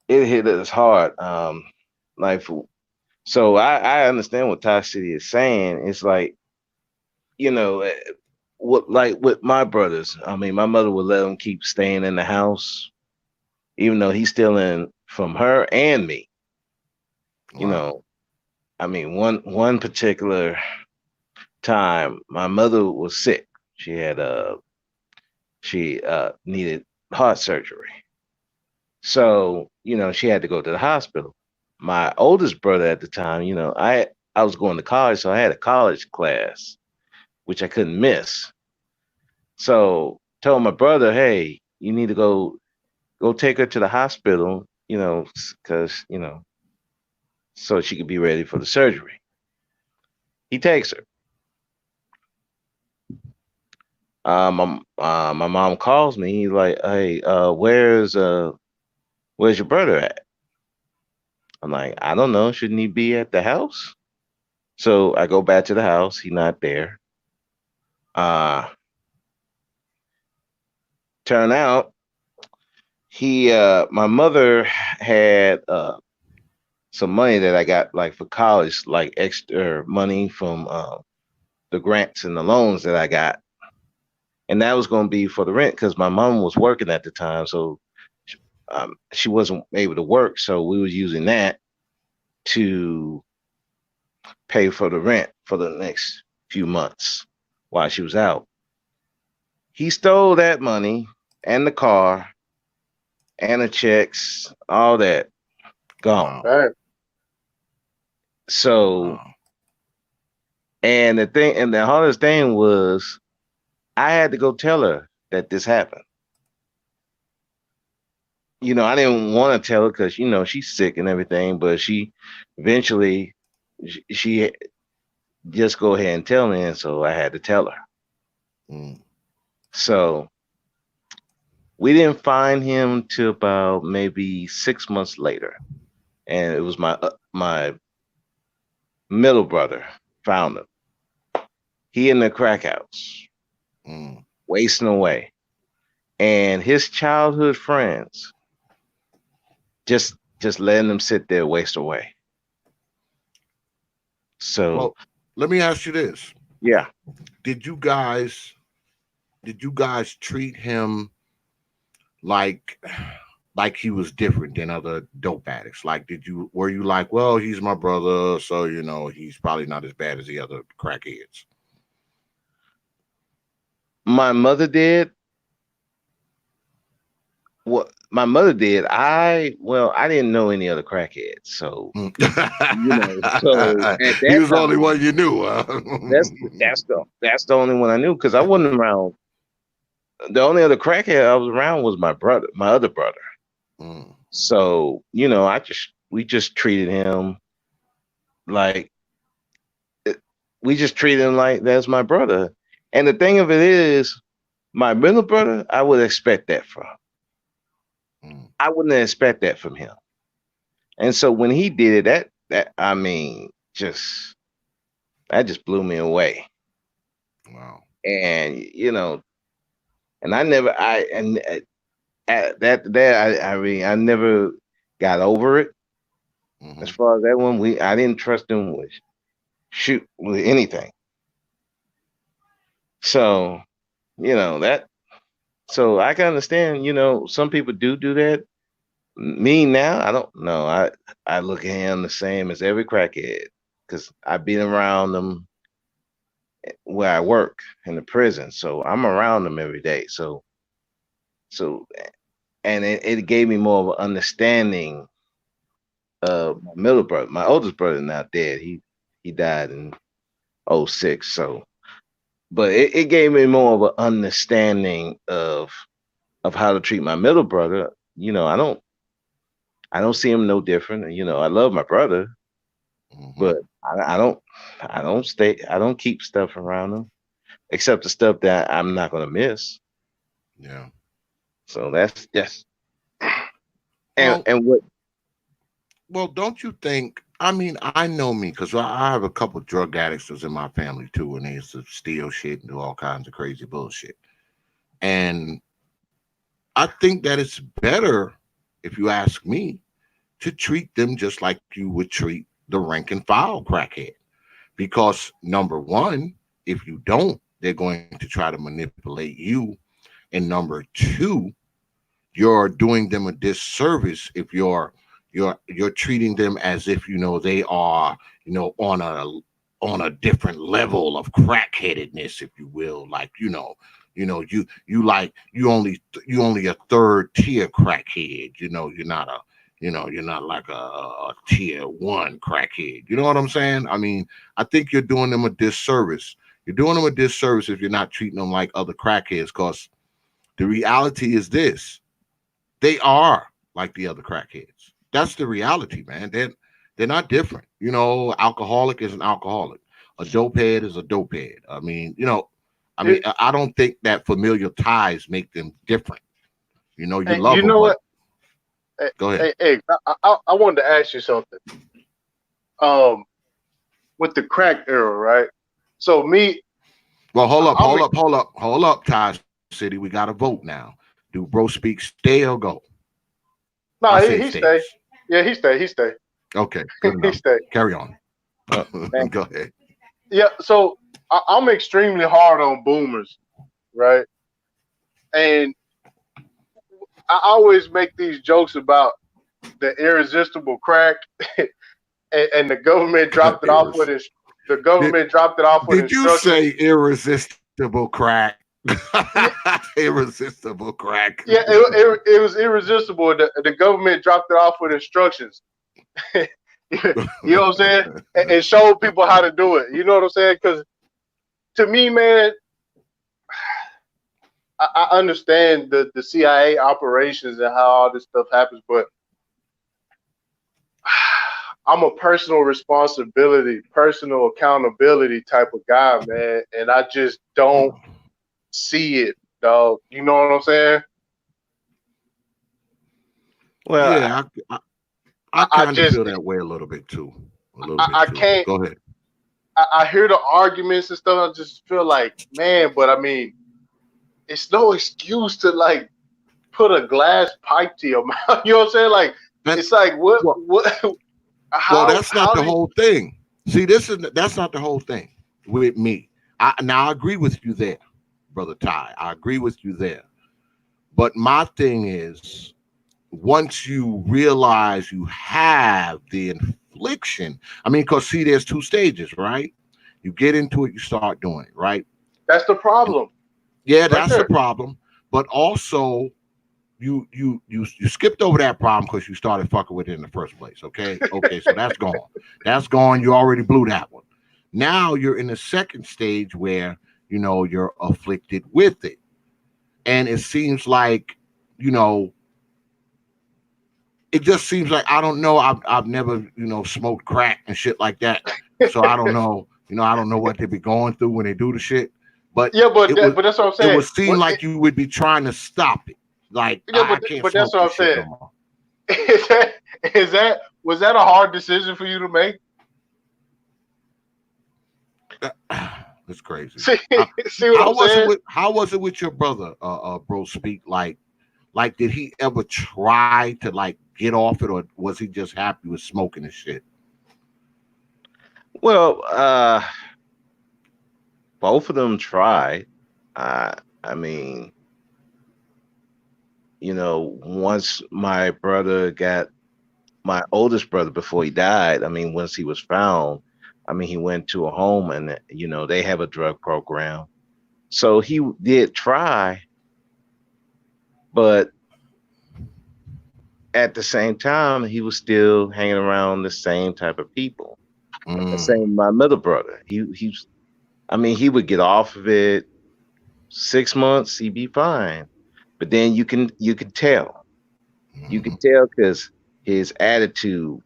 us hard. So I understand what Tosh City is saying. It's like, with my brothers, I mean, my mother would let them keep staying in the house, even though he's stealing from her and me. Wow. I mean, one particular time, my mother was sick. She had she needed heart surgery. So, she had to go to the hospital. My oldest brother at the time, I was going to college, so I had a college class, which I couldn't miss. So told my brother, hey, you need to go take her to the hospital, because, so she could be ready for the surgery. He takes her. My mom calls me. He's like, hey, where's your brother at? I'm like, I don't know. Shouldn't he be at the house? So I go back to the house. He's not there. Turn out my mother had some money that I got like for college, like extra money from the grants and the loans that I got, and that was going to be for the rent because my mom was working at the time, so she wasn't able to work, so we was using that to pay for the rent for the next few months while she was out. He stole that money and the car and the checks, all that gone. Wow. Right. So, Wow. and the hardest thing was I had to go tell her that this happened. You know, I didn't want to tell her because, you know, she's sick and everything, but she eventually, she just go ahead and tell me. And so I had to tell her. Mm. So we didn't find him till about maybe 6 months later. And it was my middle brother found him. He in the crack house, wasting away. And his childhood friends just letting them sit there, waste away. So Well, let me ask you this. yeah. Did you guys treat him like he was different than other dope addicts? Like, were you like, well, he's my brother, so you know he's probably not as bad as the other crackheads? My mother did. What my mother did, I didn't know any other crackheads, so you know, so at that he was the only time, one you knew. That's the only one I knew because I wasn't around. The only other crackhead I was around was my other brother. So you know, we just treated him like that's my brother. And the thing of it is, my middle brother, I would expect that from. I wouldn't expect that from him. And so when he did it, that just blew me away. Wow. And you know, and I never got over it. As far as that one, I didn't trust him with anything. So, you know, so I can understand, you know, some people do that. Me now, I don't know. I look at him the same as every crackhead because I've been around them where I work in the prison. So I'm around them every day. So, and it gave me more of an understanding of my middle brother. My oldest brother now dead. He died in 2006. So, but it gave me more of an understanding of how to treat my middle brother. You know, I don't see him no different. You know, I love my brother, but I don't keep stuff around him except the stuff that I'm not gonna miss. Yeah. So that's just and what. Well, don't you think? I mean, I know me because I have a couple drug addicts that's in my family too, and they used to steal shit and do all kinds of crazy bullshit. And I think that it's better, if you ask me, to treat them just like you would treat the rank and file crackhead. Because number one, if you don't, they're going to try to manipulate you. And number two, you're doing them a disservice if you're treating them as if, you know, they are, you know, on a different level of crackheadedness, if you will. Like, you only a third tier crackhead. You know, you're not like a tier one crackhead. You know what I'm saying? I mean, I think you're doing them a disservice. You're doing them a disservice if you're not treating them like other crackheads, because the reality is this: they are like the other crackheads. That's the reality, man. They're not different. You know, alcoholic is an alcoholic. A dope head is a dope head. I mean, I don't think that familial ties make them different. You know, you love you them. know what? Go ahead. Hey, I wanted to ask you something. With the crack era, right? So me. Well, hold up, Taj City. We got to vote now. Do bro speak? Stay or go? No, I he say stay. stays. Yeah, he stay. He stay. Okay, good He enough. stay. Carry on. Man, Go ahead. Yeah. So I'm extremely hard on boomers, right? And I always make these jokes about the irresistible crack, and the government dropped it off with his. The government dropped it off with Did you instructions. say irresistible crack? Yeah, Irresistible crack. yeah, it was irresistible. The government dropped it off with instructions. You know what I'm saying? And showed people how to do it. You know what I'm saying? Because to me, man, I understand the CIA operations and how all this stuff happens, but I'm a personal responsibility, personal accountability type of guy, man, and I just don't see it, dog. You know what I'm saying? well, Yeah, I I kind of just feel that way a little bit too. I can't. Go ahead. I hear the arguments and stuff. I just feel like, man, but I mean, it's no excuse to like put a glass pipe to your mouth. You know what I'm saying? Like, That, it's like what well, what well, that's not how the do you, whole thing. See, that's not the whole thing with me. Now I agree with you there, brother Ty. I agree with you there. But my thing is, once you realize you have the infliction, I mean, because see, there's two stages, right? You get into it, you start doing it, right? that's the problem Yeah, right that's the there. problem. But also, you skipped over that problem because you started fucking with it in the first place. Okay, so that's gone. That's gone. You already blew that one. Now you're in the second stage where you're afflicted with it, and it seems like you know it just seems like I don't know. I've never smoked crack and shit like that, so I don't know. I don't know what they be going through when they do the shit. But Yeah, it was but that's what I'm it saying. would seem like you would be trying to stop it. Like Yeah, I can't but that's smoke what I'm this shit saying. no more. Was that a hard decision for you to make? It's crazy. See, see what I'm saying? How was it with your brother, bro? Speak like did he ever try to like get off it, or was he just happy with smoking and shit? well, both of them tried. I mean, once my oldest brother, before he died, I mean, once he was found, I mean, he went to a home and, they have a drug program. So he did try, but at the same time, he was still hanging around the same type of people. The same, my middle brother. I mean, he would get off of it 6 months, he'd be fine. But then you can tell. You can tell because his attitude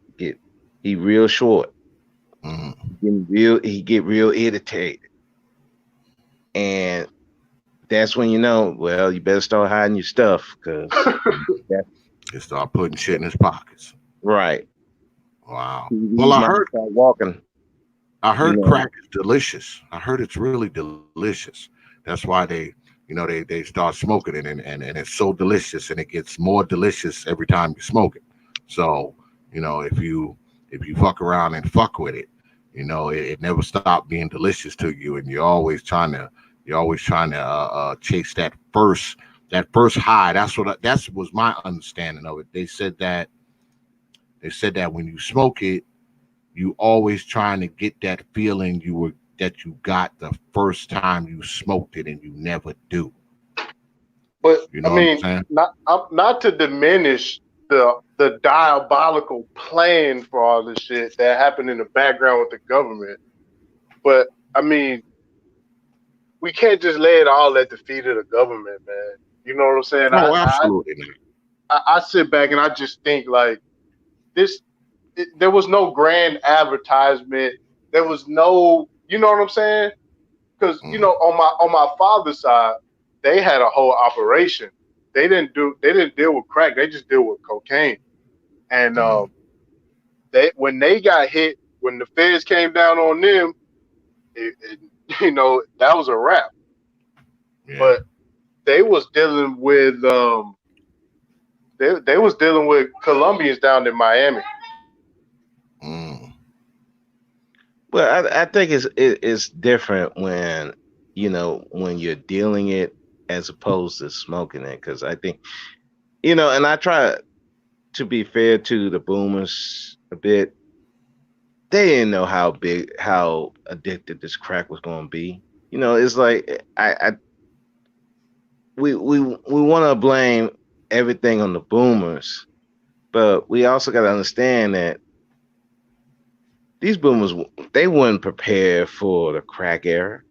he real short. He get real irritated. And that's when well, you better start hiding your stuff because He start putting shit in his pockets. right. Wow. He Well, might start walking. I heard crack is delicious. I heard it's really delicious. That's why they start smoking it, and it's so delicious, and it gets more delicious every time you smoke it. So, if you fuck around and fuck with it, it never stopped being delicious to you, and you're always trying to chase that first high. That was my understanding of it. They said that when you smoke it, you always trying to get that feeling that you got the first time you smoked it, and you never do. But You know I what I'm mean, saying? not to diminish the diabolical plan for all this shit that happened in the background with the government. But I mean, we can't just lay it all at the feet of the government, man. You know what I'm saying? Oh, absolutely not. I sit back and I just think like there was no grand advertisement. There was no, you know what I'm saying? Because on my father's side, they had a whole operation. They didn't deal with crack. They just deal with cocaine. And when they got hit, when the feds came down on them, that was a wrap. Yeah. But they was dealing with They was dealing with Colombians down in Miami. Mm. Well, I think it's different when when you're dealing it as opposed to smoking it, because I think and I try to be fair to the boomers a bit. They didn't know how addicted this crack was going to be. It's like we want to blame everything on the boomers, but we also got to understand that these boomers, they weren't prepared for the crack era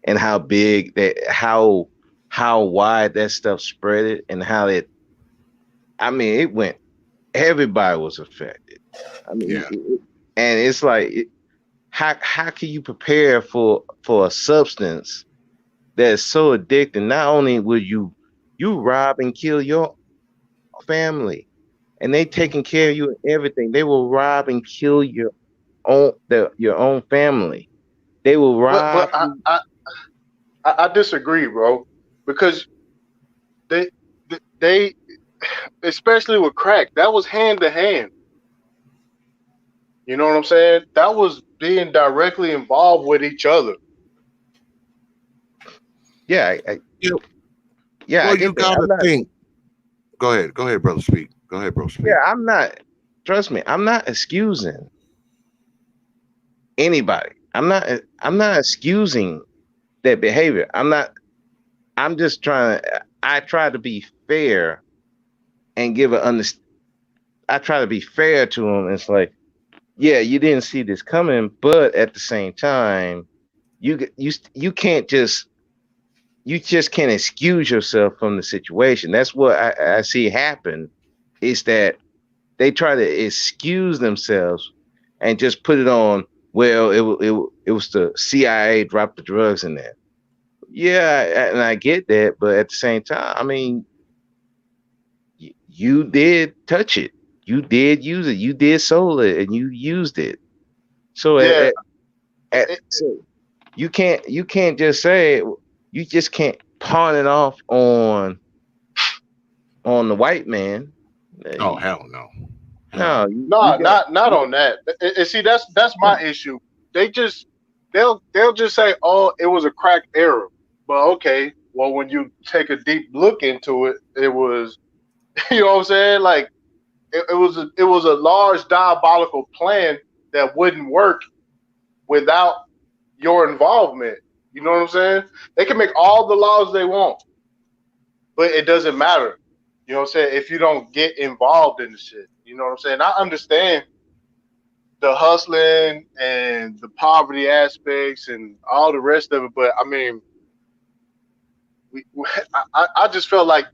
and how big how wide that stuff spread it, and how it went. Everybody was affected. Yeah. And it's like, how can you prepare for a substance that's so addicting? Not only will you rob and kill your family, and they taking care of you and everything, they will rob and kill your own family. They will rob. But I disagree, bro, because they especially with crack, that was hand to hand. You know what I'm saying? That was being directly involved with each other. Yeah, yeah. Well, you gotta think. Go ahead, brother. Speak. Go ahead, bro. Speak. Yeah, trust me, I'm not excusing anybody. I'm not excusing that behavior. I'm just I try to be fair and give I try to be fair to them. It's like, yeah, you didn't see this coming, but at the same time, you can't just can't excuse yourself from the situation. That's what I see happen, is that they try to excuse themselves and just put it on. Well, it was the CIA dropped the drugs in there. Yeah, and I get that, but at the same time, you did touch it, you did use it, you did sold it, and you used it. So Yeah. so you can't just say, you just can't pawn it off on the white man. Oh, hell no. No, not on that. And see, that's my issue. They'll just say, "Oh, it was a crack era." But okay, well, when you take a deep look into it, it was, you know what I'm saying? Like it was a large diabolical plan that wouldn't work without your involvement. You know what I'm saying? They can make all the laws they want, but it doesn't matter. You know what I'm saying? If you don't get involved in the shit. You know what I'm saying? I understand the hustling and the poverty aspects and all the rest of it, but I just felt like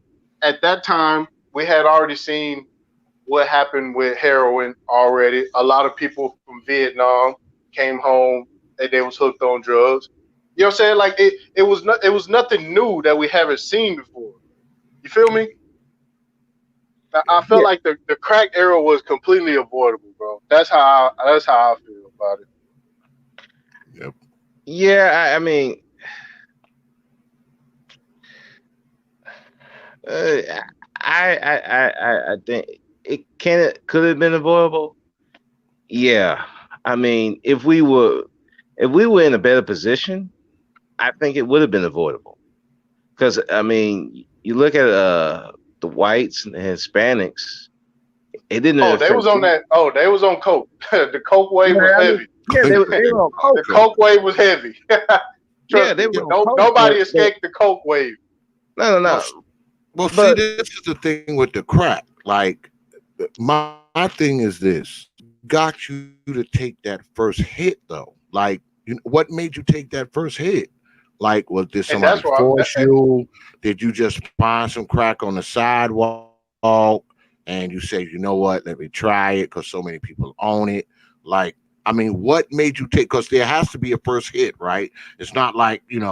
at that time we had already seen what happened with heroin already. A lot of people from Vietnam came home and they was hooked on drugs. You know what I'm saying? Like it was nothing new that we haven't seen before. You feel me? I felt like the crack era was completely avoidable, bro. That's how I feel about it. Yep. Yeah, I think could have been avoidable. Yeah, if we were in a better position, I think it would have been avoidable. Because you look at the whites and the Hispanics, it didn't. Oh, they was on that. Oh, they was on coke. The coke wave was heavy. Yeah, they were on coke. The coke wave was heavy. Nobody escaped the coke wave. No. Well, see, this is the thing with the crack. Like, my thing is this: got you to take that first hit, though. Like, what made you take that first hit? Like, did somebody force you? Did you just find some crack on the sidewalk and you say, you know what, let me try it because so many people own it? Like, what made you take? Because there has to be a first hit, right? It's not like, you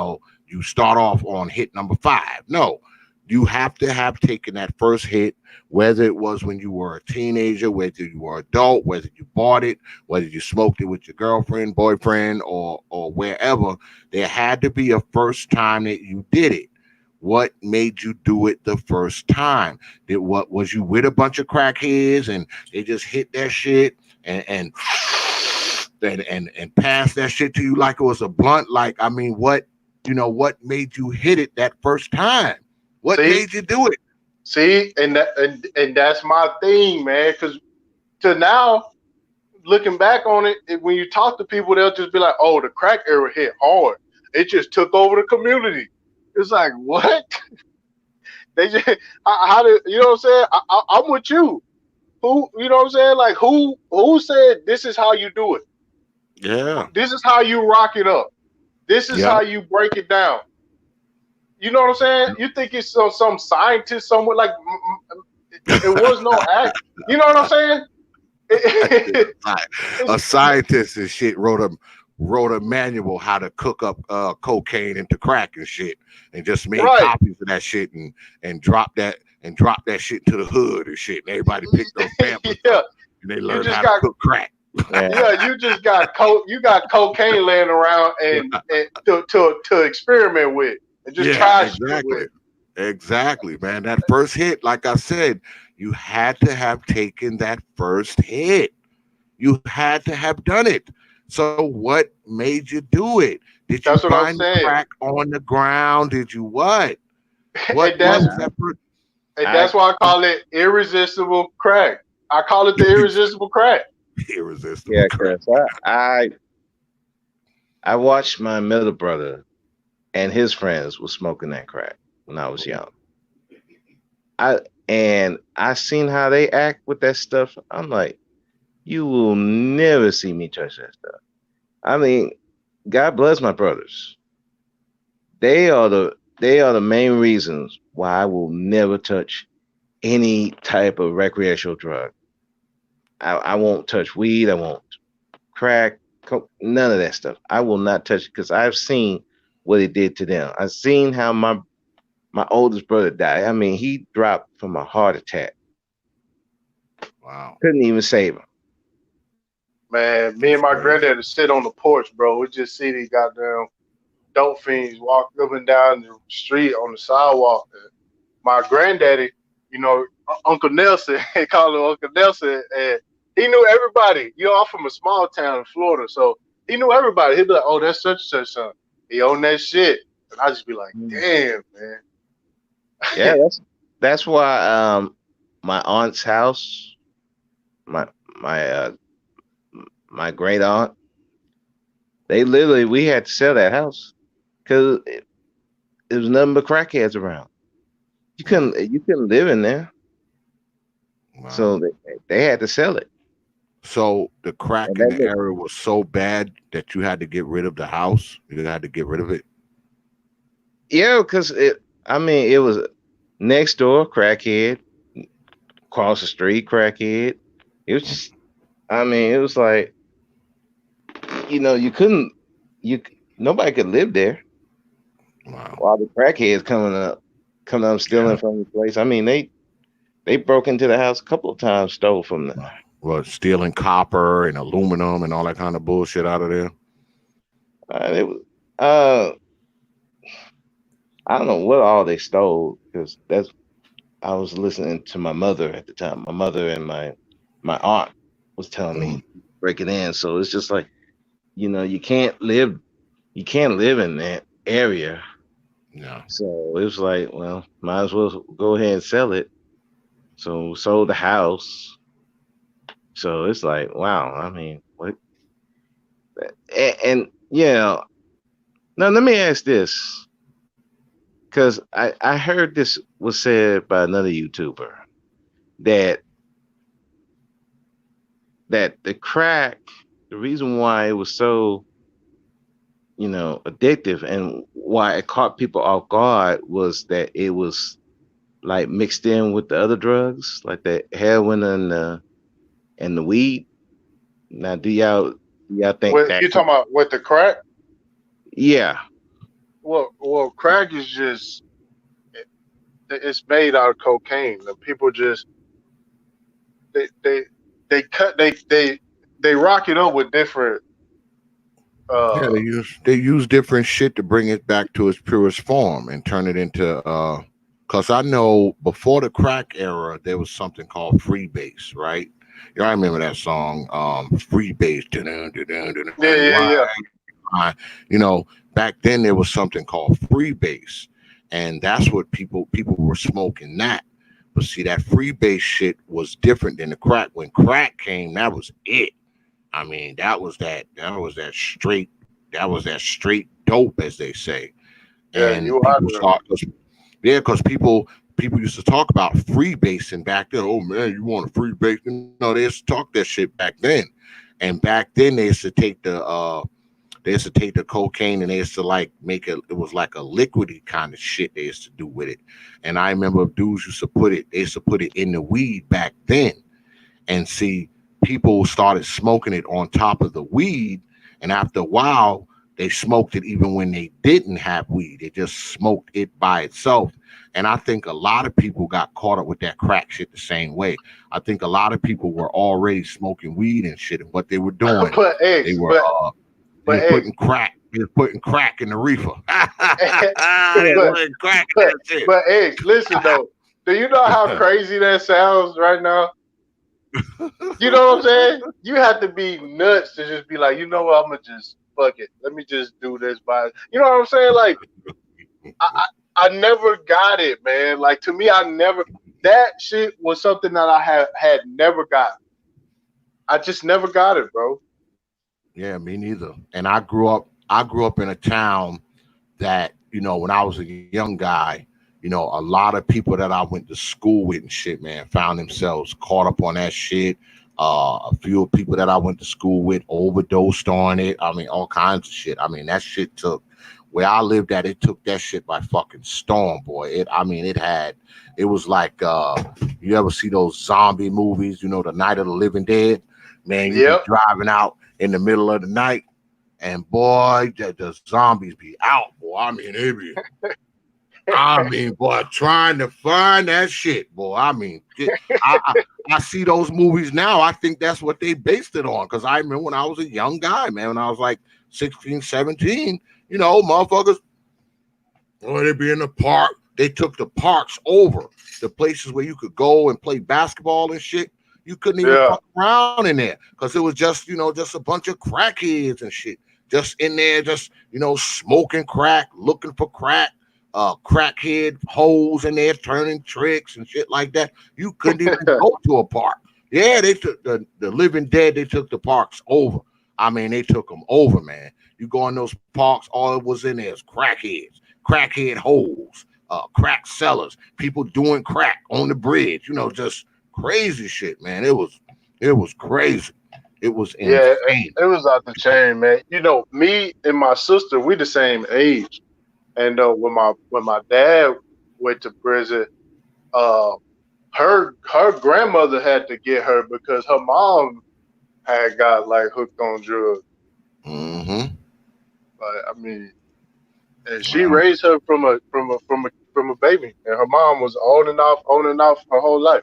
start off on hit number 5. No, you have to have taken that first hit, whether it was when you were a teenager, whether you were adult, whether you bought it, whether you smoked it with your girlfriend, boyfriend, or wherever. There had to be a first time that you did it. What made you do it the first time? What was you with a bunch of crackheads and they just hit that shit and pass that shit to you like it was a blunt? Like, I mean, what made you hit it that first time? What made you do it? See, and that's my thing, man. Because to now, looking back on it, when you talk to people, they'll just be like, "Oh, the crack era hit hard. It just took over the community." It's like, what? They just how did, you know what I'm saying? I'm with you. Who, you know what I'm saying? Like, who said this is how you do it? Yeah. This is how you rock it up. This is how you break it down. You know what I'm saying? You think it's some scientist somewhere, like it was no act. You know what I'm saying? A scientist and shit wrote a manual how to cook up cocaine into crack and shit, and just made copies of that shit and drop that shit into the hood and shit. And everybody picked those pamphlets up and they learned how to cook crack. Yeah, you just got cocaine laying around and to experiment with and just try shit with. Exactly, man. That first hit, like I said, you had to have taken that first hit. You had to have done it. So what made you do it? Did you find crack on the ground? Did you what? And that's why I call it irresistible crack. I call it the irresistible crack. Irresistible. Yeah, because I watched my middle brother and his friends was smoking that crack when I was young. I seen how they act with that stuff. I'm like, you will never see me touch that stuff. I mean, God bless my brothers. They are the main reasons why I will never touch any type of recreational drug. I won't touch weed. I won't crack, coke, none of that stuff. I will not touch it because I've seen what it did to them. I've seen how my oldest brother died. I mean, he dropped from a heart attack. Wow. Couldn't even save him. Man, me and my granddad would sit on the porch, bro. We just see these goddamn dope fiends walk up and down the street on the sidewalk. And my granddaddy, you know, Uncle Nelson, they call him Uncle Nelson, and he knew everybody. You know, I'm from a small town in Florida, so he knew everybody. He'd be like, "Oh, that's such and such son. He owned that shit," and I just be like, "Damn, man." Yeah, that's why my aunt's house, my great aunt, we had to sell that house because it was nothing but crackheads around. You couldn't live in there. Wow. So they had to sell it. So the crack in the area was so bad that you had to get rid of the house. You had to get rid of it. Yeah, because it was next door crackhead, across the street crackhead. It was just, it was like, you know, nobody could live there. Wow. While the crackheads coming up stealing from the place. I mean, they broke into the house a couple of times, stole from them. Well, stealing copper and aluminum and all that kind of bullshit out of there. It was, I don't know what all they stole because I was listening to my mother at the time. My mother and my aunt was telling me break it in. So it's just like, you know, you can't live in that area. Yeah. So it was like, well, might as well go ahead and sell it. So we sold the house. So it's like, wow, I mean, what? And yeah. Now let me ask this. Because I heard this was said by another YouTuber that the crack, the reason why it was so, you know, addictive and why it caught people off guard was that it was like mixed in with the other drugs, like the heroin and the weed. Now, do y'all think that you talking about with the crack? Yeah. Well, crack is just it's made out of cocaine. The people just they rock it up with different Yeah, they use different shit to bring it back to its purest form and turn it into because I know before the crack era there was something called free bass, right? Yeah, I remember that song, free bass. Yeah. You know, back then there was something called free bass, and that's what people were smoking that. But see, that free bass shit was different than the crack. When crack came, that was it. I mean, that was that straight dope, as they say. Yeah, And you are people there. start, because people used to talk about free basing back then. Oh man, you want a free base? No, they used to talk that shit back then. And back then they used to take the cocaine and they used to like make it was like a liquidy kind of shit they used to do with it. And I remember dudes they used to put it in the weed back then. And see, people started smoking it on top of the weed, and after a while they smoked it even when they didn't have weed. They just smoked it by itself. And I think a lot of people got caught up with that crack shit the same way. I think a lot of people were already smoking weed and shit, and what they were doing, but they eggs, were but putting crack. They were putting crack in the reefer. They but putting crack in but that shit. but eggs. Listen though, do you know how crazy that sounds right now? You know what I'm saying? You have to be nuts to just be like, you know what? I'm gonna just fuck it. Let me just do this by. You know what I'm saying? Like, I never got it, man. Like to me, I never. That shit was something that I had never got. I just never got it, bro. Yeah, me neither. And I grew up in a town that, when I was a young guy, a lot of people that I went to school with and shit, man, found themselves caught up on that shit. A few people that I went to school with overdosed on it. I mean, all kinds of shit. I mean, that shit took where I lived at. It took that shit by fucking storm, boy. It was like, you ever see those zombie movies? The Night of the Living Dead. Man, you be Yep. driving out in the middle of the night, and boy, the zombies be out, boy. Boy, trying to find that shit, boy. I see those movies now. I think that's what they based it on. Because I remember when I was a young guy, man, when I was like 16, 17, motherfuckers, they be in the park. They took the parks over, the places where you could go and play basketball and shit. You couldn't even fuck around in there because it was just, just a bunch of crackheads and shit. Just in there, just, smoking crack, looking for crack, crackhead hoes in there turning tricks and shit like that. You couldn't even go to a park. Yeah, they took the Living Dead, they took the parks over. I mean, they took them over, man. You go in those parks, all it was in there is crackheads, crackhead hoes, crack sellers, people doing crack on the bridge, just crazy shit, man. It was crazy. It was insane. It was out the chain, man. Me and my sister, we the same age. And when my dad went to prison, her grandmother had to get her because her mom had got like hooked on drugs. Mm-hmm. But I mean, and she raised her from a baby, and her mom was on and off her whole life.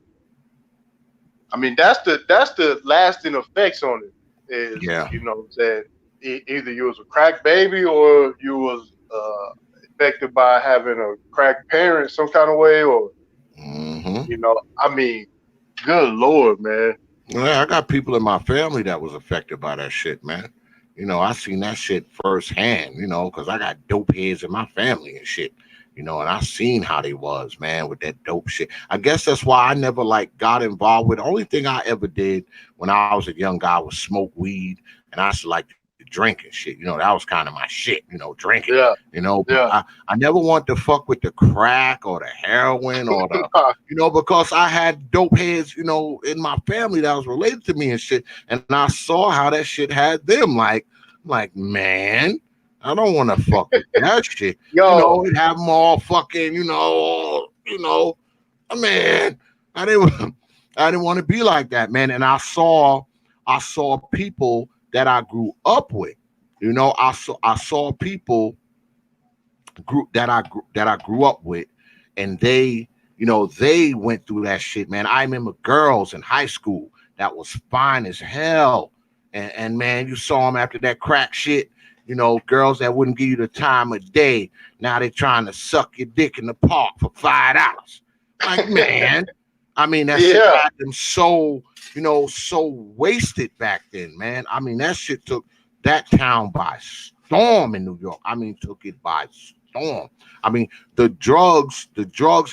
I mean, that's the lasting effects on it. Is what I'm saying? Either you was a crack baby or you was affected by having a crack parent some kind of way, or I mean, good Lord, man. Yeah, I got people in my family that was affected by that shit, man. I seen that shit firsthand, because I got dope heads in my family and shit. And I seen how they was, man, with that dope shit. I guess that's why I never got involved with. The only thing I ever did when I was a young guy was smoke weed, and I used to like to drink and shit. That was kind of my shit, drinking. Yeah. I never wanted to fuck with the crack or the heroin or the, because I had dope heads, in my family that was related to me and shit, and I saw how that shit had them. Like, man, I don't want to fuck with that shit. It have them all fucking, man, I didn't want to be like that, man. And I saw people that I grew up with. I saw people that I grew up with, and they went through that shit, man. I remember girls in high school that was fine as hell, and man, you saw them after that crack shit, You know, girls that wouldn't give you the time of day. Now they trying to suck your dick in the park for $5. Like, man, I mean, that shit Yeah. had them so, you know, so wasted back then, man. I mean, that shit took that town by storm in New York. I mean, took it by storm. I mean, the drugs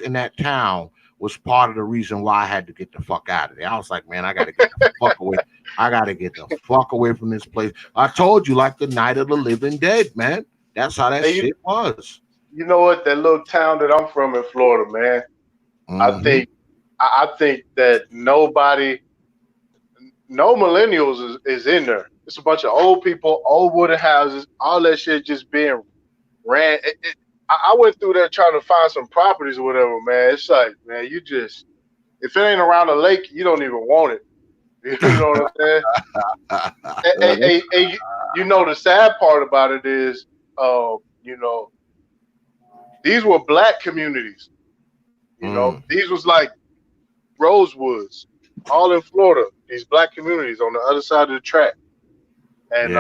in that town was part of the reason why I had to get the fuck out of there. I was like, man, I gotta get the fuck away. I gotta get the fuck away from this place. I told you, like the Night of the Living Dead, man. That's how that shit was. You know what? That little town that I'm from in Florida, man. Mhm. I think that no millennials is in there. It's a bunch of old people, old wooden houses, all that shit just being ran. I went through there trying to find some properties or whatever, man. It's like, man, you just, if it ain't around the lake, you don't even want it. You know what I'm saying? and you know, the sad part about it is, you know, these were black communities. You know, these was like Rosewoods, all in Florida. These black communities on the other side of the track, and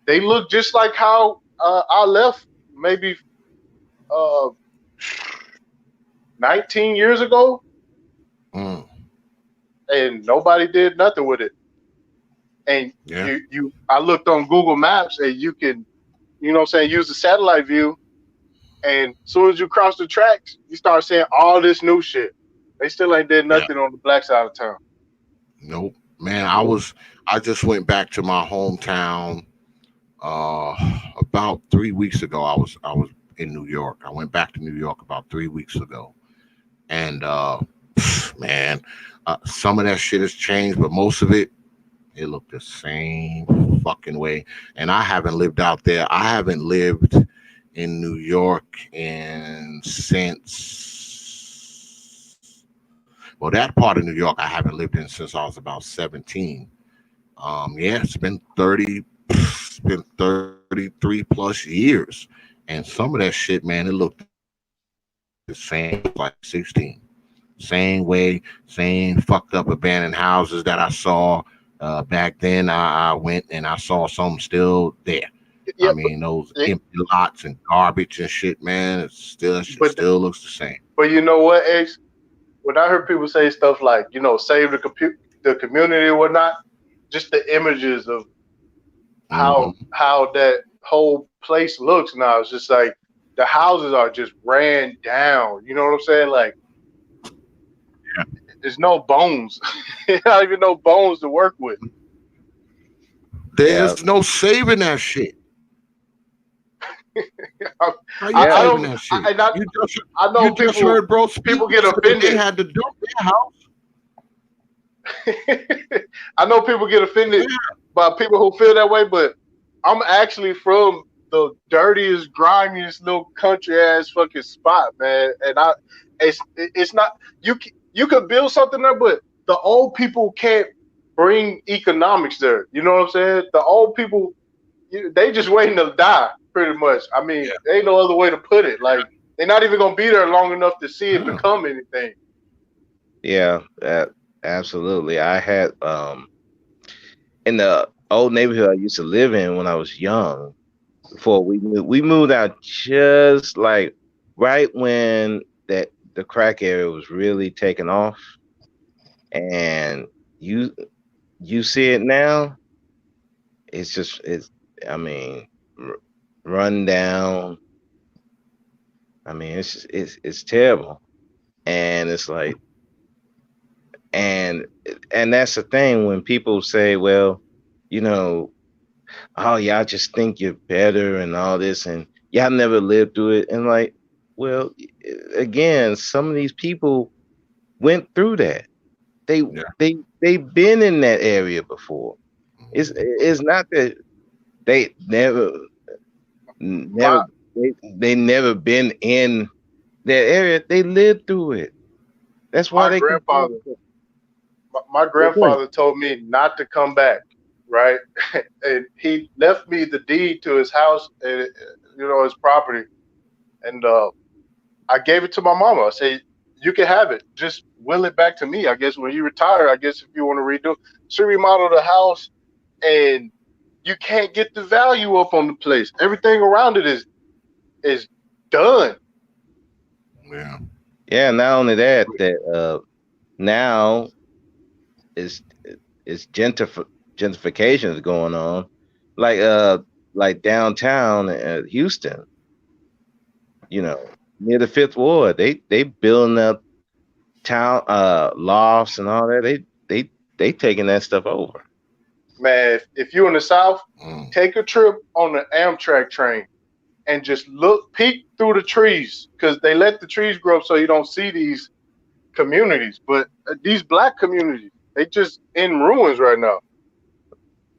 they look just like how I left maybe 19 years ago, and nobody did nothing with it. And I looked on Google Maps, and you can, you know what I'm saying, use the satellite view, and as soon as you cross the tracks, you start seeing all this new shit. They still ain't did nothing on the black side of town. Nope, man. I just went back to my hometown about 3 weeks ago. I was in New York. I went back to New York about 3 weeks ago, and man, some of that shit has changed, but most of it looked the same fucking way. And I haven't lived out there. I haven't lived in New York well, that part of New York I haven't lived in since I was about 17. It's been 33 plus years. And some of that shit, man, it looked the same like 16. Same way, same fucked up abandoned houses that I saw back then. I went and I saw some still there. Yeah, I mean, those empty lots and garbage and shit, man, it still looks the same. But you know what, X? When I heard people say stuff like, you know, save the community or whatnot, just the images of how that whole place looks now, it's just like the houses are just ran down. You know what I'm saying? Like, there's no bones. Not even no bones to work with. There's no saving that shit. I know people get offended. They had to dump their house. I know people get offended by people who feel that way, but I'm actually from the dirtiest, grimiest little country ass fucking spot, man. And it's not, you could build something there, but the old people can't bring economics there. You know what I'm saying? The old people, they just waiting to die. Pretty much. I mean, there ain't no other way to put it. Like, they're not even gonna be there long enough to see it become anything. Yeah, absolutely. I had in the old neighborhood I used to live in when I was young. Before we moved out, just like right when the crack area was really taking off, and you see it now. It's I mean, run down. I mean, it's terrible, and it's like, and that's the thing when people say, well, you know, oh, y'all just think you're better and all this, and y'all never lived through it, and like, well, again, some of these people went through that. They've been in that area before. It's not that they never been in that area. They lived through it. That's why my grandfather told me not to come back, right? And he left me the deed to his house and, you know, his property, and I gave it to my mama. I said, you can have it, just will it back to me. I guess when you retire, I guess if you want to redo, she remodeled the house, and you can't get the value up on the place. Everything around it is done. Yeah. Yeah, not only that, now it's gentrification is going on, like downtown Houston, near the Fifth Ward. They building up town lofts and all that. They taking that stuff over. Man, if you're in the South, take a trip on the Amtrak train and just peek through the trees, because they let the trees grow up so you don't see these communities. But these black communities, they just in ruins right now.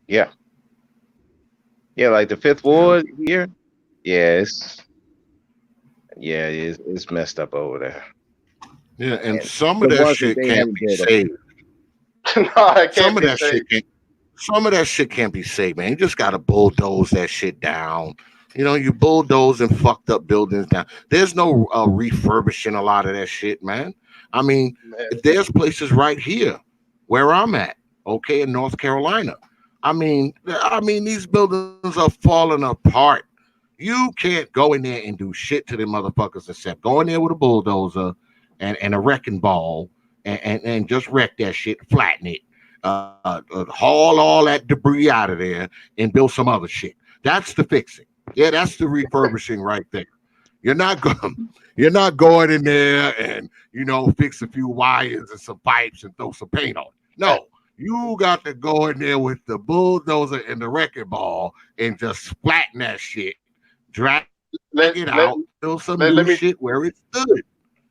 Yeah, like the Fifth Ward here. Yeah, it's messed up over there. Yeah, and some of that shit can't be saved. No, it can't be saved. Some of that shit can't be saved, man. You just gotta bulldoze that shit down. You bulldoze and fucked up buildings down. There's no refurbishing a lot of that shit, man. I mean, there's places right here where I'm at, okay, in North Carolina. I mean, these buildings are falling apart. You can't go in there and do shit to them motherfuckers except go in there with a bulldozer and a wrecking ball and just wreck that shit, flatten it, haul all that debris out of there and build some other shit. That's the fixing. Yeah, that's the refurbishing right there. You're not going in there and fix a few wires and some pipes and throw some paint on it. No, you got to go in there with the bulldozer and the wrecking ball and just flatten that shit, drag it out, build some new shit where it's good.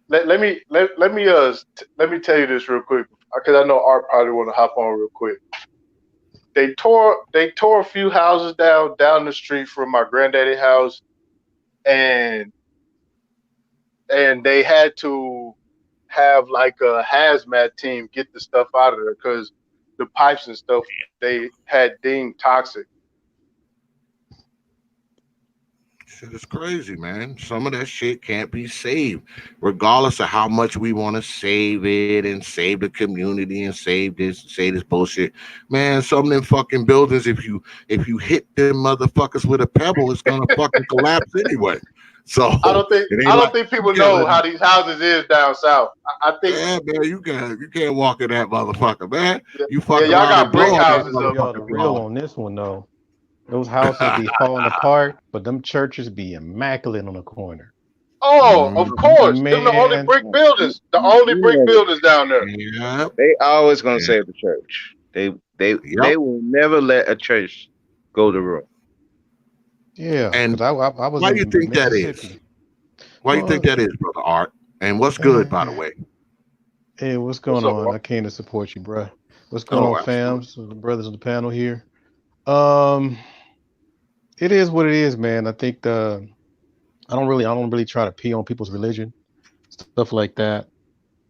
Let me tell you this real quick, because I know Art probably want to hop on real quick. They tore a few houses down the street from my granddaddy's house, and they had to have like a hazmat team get the stuff out of there because the pipes and stuff they had deemed toxic. Shit is crazy, man. Some of that shit can't be saved, regardless of how much we want to save it and save the community and save this bullshit. Man, some of them fucking buildings, if you hit them motherfuckers with a pebble, it's gonna fucking collapse anyway. So I don't think people know how these houses is down south. I think man, you can't walk in that motherfucker, man. You fucking y'all got brick houses. Y'all the real on this one though. Those houses be falling apart, but them churches be immaculate on the corner. Oh, of course. They're the only brick buildings. The only brick buildings down there. Yeah. They always gonna save the church. They will never let a church go to ruin. Yeah. And I was why do you think that is? Why do you think that is, brother Art? And what's good, by the way? Hey, what's going on? Bro? I came to support you, bro. What's going on, fam? So the brothers on the panel here. It is what it is, man. I think I don't really try to pee on people's religion, stuff like that.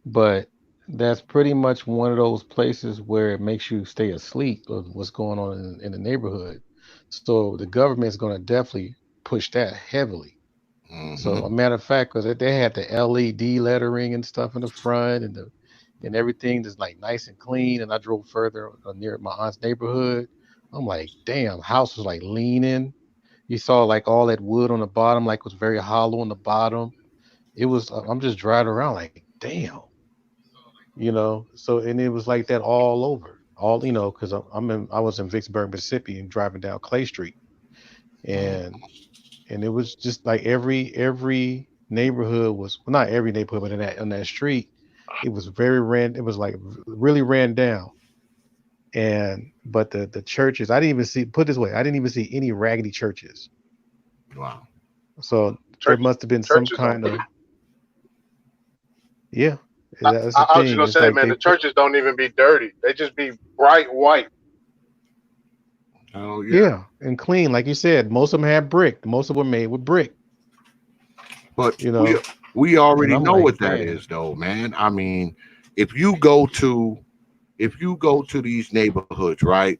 But that's pretty much one of those places where it makes you stay asleep of what's going on in the neighborhood. So the government is going to definitely push that heavily. Mm-hmm. So a matter of fact, because they had the LED lettering and stuff in the front and everything is like nice and clean. And I drove further near my aunt's neighborhood. I'm like, damn, house was like leaning. You saw like all that wood on the bottom, like it was very hollow on the bottom. It was, I'm just driving around like, damn, so, and it was like that all over, cause I was in Vicksburg, Mississippi and driving down Clay Street and it was just like every neighborhood was, well, not every neighborhood, but on that street, it was it was like really ran down. But the churches, I didn't even see, put it this way, I didn't even see any raggedy churches. Wow. So there must have been some kind of, yeah. I was just gonna say, man, the churches don't even be dirty. They just be bright white. Oh yeah. Yeah, and clean, like you said. Most of them had brick. Most of them were made with brick. But we already know what that is, though, man. I mean, if you go to these neighborhoods, right,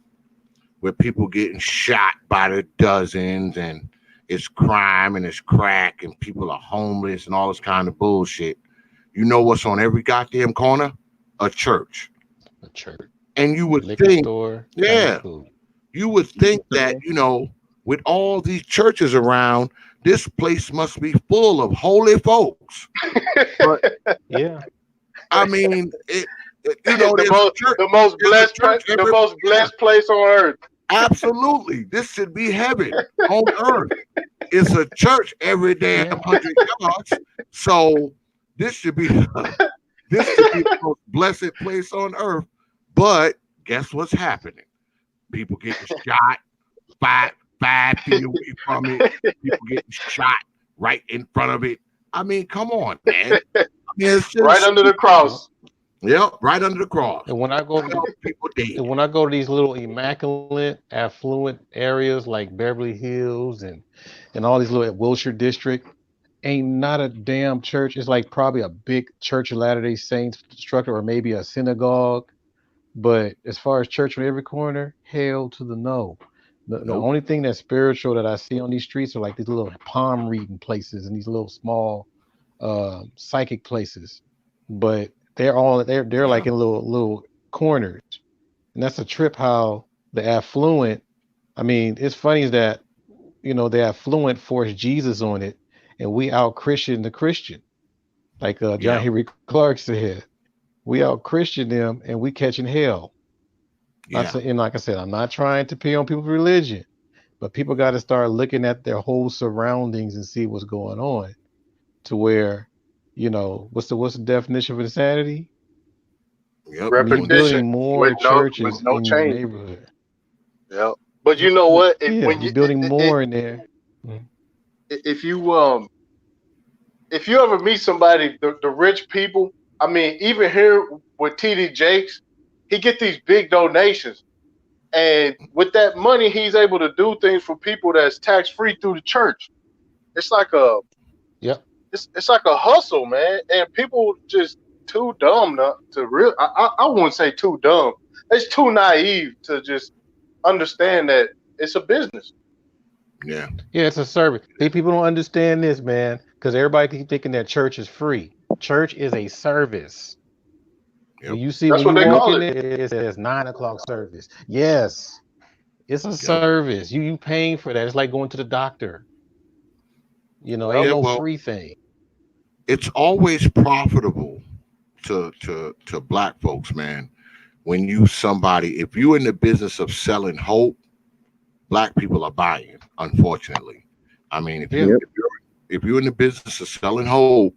where people getting shot by the dozens and it's crime and it's crack and people are homeless and all this kind of bullshit, you know what's on every goddamn corner? A church. A church. And you would liquor think, store, yeah, You would think that, with all these churches around, this place must be full of holy folks. But Yeah. I mean, the most blessed place on earth. Absolutely, this should be heaven on earth. It's a church every damn 100 yards, so this should be the most blessed place on earth. But guess what's happening? People getting shot 5 feet away from it. People getting shot right in front of it. I mean, come on, man. I mean, it's just, right under the cross. Yep, right under the cross. And when I go to these little immaculate, affluent areas like Beverly Hills and all these little Wilshire district, ain't not a damn church. It's like probably a big Church of Latter-day Saints structure or maybe a synagogue. But as far as church on every corner, hell to the no. The only thing that's spiritual that I see on these streets are like these little palm reading places and these little small psychic places. But they're like in little corners. And that's a trip how the affluent, I mean, it's funny that, the affluent forced Jesus on it and we out Christian the Christian. Like John Henry Clark said, we out Christian them and we catching hell. And like I said, I'm not trying to pee on people's religion, but people got to start looking at their whole surroundings and see what's going on to where, what's the definition of insanity? Repetition. Building more churches with no in change. your neighborhood. Yeah, but you know what? When you're building more in there. If you ever meet somebody, the rich people, I mean, even here with TD Jakes, he get these big donations, and with that money, he's able to do things for people that's tax free through the church. It's like it's like a hustle, man, and people just too dumb to real. I wouldn't say too dumb. It's too naive to just understand that it's a business. Yeah, it's a service. People don't understand this, man, because everybody keep thinking that church is free. Church is a service. Yep. You see, that's when what you they walk call in it says 9:00 service. Yes, it's a service. You paying for that. It's like going to the doctor. Ain't no free thing. It's always profitable to Black folks, man. When if you're in the business of selling hope, Black people are buying. Unfortunately, I mean, if you're in the business of selling hope,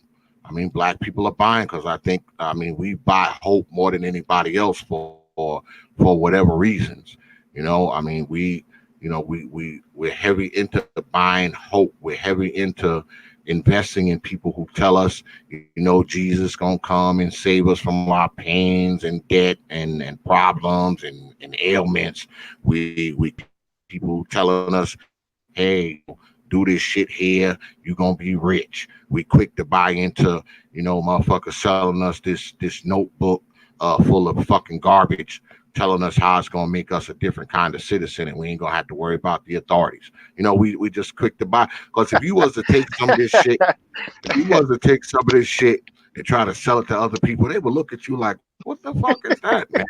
I mean, Black people are buying because we buy hope more than anybody else for whatever reasons. I mean, we're heavy into buying hope. We're heavy into investing in people who tell us, Jesus gonna come and save us from our pains and debt and problems and ailments. We people telling us, hey, do this shit here, you're gonna be rich. We quick to buy into, motherfuckers selling us this notebook full of fucking garbage, telling us how it's gonna make us a different kind of citizen and we ain't gonna have to worry about the authorities. We just quick to buy. Because if you was to take some of this shit, and try to sell it to other people, they would look at you like, what the fuck is that, man?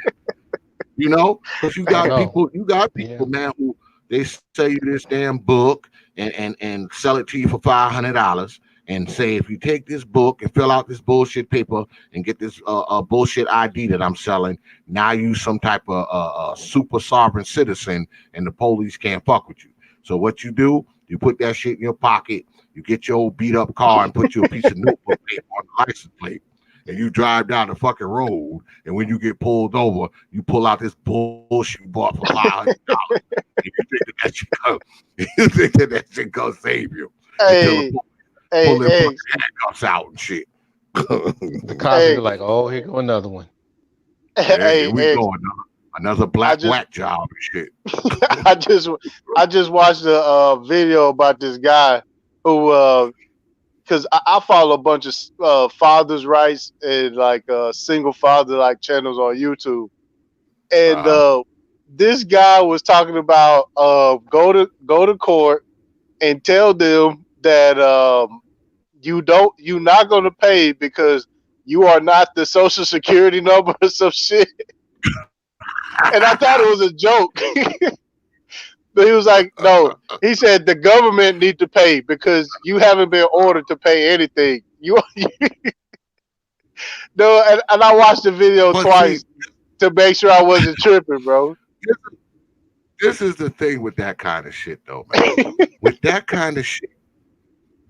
Because you got people, man, who they sell you this damn book and sell it to you for $500 and say, if you take this book and fill out this bullshit paper and get this bullshit ID that I'm selling, now you some type of super sovereign citizen and the police can't fuck with you. So what you do, you put that shit in your pocket, you get your old beat up car and put you a piece of notebook paper on the license plate, and you drive down the fucking road, and when you get pulled over, you pull out this bullshit you bought for $500. You think that shit gonna save you. Hey, pull their fucking handcuffs out and shit. The cops are like, oh, here go another one. Here we go, another black whack job and shit. I just watched a video about this guy who because I follow a bunch of fathers' rights and like single father like channels on YouTube, and this guy was talking about go to court and tell them that you're not going to pay because you are not the social security number or some shit. And I thought it was a joke. He was like, no. He said the government need to pay because you haven't been ordered to pay anything. You no, and I watched the video But twice to make sure I wasn't tripping, bro. This is the thing with that kind of shit, though, man. With that kind of shit,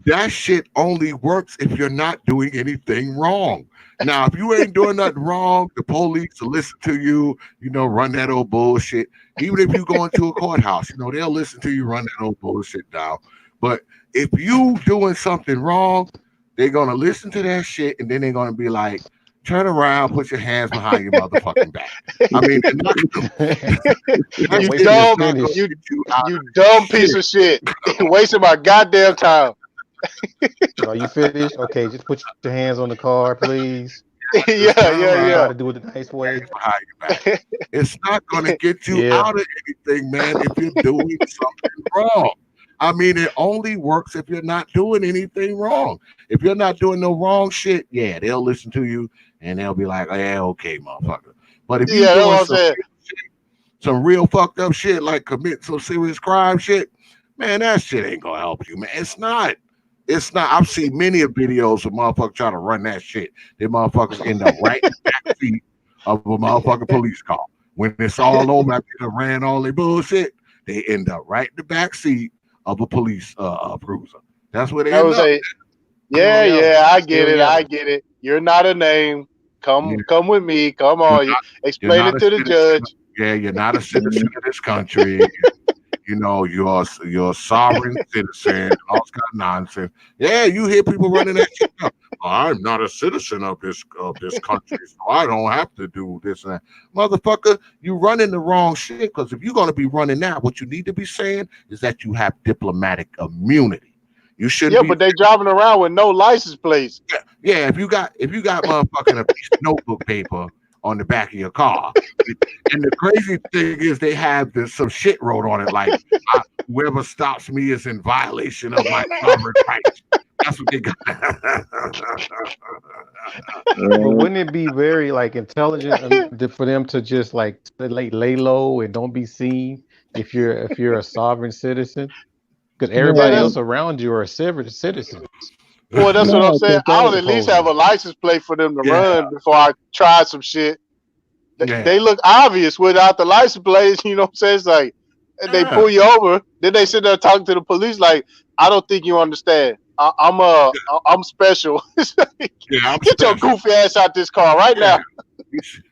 that shit only works if you're not doing anything wrong. Now, if you ain't doing nothing wrong, the police will listen to you, run that old bullshit. Even if you go into a courthouse, they'll listen to you run that old bullshit down. But if you doing something wrong, they're going to listen to that shit, and then they're going to be like, turn around, put your hands behind your motherfucking back. I mean, you dumb piece of shit. Wasting my goddamn time. Are you finished? Okay, just put your hands on the car, please. Yeah. Try to do it the nice way. It's not going to get you out of anything, man, if you're doing something wrong. I mean, it only works if you're not doing anything wrong. If you're not doing no wrong shit, they'll listen to you and they'll be like, yeah, okay, motherfucker. But if you're doing some real fucked up shit, like commit some serious crime shit, man, that shit ain't gonna help you, man. It's not. I've seen many of videos of motherfuckers trying to run that shit. Them motherfuckers end up right in the back seat of a motherfucking police car. When it's all over, after they ran all their bullshit, they end up right in the back seat of a police cruiser. That's where they end up. I get it. You're not a name. Come with me. Come on. Explain it to the judge. Yeah, you're not a citizen of this country. You're a sovereign citizen, all kind of nonsense. Yeah, you hear people running that shit up. I'm not a citizen of this country, so I don't have to do this and that. Motherfucker, you running the wrong shit, because if you're gonna be running that, what you need to be saying is that you have diplomatic immunity. You shouldn't. Yeah, but they driving around with no license plates. Yeah. If you got motherfucking a piece of notebook paper on the back of your car, and the crazy thing is they have some shit wrote on it like whoever stops me is in violation of my sovereign rights. That's what they got. But wouldn't it be very intelligent for them to just lay low and don't be seen if you're a sovereign citizen? Because everybody else around you are citizens. Well, that's what I'm saying. I would at least have a license plate for them to run before I try some shit. They look obvious without the license plates. You know what I'm saying? It's like they pull you over, then they sit there talking to the police like, I don't think you understand. I'm special. Get your goofy ass out this car right now.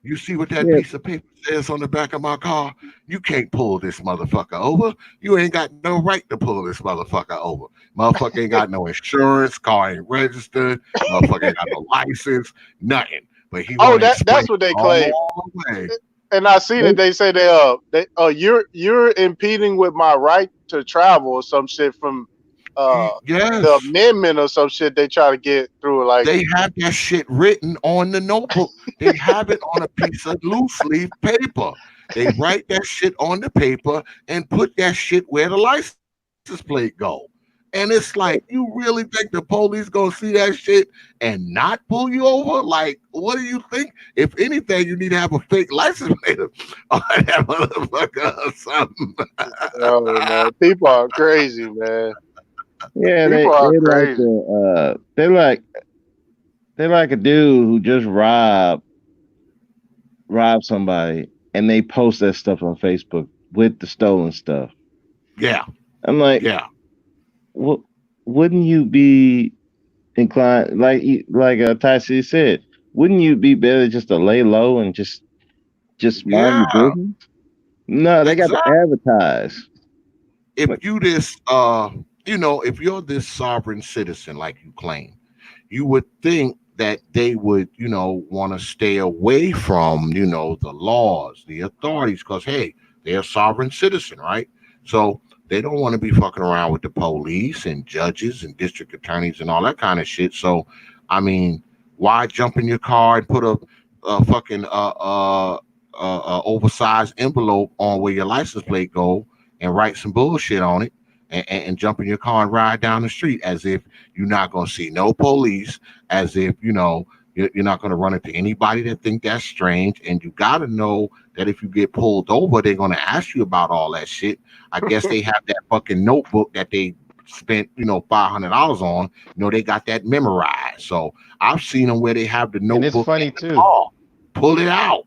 You see what that piece of paper says on the back of my car? You can't pull this motherfucker over. You ain't got no right to pull this motherfucker over. Motherfucker ain't got no insurance, car ain't registered, motherfucker ain't got no license, nothing. But that's what they claim. And I see that they say you're impeding with my right to travel or some shit from the amendment or some shit they try to get through. Like they have that shit written on the notebook. They have it on a piece of loose leaf paper. They write that shit on the paper and put that shit where the license plate go. And it's like, you really think the police gonna see that shit and not pull you over? Like, what do you think? If anything, you need to have a fake license plate on that motherfucker or something. Oh, man. People are crazy, man. Yeah, they like a dude who just robbed somebody, and they post that stuff on Facebook with the stolen stuff. Yeah, I'm like, wouldn't you be inclined, like Tyson said, wouldn't you be better just to lay low and just mind your business? No, they got to advertise. If you this if you're this sovereign citizen like you claim, you would think that they would, want to stay away from, the laws, the authorities, because, hey, they're a sovereign citizen, right? So they don't want to be fucking around with the police and judges and district attorneys and all that kind of shit. So, I mean, why jump in your car and put a fucking oversized envelope on where your license plate go and write some bullshit on it? And jump in your car and ride down the street as if you're not going to see no police, as if, You're not going to run into anybody that think that's strange. And you got to know that if you get pulled over, they're going to ask you about all that shit. I guess they have that fucking notebook that they spent, $500 on. They got that memorized. So I've seen them where they have the And notebook it's funny in the too. car. Pull it out.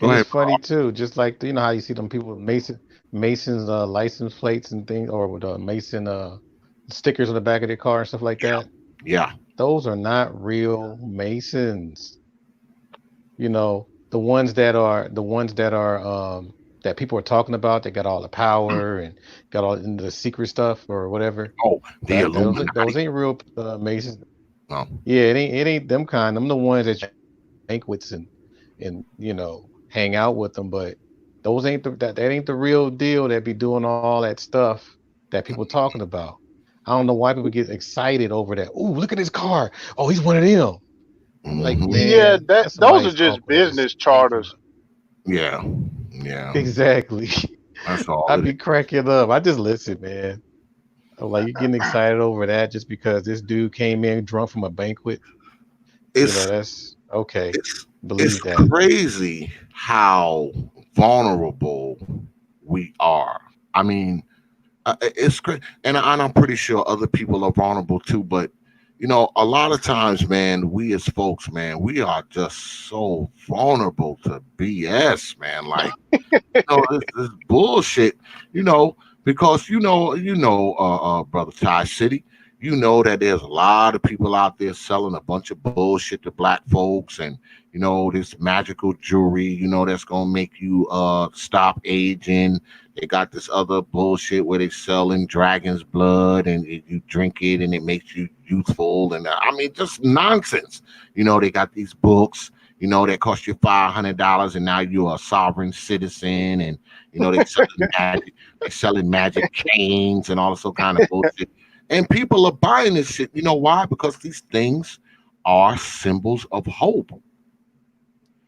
Go And ahead, it's funny too. Just like how you see them people with Mason's license plates and things, or with Mason stickers on the back of their car and stuff like that. Yeah. Those are not real Masons. The ones that are that people are talking about, they got all the power and got all into the secret stuff or whatever. Oh, the Illuminati. Those ain't real Masons. No. Yeah, it ain't them kind. Them the ones that banquets and hang out with them, but those ain't that ain't the real deal that be doing all that stuff that people talking about. I don't know why people get excited over that. Oh, look at his car. Oh, he's one of them. I'm like, Mhm. man, Yeah, that's a those nice are just car, but it's business charters. Yeah. exactly. That's all I'd it be is. cracking up. I just listen, man. I'm like, you're getting excited over that just because this dude came in drunk from a banquet. It's That's okay. it's Believe that. crazy how vulnerable we are. I mean, it's great, and I'm pretty sure other people are vulnerable too. But a lot of times, man, we as folks, man, we are just so vulnerable to BS, man. Like, this bullshit, because brother Ty City, that there's a lot of people out there selling a bunch of bullshit to black folks, and this magical jewelry, that's gonna make you stop aging. They got this other bullshit where they selling dragon's blood, and you drink it and it makes you youthful, and I mean, just nonsense. They got these books, that cost you $500, and now you're a sovereign citizen, and they selling magic canes and all this kind of bullshit. And people are buying this shit. You know why? Because these things are symbols of hope.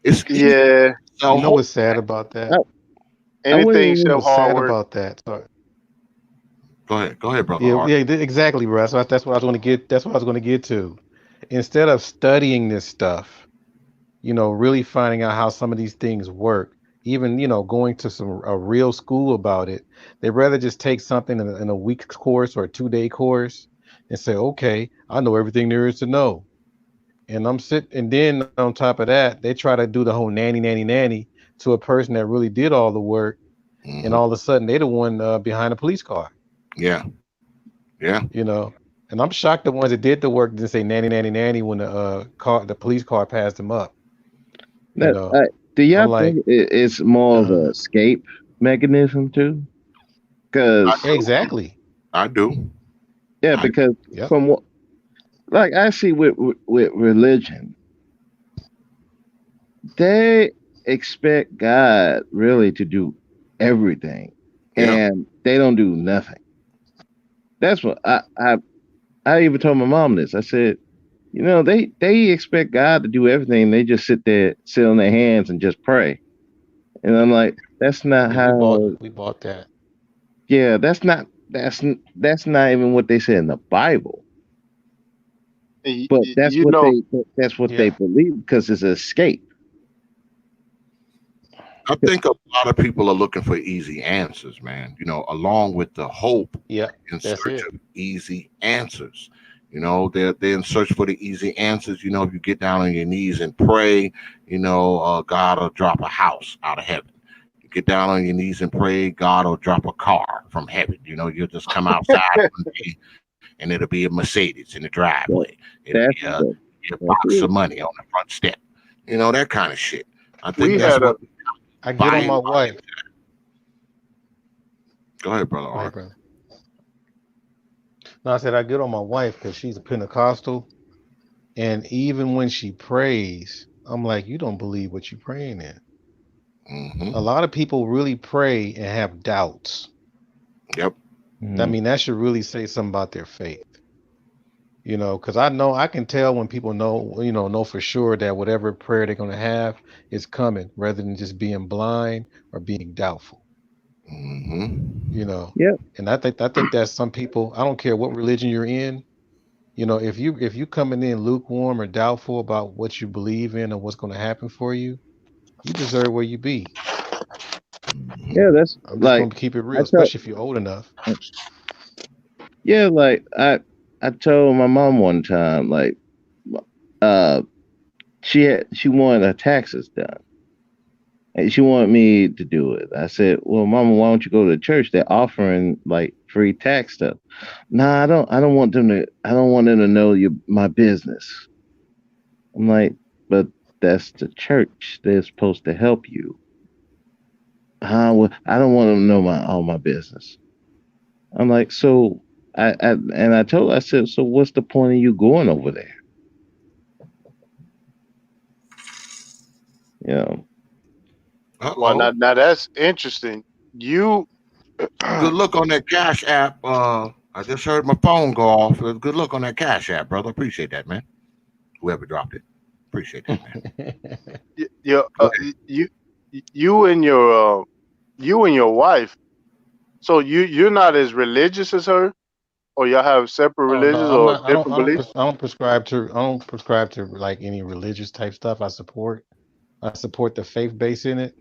It's easy Yeah, to sell You know hope. what's sad about that? anything You know sell what's sad hardware. about that? Sorry. Go ahead, brother Yeah, Art. exactly, bro. That's what I was going to get. That's what I was going to get to. Instead of studying this stuff, really finding out how some of these things work, even going to a real school about it, they'd rather just take something in a week course or a 2-day course and say, okay, I know everything there is to know. And then on top of that, they try to do the whole nanny to a person that really did all the work, and Hmm. all of a sudden they're the one behind a police car. Yeah, yeah. you know. And I'm shocked the ones that did the work didn't say nanny when the police car passed them up. You That, know, do I'm y'all like, think it's more of uh, a escape mechanism too? I Because do. exactly. I do. yeah, I because Yep. from what like I see with religion, they expect God really to do everything, Yeah. and they don't do nothing. That's what I even told my mom this. I said, they expect God to do everything. They just sit on their hands and just pray. And I'm like, that's not Yeah, we bought how. we bought that. Yeah, that's not even what they said in the Bible. Y- But y- You that's what they Yeah. believe because it's an escape. I think a lot of people are looking for easy answers, man. Along with the hope Yeah. in That's search it. of easy answers. They're in search for the easy answers. If you get down on your knees and pray, God will drop a house out of heaven. You get down on your knees and pray, God will drop a car from heaven. You'll just come outside one day and it'll be a Mercedes in the That, driveway. It'll that's be a that's box of it. money on the front step. That kind of shit. I think we that's had a what I get on buying. my wife. Go ahead, brother Go ahead, Art. brother. No, I said I get on my wife because she's a Pentecostal, and even when she prays, I'm like, you don't believe what you're praying in. A Hmm. lot of people really pray and have doubts. Yep. I Mhm. mean, that should really say something about their faith. Because I can tell when people know for sure that whatever prayer they're going to have is coming rather than just being blind or being doubtful, Hmm. you know. Yep. And I think that some people, I don't care what religion you're in, You know, if you coming in lukewarm or doubtful about what you believe in or what's going to happen for you, you deserve where you be. Yeah, that's I'm just like going to keep it I real, told. especially if you're old enough. Yeah, like I told my mom one time, like, uh, she wanted her taxes done, and she wanted me to do it. I said, "Well, Mama, why don't you go to the church? They're offering like free tax stuff." Nah, I don't want them to. I don't want them to know my business. I'm like, but that's the church. They're supposed to help you. Well, I don't want them to know all my business. I'm like, so I told her, I said, so what's the point of you going over there? You know, Well, Uh-oh. now that's interesting. You Good look on that Cash App. I just heard my phone go off. Good look on that Cash App, brother. Appreciate that, man. Whoever dropped it. Appreciate that, man. you Go ahead. you and your wife. So you're not as religious as her, or y'all have separate Oh no, religions I'm or not. different beliefs. I don't prescribe to. I don't prescribe to like any religious type stuff. I support the faith base in it.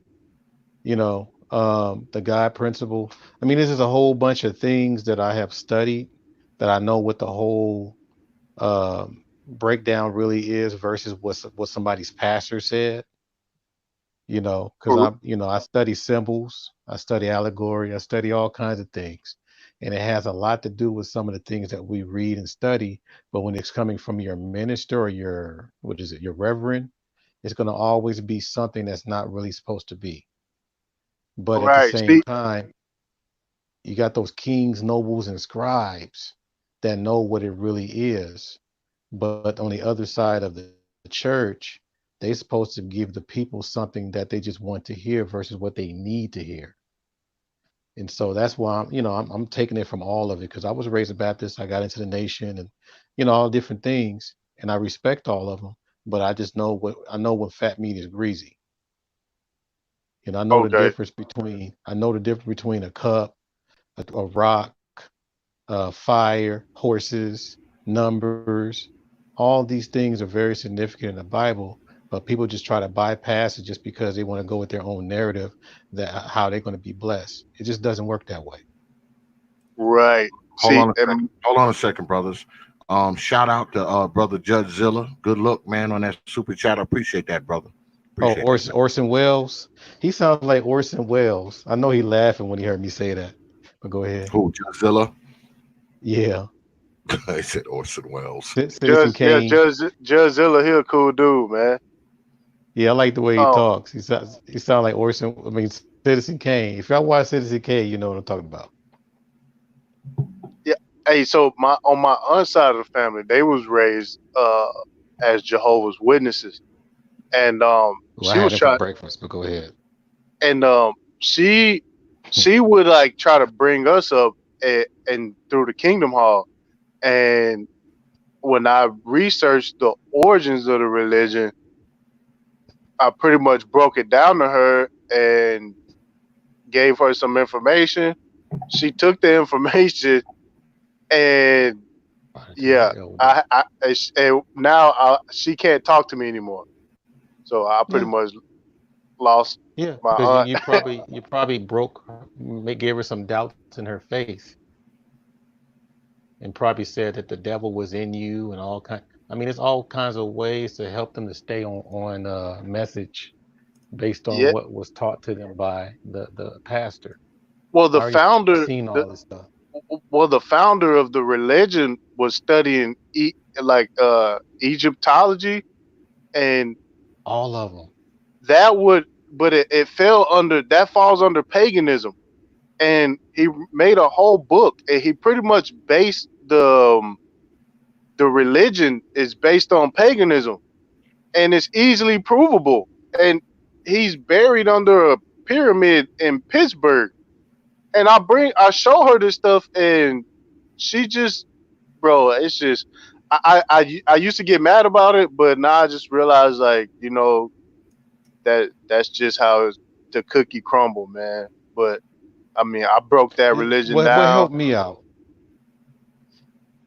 You know, the God principle. I mean, this is a whole bunch of things that I have studied that I know what the whole breakdown really is versus what somebody's pastor said. You know, because I study symbols, I study allegory, I study all kinds of things. And it has a lot to do with some of the things that we read and study. But when it's coming from your minister or your, what is it, your reverend, it's going to always be something that's not really supposed to be. But at the Right. same See, time, you got those kings, nobles, and scribes that know what it really is. But on the other side of the church, they're supposed to give the people something that they just want to hear versus what they need to hear. And so that's why I'm taking it from all of it because I was raised a Baptist. I got into the nation and all different things, and I respect all of them. But I just know when fat meat is greasy. okay. I know the difference between a cup, a rock, fire, horses, numbers. All these things are very significant in the Bible, but people just try to bypass it just because they want to go with their own narrative that how they're going to be blessed. It just doesn't work that way. Right. Hold See, on a second. Hold on a second, brothers. Shout out to brother Jud Zilla. Good look, man, on that super chat. I appreciate that, brother. Oh, Appreciate that, man. Orson Welles. He sounds like Orson Welles. I know he laughing when he heard me say that, but go ahead. Who, Jud Zilla? Yeah, I said Orson Welles. Citizen Kane. Jud Zilla, he a cool dude, man. Yeah, I like the way he Oh, talks. He sounds like Orson. I mean, Citizen Kane. If y'all watch Citizen Kane, you know what I'm talking about. yeah. Hey, so on my aunt's side of the family, they was raised as Jehovah's Witnesses, and Well, I she had was it for trying, breakfast, but go ahead. and she would like try to bring us up and through the Kingdom Hall, and when I researched the origins of the religion, I pretty much broke it down to her and gave her some information. She took the information and yeah, and now she can't talk to me anymore. So I pretty Yeah, much lost yeah, my because aunt. you probably gave her some doubts in her faith, and probably said that the devil was in you and all kind. I mean, it's all kinds of ways to help them to stay on message based on Yeah. what was taught to them by the pastor. Well, I the already founder, seen the all this stuff. well, the founder of the religion was studying Egyptology, and All of them. that would, but it fell under that falls under paganism. And he made a whole book, and he pretty much based the religion is based on paganism, and it's easily provable. And he's buried under a pyramid in Pittsburgh. And I show her this stuff, and she just, bro, it's just I used to get mad about it, but now I just realize, like, that's just how the cookie crumble, man. But I mean, I broke that Yeah, religion what down. helped me out?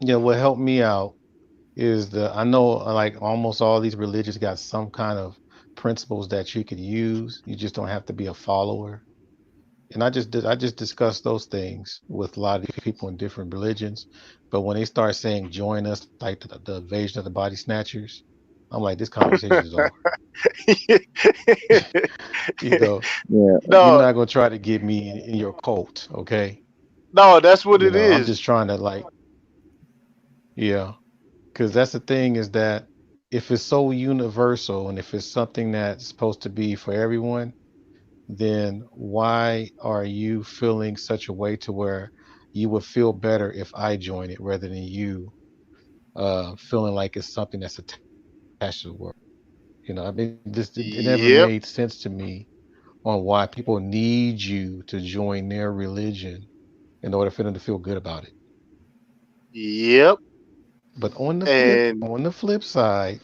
Yeah, what helped me out is I know like almost all these religions got some kind of principles that you could use. You just don't have to be a follower. And I just discussed those things with a lot of people in different religions. But when they start saying join us, like the invasion of the body snatchers, I'm like, this conversation is over. You know, Yeah. you're No, not gonna try to get me in your cult, okay? no, that's what You it know, I'm is. just trying to like, yeah, because that's the thing is that if it's so universal and if it's something that's supposed to be for everyone, then why are you feeling such a way to where you would feel better if I join it rather than you feeling like it's something that's attached to the world? You know, I mean, it never Yep, made sense to me on why people need you to join their religion in order for them to feel good about it. yep, But and on the flip side,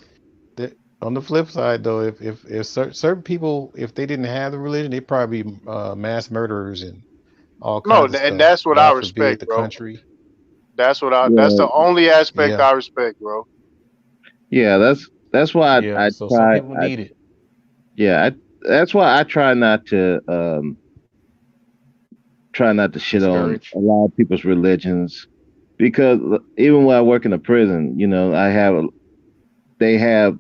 on the flip side though, if certain people, if they didn't have the religion, they'd probably be mass murderers and all no, kinds of and stuff. that's what I God forbid respect, the bro. country. That's Yeah. the only aspect Yeah, I respect, bro. Yeah. That's why yeah. I So some try. people need it. Yeah. That's why I try not to shit on Discourage. a lot of people's religions, because even when I work in a prison, they have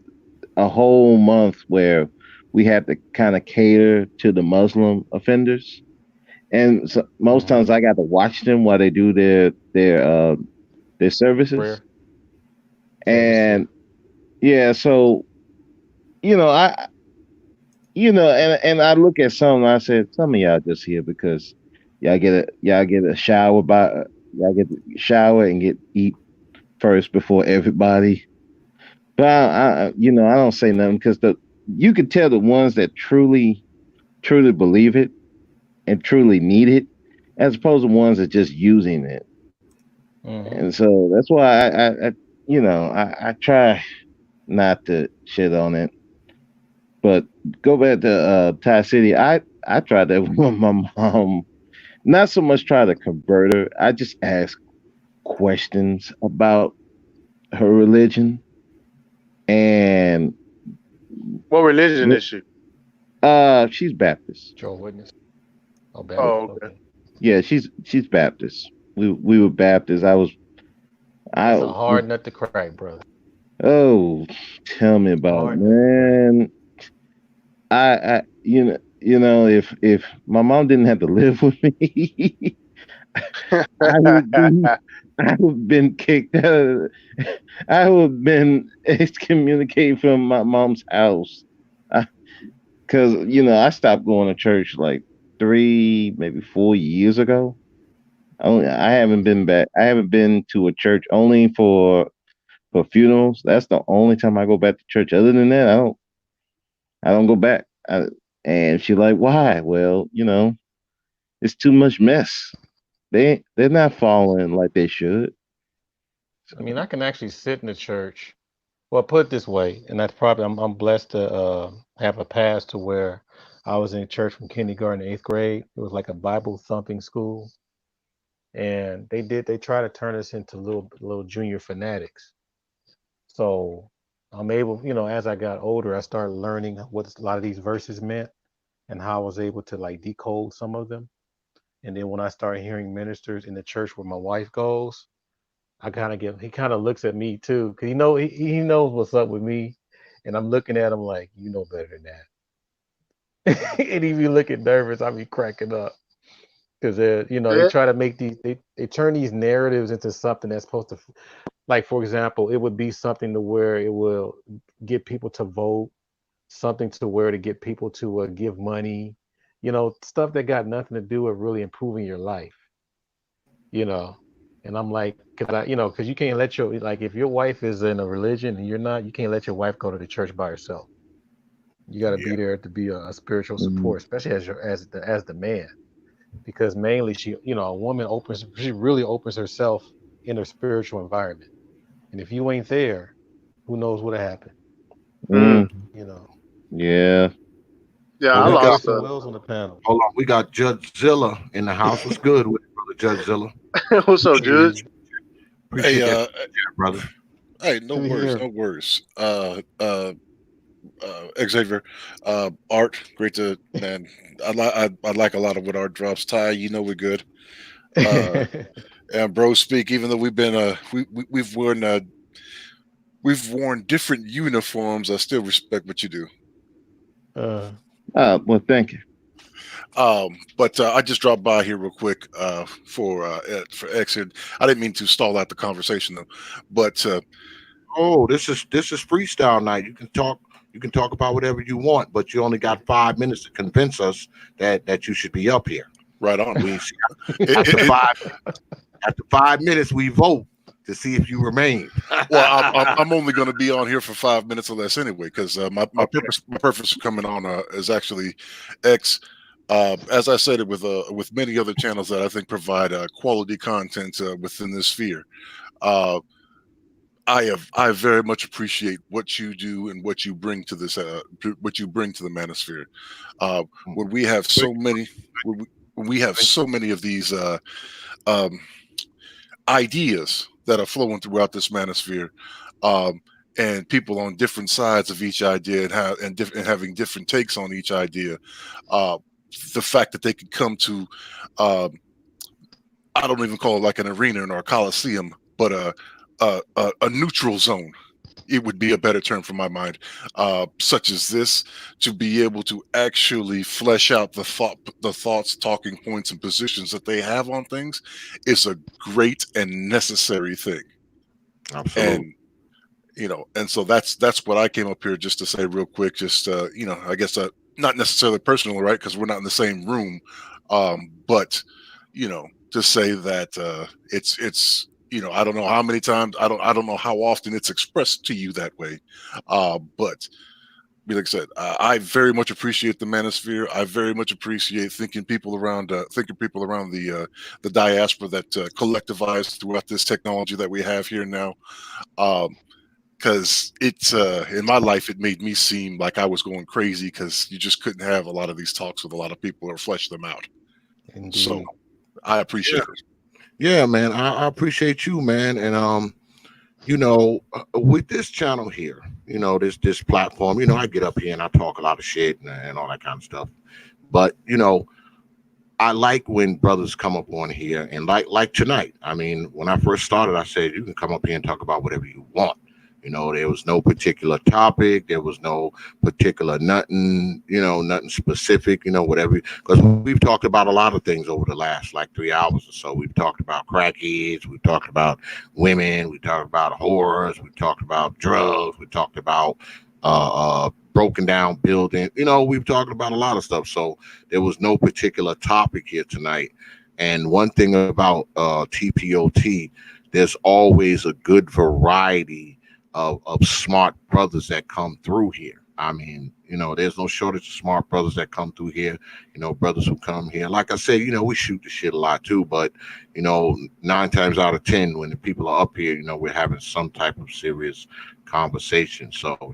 a whole month where we have to kind of cater to the Muslim offenders, and so most Hmm. times I got to watch them while they do their services. Prayer service. Yeah. And yeah, so I and I look at some and I said, some of y'all just here because y'all get a shower y'all get to shower and eat first before everybody. But I don't say nothing because you could tell the ones that truly believe it and truly need it, as opposed to ones that just using it. Hmm. And so that's why I try not to shit on it. But go back to Thai City. I tried that with my mom. Not so much try to convert her. I just ask questions about her religion. And What religion is she? she's Baptist. Joe Witness. Oh, Baptist. Oh, okay. Okay. Yeah, she's Baptist. We were Baptist. That's I a hard nut to crack, brother. oh, tell me about it, Hard nut to crack. man. I if my mom didn't have to live with me, I would be I would have been kicked out of, I would have been excommunicated from my mom's house. Because I stopped going to church like 3 maybe 4 years ago. I haven't been back. I haven't been to a church only for funerals. That's the only time I go back to church. Other than that, I don't go back. And she's like, why? Well, it's too much mess. They're not following like they should. I mean, I can actually sit in the church. Well, put it this way, and that's probably I'm blessed to have a past to where I was in church from kindergarten to eighth grade. It was like a Bible thumping school, and they try to turn us into little junior fanatics. So I'm able, as I got older, I started learning what a lot of these verses meant and how I was able to like decode some of them. And then when I started hearing ministers in the church where my wife goes, he kind of looks at me too, because he knows what's up with me, and I'm looking at him like, you know better than that. And if you look at nervous, I be cracking up because they Yeah. try to make they turn these narratives into something that's supposed to, like for example, it would be something to where it will get people to vote, something to where to get people to give money, stuff that got nothing to do with really improving your life, you know. And I'm like, because you can't let like if your wife is in a religion and you're not, you can't let your wife go to the church by herself. You got to Yeah. be there to be a spiritual Mm. support, especially as the man, because mainly a woman she really opens herself in her spiritual environment, and if you ain't there, who knows what'll happen, Mm. Mm, you know. yeah. Yeah, We Well, I we got got lost Orson a. Welles on the panel. hold on. We got Jud Zilla in the house. What's good with it, brother Jud Zilla? What's up, Appreciate Judge? Hey, appreciate Hey, that, brother. Hey, no Good to worries, hear. no worries. Xavier, Art, great to man. I like a lot of what Art drops. Ty, you know we're good. And bro, speak. Even though we've been we've worn different uniforms, I still respect what you do. Well, thank you. But I just dropped by here real quick for X. And I didn't mean to stall out the conversation though, but Oh, this is freestyle night. You can talk about whatever you want, but you only got 5 minutes to convince us that you should be up here. right on. We after 5 minutes we vote to see if you remain. Well, I'm only going to be on here for 5 minutes or less anyway, because my purpose of coming on is actually X. As I said it with many other channels that I think provide quality content within this sphere. I very much appreciate what you do and what you bring to this what you bring to the manosphere. When we have so many of these ideas that are flowing throughout this manosphere, and people on different sides of each idea and having different takes on each idea. The fact that they could come to, I don't even call it like an arena or a coliseum, but a neutral zone. It would be a better term for my mind, such as this, to be able to actually flesh out the thoughts, talking points, and positions that they have on things is a great and necessary thing. Absolutely. And and so that's what I came up here just to say real quick. Just I guess not necessarily personal, right? Because we're not in the same room, but to say that it's. I don't know how many times, I don't know how often it's expressed to you that way. But like I said, I very much appreciate the manosphere. I very much appreciate thinking people around the diaspora that collectivize throughout this technology that we have here now. Because it's in my life, it made me seem like I was going crazy because you just couldn't have a lot of these talks with a lot of people or flesh them out. Indeed. So I appreciate it. Yeah, man, I appreciate you, man. And with this channel here, this platform, I get up here and I talk a lot of shit and all that kind of stuff. But I like when brothers come up on here and like tonight. I mean, when I first started, I said you can come up here and talk about whatever you want. There was no particular topic. There was no particular nothing, nothing specific, whatever. Because we've talked about a lot of things over the last 3 hours or so. We've talked about crackheads. We've talked about women. We talked about horrors. We talked about drugs. We talked about broken down building. We've talked about a lot of stuff. So there was no particular topic here tonight. And one thing about TPOT, there's always a good variety of smart brothers that come through here. I mean, there's no shortage of smart brothers that come through here, brothers who come here. Like I said, we shoot the shit a lot too, but 9 times out of 10, when the people are up here, we're having some type of serious conversation. So,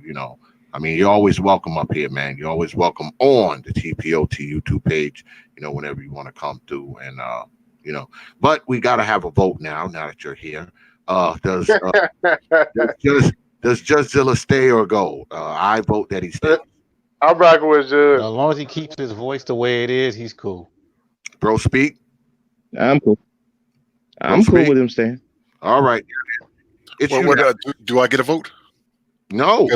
I mean, you're always welcome up here, man. You're always welcome on the TPOT YouTube page, whenever you want to come through. And, but we got to have a vote now that you're here. Does Jud Zilla stay or go? I vote that he stays. I'm rocking with Jud. As long as he keeps his voice the way it is, he's cool. Bro, speak. I'm cool. I'm cool with him staying. All right. Do I get a vote? No,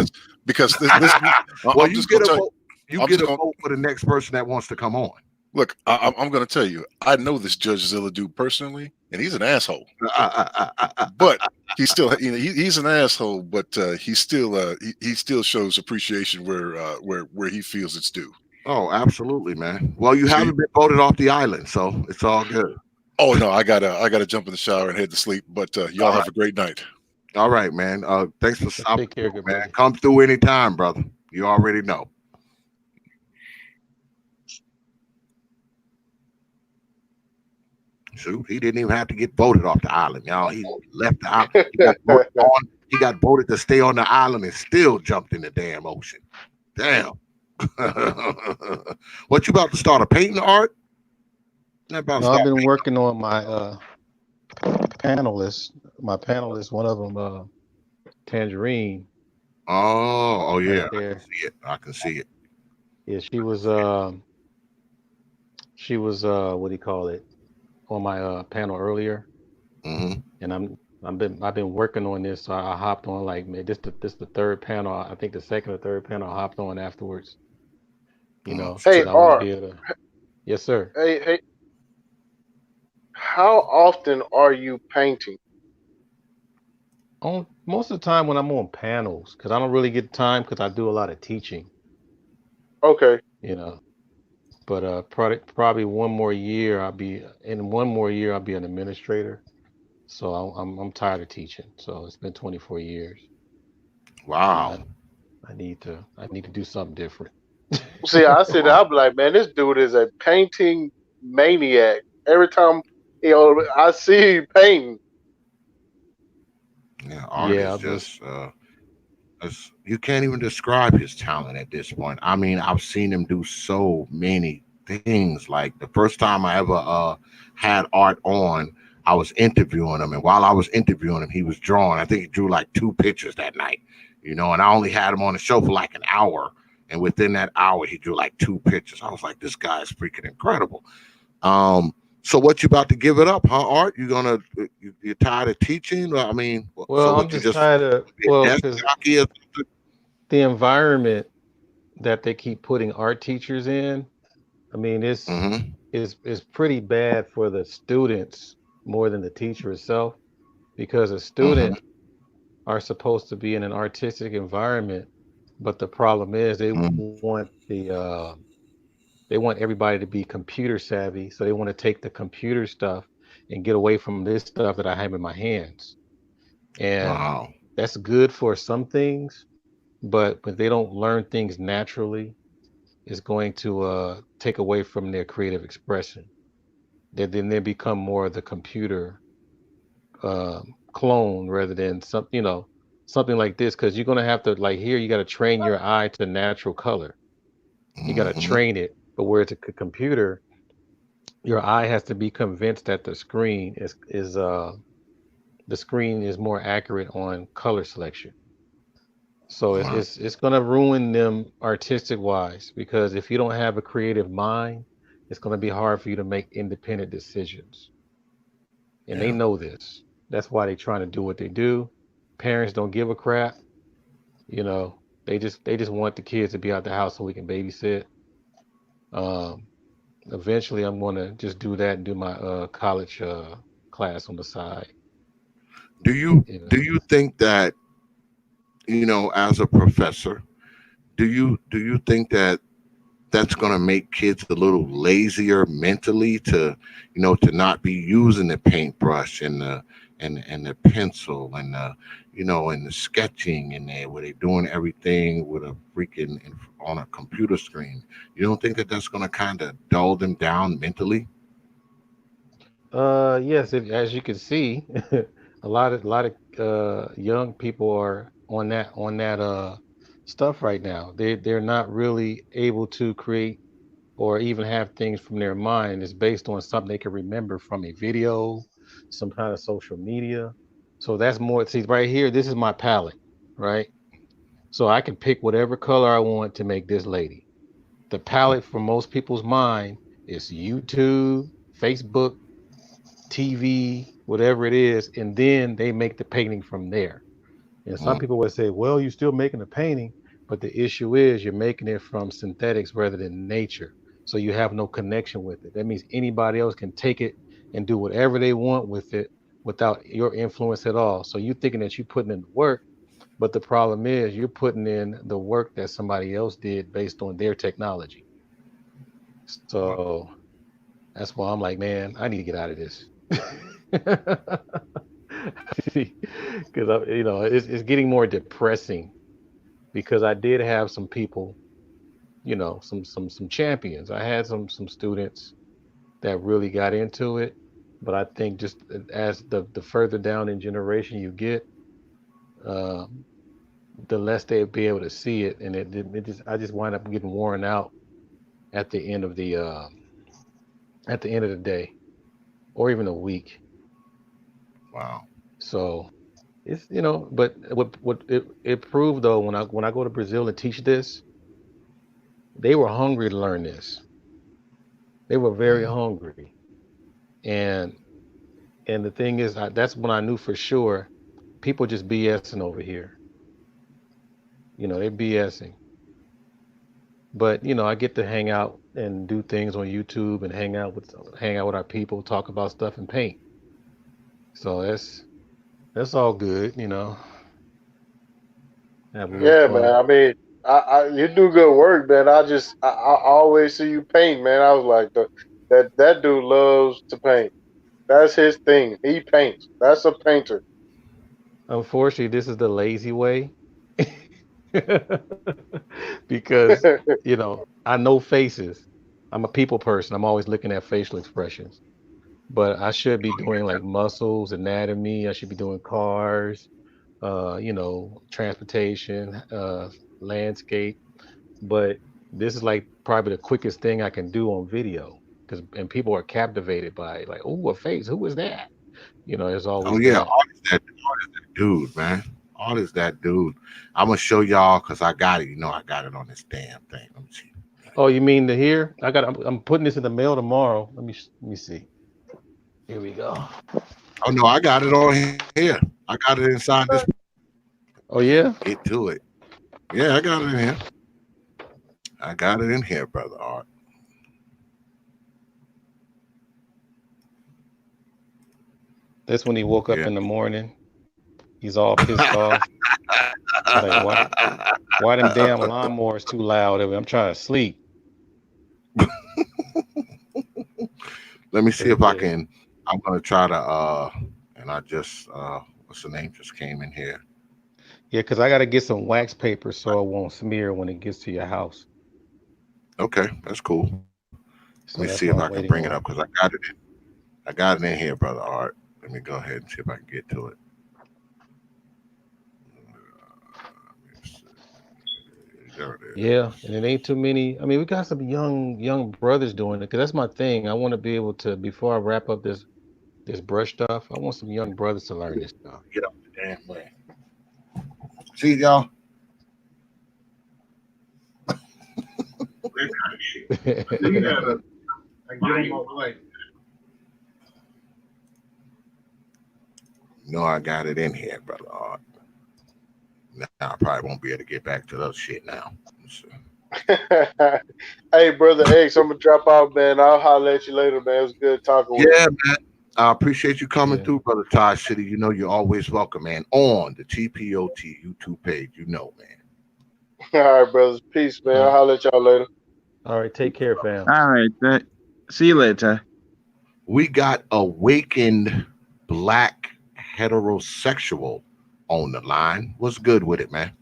because this well, you get a vote. You get a vote for the next person that wants to come on. Look, I'm going to tell you, I know this Jud Zilla dude personally, and he's an asshole. But he's still, he's an asshole, but he still shows appreciation where he feels it's due. Oh, absolutely, man. Well, you haven't been voted off the island, so it's all good. Oh no, I gotta jump in the shower and head to sleep. But y'all have a great night. All right, man. Thanks for stopping. Take care, good man. Come through anytime, brother. You already know. Shoot, he didn't even have to get voted off the island, y'all. He left the island. He got voted to stay on the island and still jumped in the damn ocean. Damn. What, you about to start a painting, Art? I've been working on my panelists. My panelists, one of them Tangerine Oh right yeah, I can there. see it. I can see it. Yeah, she was what do you call it, on my panel earlier, Hmm. and I've been working on this, so I hopped on like, man, this the third panel. I think the second or third panel I hopped on afterwards, Hey, because I want to R. be able to. Yes, sir. Hey, how often are you painting? On most of the time when I'm on panels, because I don't really get time because I do a lot of teaching, Okay. you know. But probably one more year I'll be an administrator. So I'm tired of teaching. So it's been 24 years. Wow. I need to do something different. See, I said, Wow. I'll be like, man, this dude is a painting maniac. Every time, I see him painting. Yeah, art Yeah, is just you can't even describe his talent at this point. I mean, I've seen him do so many things. Like the first time I ever had art on, I was interviewing him, and while I was interviewing him, he was drawing. I think he drew like 2 pictures that night, and I only had him on the show for like an hour. And within that hour, he drew like 2 pictures. I was like, this guy is freaking incredible. Um, so what you about to give it up, huh, Art? You're tired of teaching? I mean, so well, I'm what you just just tired of, be a desk because jockey? Or the environment that they keep putting art teachers in, I mean, mm-hmm, is pretty bad for the students more than the teacher itself, because a student mm-hmm, are supposed to be in an artistic environment, but the problem is mm-hmm. they want everybody to be computer savvy, so they want to take the computer stuff and get away from this stuff that I have in my hands. And Wow. that's good for some things, but if they don't learn things naturally, it's going to take away from their creative expression. Then they become more of the computer clone rather than something like this, because you're going to have to, like, here you got to train your eye to natural color. You got to Mm-hmm. train it. But where it's a computer, your eye has to be convinced that the screen is more accurate on color selection. So Wow. it's going to ruin them artistic wise, because if you don't have a creative mind, it's going to be hard for you to make independent decisions. And they Yeah. know this. That's why they're trying to do what they do. Parents don't give a crap. You know, they just want the kids to be out the house so we can babysit. Um, Eventually, I'm going to just do that and do my college class on the side. Do you You know, do you think that as a professor, do you think that that's going to make kids a little lazier mentally to not be using the paintbrush and the pencil and the sketching and where they're doing everything with a freaking on a computer screen? You don't think that that's going to kind of dull them down mentally? yes, as you can see, a lot of young people are on that stuff right now. They're not really able to create or even have things from their mind. It's based on something they can remember from a video, some kind of social media. So that's more. See, right here, this is my palette, right? So I can pick whatever color I want to make this lady. The palette for most people's mind is YouTube, Facebook, TV, whatever it is, and then they make the painting from there. And some Mm, people would say, well, you're still making a painting, but the issue is you're making it from synthetics rather than nature. So you have no connection with it. That means anybody else can take it and do whatever they want with it without your influence at all. So you're thinking that you're putting in the work, but the problem is you're putting in the work that somebody else did based on their technology. wow. So that's why I'm like, man, I need to get out of this. Because it's getting more depressing, because I did have some people, some champions. I had some students that really got into it, but I think just as the further down in generation you get, um, the less they'll be able to see it, and it just I just wind up getting worn out at the end of the day, or even a week. Wow. So It's but what it proved though when I go to Brazil and teach this, they were hungry to learn this. They were very hungry, and the thing is, that's when I knew for sure people just BSing over here. They're BSing. But I get to hang out and do things on YouTube and hang out with our people, talk about stuff and paint. So that's all good. Have a little Yeah, fun. man. I mean, you do good work, man. I always see you paint, man. I was like, that dude loves to paint. That's his thing. He paints. That's a painter. Unfortunately, this is the lazy way because I know faces. I'm a people person. I'm always looking at facial expressions. But I should be doing like muscles, anatomy. I should be doing cars, transportation, landscape. But this is like probably the quickest thing I can do on video and people are captivated by it. Like, oh, a face. Who was that? There's Oh always yeah, that. art is that dude, man. Art is that dude. I'm gonna show y'all because I got it. I got it on this damn thing. Let me see. Oh, you mean to hear? I'm putting this in the mail tomorrow. Let me see. Here we go. Oh no, I got it on here. I got it inside this. Oh yeah. Get to it. Yeah, I got it in here. I got it in here, brother Art. That's when he woke up in the morning. He's all pissed off. He's like, why them damn lawnmowers too loud? I'm trying to sleep. Let me see if I can. I'm gonna try to and I just what's the name just came in here. Yeah, because I gotta get some wax paper so it won't smear when it gets to your house. Okay, that's cool. So Let me that's see what if I I'm can waiting bring it on. up because I got it in here, brother Art. Let me go ahead and see if I can get to it. There it is. Yeah, and it ain't too many. I mean, we got some young brothers doing it because that's my thing. I want to be able to before I wrap up this brush stuff. I want some young brothers to learn this stuff. Get up the damn way. See y'all. No, I got it in here, brother Art. Now I probably won't be able to get back to that shit now. Hey, brother X, I'm gonna drop out, man. I'll holler at you later, man. It was good talking with you. Yeah, man. I appreciate you coming through, brother Ty City. You're always welcome, man. On the TPOT YouTube page, man. All right, brothers. Peace, man. I'll holler at y'all later. All right, take care, fam. All right, see you later. We got awakened Black Heterosexual on the line. What's good with it, man?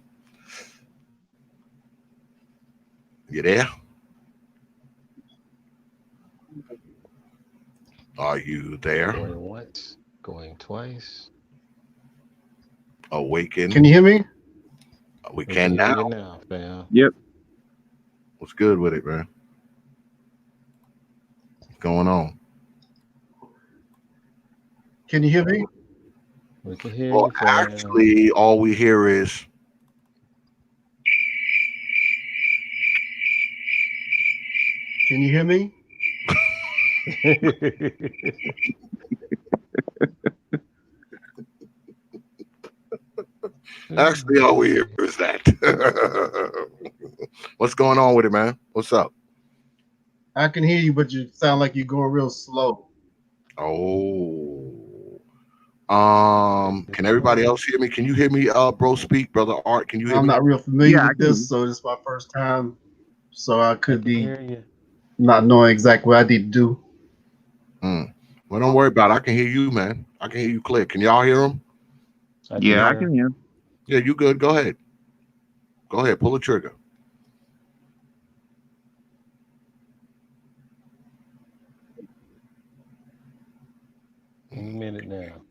You there? Are you there? Going once, going twice. Awaken. Can you hear me? We can now. Now, fam. Yep. What's good with it, man? What's going on? Can you hear me? We can hear well, you, fam. actually, all we hear is. Can you hear me? Actually, all we hear is that. What's going on with it, man? What's up? I can hear you, but you sound like you're going real slow. Oh. Can everybody else hear me? Can you hear me, bro? Speak, brother Art. Can you hear me? I'm not real familiar with this, so this is my first time. So I could be not knowing exactly what I need to do. Well, don't worry about it. I can hear you, man. I can hear you clear. Can y'all hear him? I can hear. Yeah, you good. Go ahead. Go ahead. Pull the trigger. Any minute now.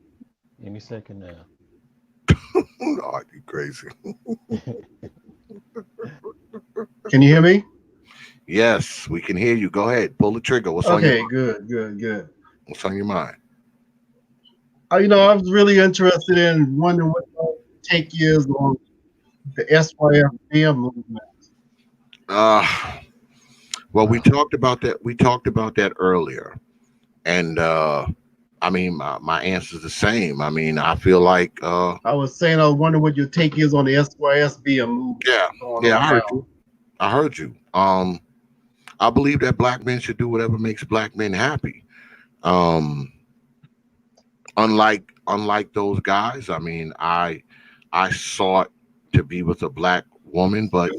Any second now. Oh, you crazy. Can you hear me? Yes, we can hear you. Go ahead. Pull the trigger. What's on your mind? Good. What's on your mind? You know, I was really interested in wondering what your take is on the SYFM movement. Well, we talked about that. We talked about that earlier, and I mean, my answer is the same. I mean, I feel like I was saying I was wondering what your take is on the SYSBM movement. Yeah, I heard you. I heard you. I believe that black men should do whatever makes black men happy. Unlike those guys, I mean, I sought to be with a black woman, but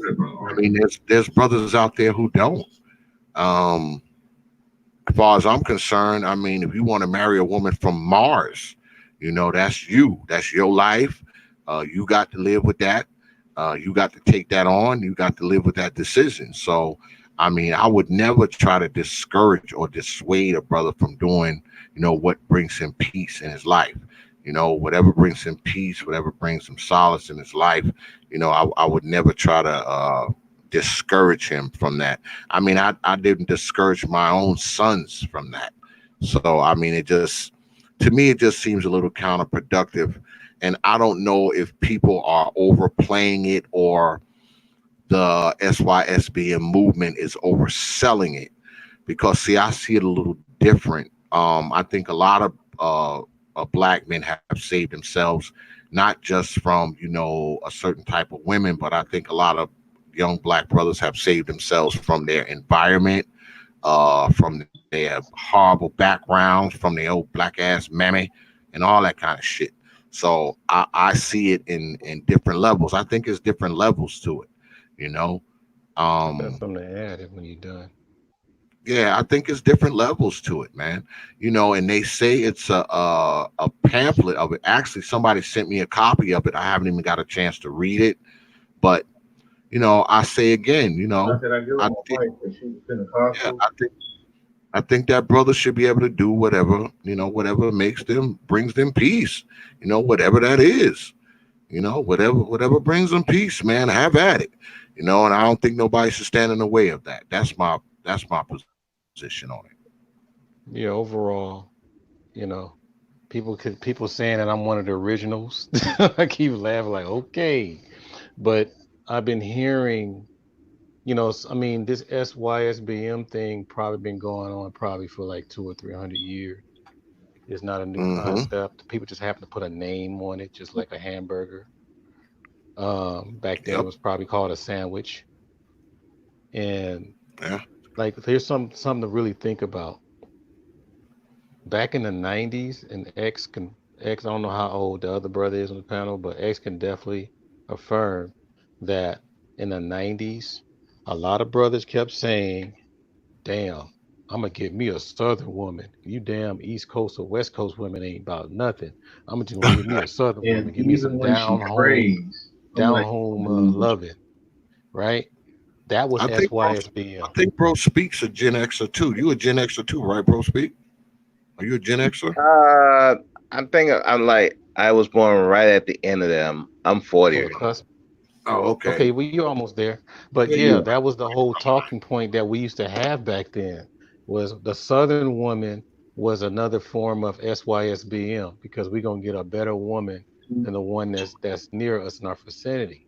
I mean, there's brothers out there who don't. As far as I'm concerned, I mean, if you want to marry a woman from Mars, you know, that's you. That's your life. You got to live with that. You got to take that on. You got to live with that decision. So, I mean, I would never try to discourage or dissuade a brother from doing, you know, what brings him peace in his life. You know, whatever brings him peace, whatever brings him solace in his life, you know, I would never try to discourage him from that. I mean, I didn't discourage my own sons from that. So, I mean, to me, it just seems a little counterproductive. And I don't know if people are overplaying it or the SYSBM movement is overselling it. Because, see, I see it a little different. I think a lot of black men have saved themselves, not just from, you know, a certain type of women, but I think a lot of young black brothers have saved themselves from their environment, from their horrible backgrounds, from their old black ass mammy and all that kind of shit. So I see it in different levels. I think there's different levels to it, you know. Got something to add when you're done. Yeah, I think it's different levels to it, man. You know, and they say it's a pamphlet of it. Actually, somebody sent me a copy of it. I haven't even got a chance to read it, but you know, I say again, you know, I think that brother should be able to do whatever, you know, whatever brings them peace, you know, whatever that is, you know, whatever brings them peace, man, have at it, you know, and I don't think nobody should stand in the way of that. That's my position on it. Yeah, overall, you know, people saying that I'm one of the originals. I keep laughing like, okay, but I've been hearing, you know, I mean, this SYSBM thing probably been going on probably for like 200 or 300 years. It's not a new concept. People just happen to put a name on it, just like a hamburger. Back then it was probably called a sandwich. And like, here's something to really think about. Back in the 90s, and X, I don't know how old the other brother is on the panel, but X can definitely affirm that in the 90s, a lot of brothers kept saying, damn, I'm going to get me a Southern woman. You damn East Coast or West Coast women ain't about nothing. I'm just going to give me a Southern woman. Give me some down home loving, right? That was SYSBM. I think Bro Speak's a Gen Xer too. You a Gen Xer too, right, Bro Speak? Are you a Gen Xer? I think I was born right at the end of them. I'm 40. Oh, okay. Okay, well, you're almost there. But yeah, that was the whole talking point that we used to have back then, was the Southern woman was another form of SYSBM, because we're going to get a better woman than the one that's near us in our vicinity.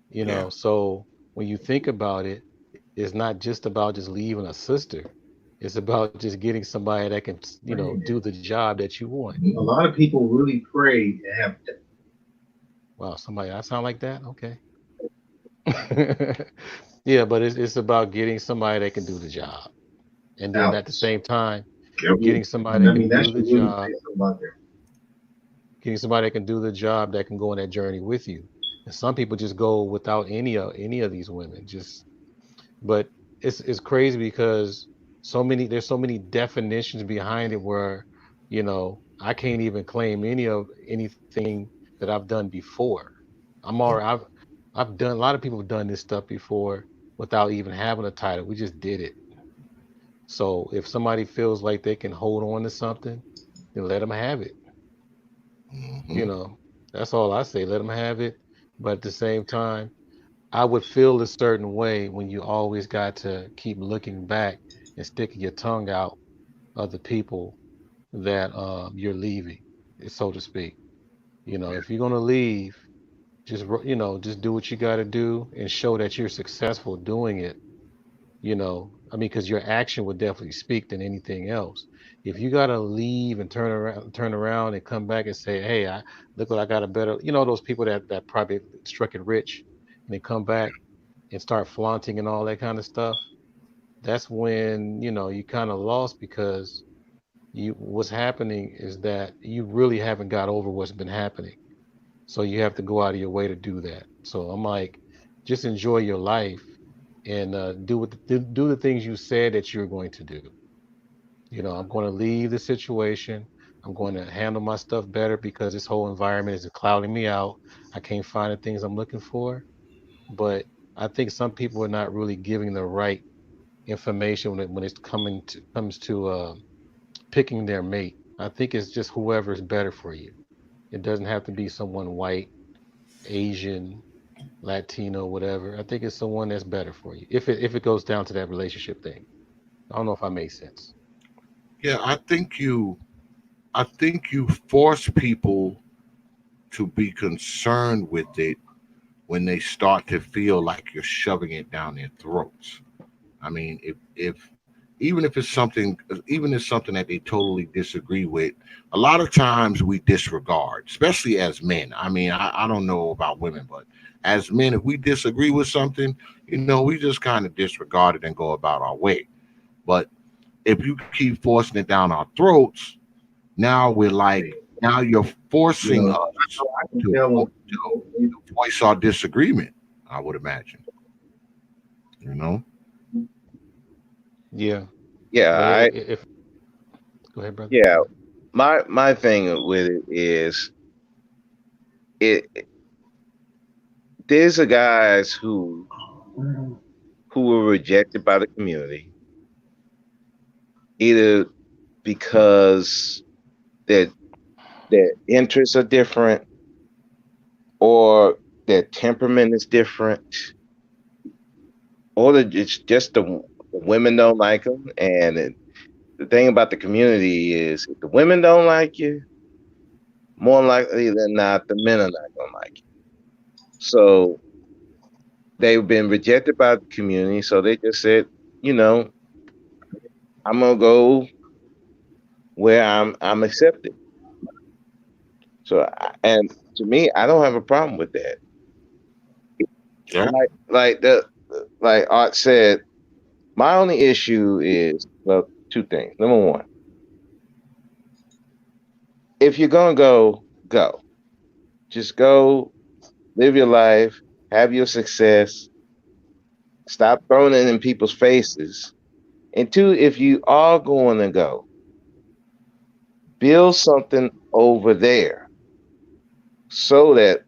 You know, so when you think about it, it's not just about just leaving a sister. It's about just getting somebody that can, you know, do the job that you want. A lot of people really pray to have. Wow, somebody I sound like that? Okay. Yeah, but it's about getting somebody that can do the job, and then at the same time, getting somebody that can do the job. Getting somebody that can do the job, that can go on that journey with you. And some people just go without any of these women. But it's crazy because there's so many definitions behind it where, you know, I can't even claim anything that I've done before. I've done, a lot of people have done this stuff before without even having a title. We just did it. So if somebody feels like they can hold on to something, then let them have it. You know, that's all I say. Let them have it. But at the same time, I would feel a certain way when you always got to keep looking back and sticking your tongue out of the people that you're leaving. so to speak. If you're gonna leave, just just do what you got to do and show that you're successful doing it. Because your action would definitely speak than anything else. If you gotta leave and turn around and come back and say, "Hey, I look what I got a better," those people that probably struck it rich, and they come back and start flaunting and all that kind of stuff. That's when you kind of lost, because what's happening is that you really haven't got over what's been happening. So you have to go out of your way to do that. So I'm like, just enjoy your life and do the things you said that you're going to do. I'm going to leave the situation. I'm going to handle my stuff better because this whole environment is clouding me out. I can't find the things I'm looking for. But I think some people are not really giving the right information when it comes to picking their mate. I think it's just whoever is better for you. It doesn't have to be someone white, Asian, Latino, whatever. I think it's someone that's better for you. If it goes down to that relationship thing. I don't know if I made sense. Yeah, I think you force people to be concerned with it when they start to feel like you're shoving it down their throats. I mean, if even if it's something, even if it's something that they totally disagree with, a lot of times we disregard, especially as men. I mean, I don't know about women, but as men, if we disagree with something, we just kind of disregard it and go about our way. But if you keep forcing it down our throats, now we're like, now you're forcing us to voice our disagreement, I would imagine. Yeah. Yeah, If go ahead, brother. yeah. My thing with it is there's a guys who were rejected by the community, either because their interests are different or their temperament is different, or it's just the women don't like them. And the thing about the community is, if the women don't like you, more likely than not, the men are not gonna like you. So they've been rejected by the community, so they just said, I'm gonna go where I'm accepted. So, and to me, I don't have a problem with that. Yeah. Like Art said, my only issue is, well, two things. Number one, if you're gonna go, go. Just go, live your life, have your success. Stop throwing it in people's faces. And two, if you are going to go, build something over there so that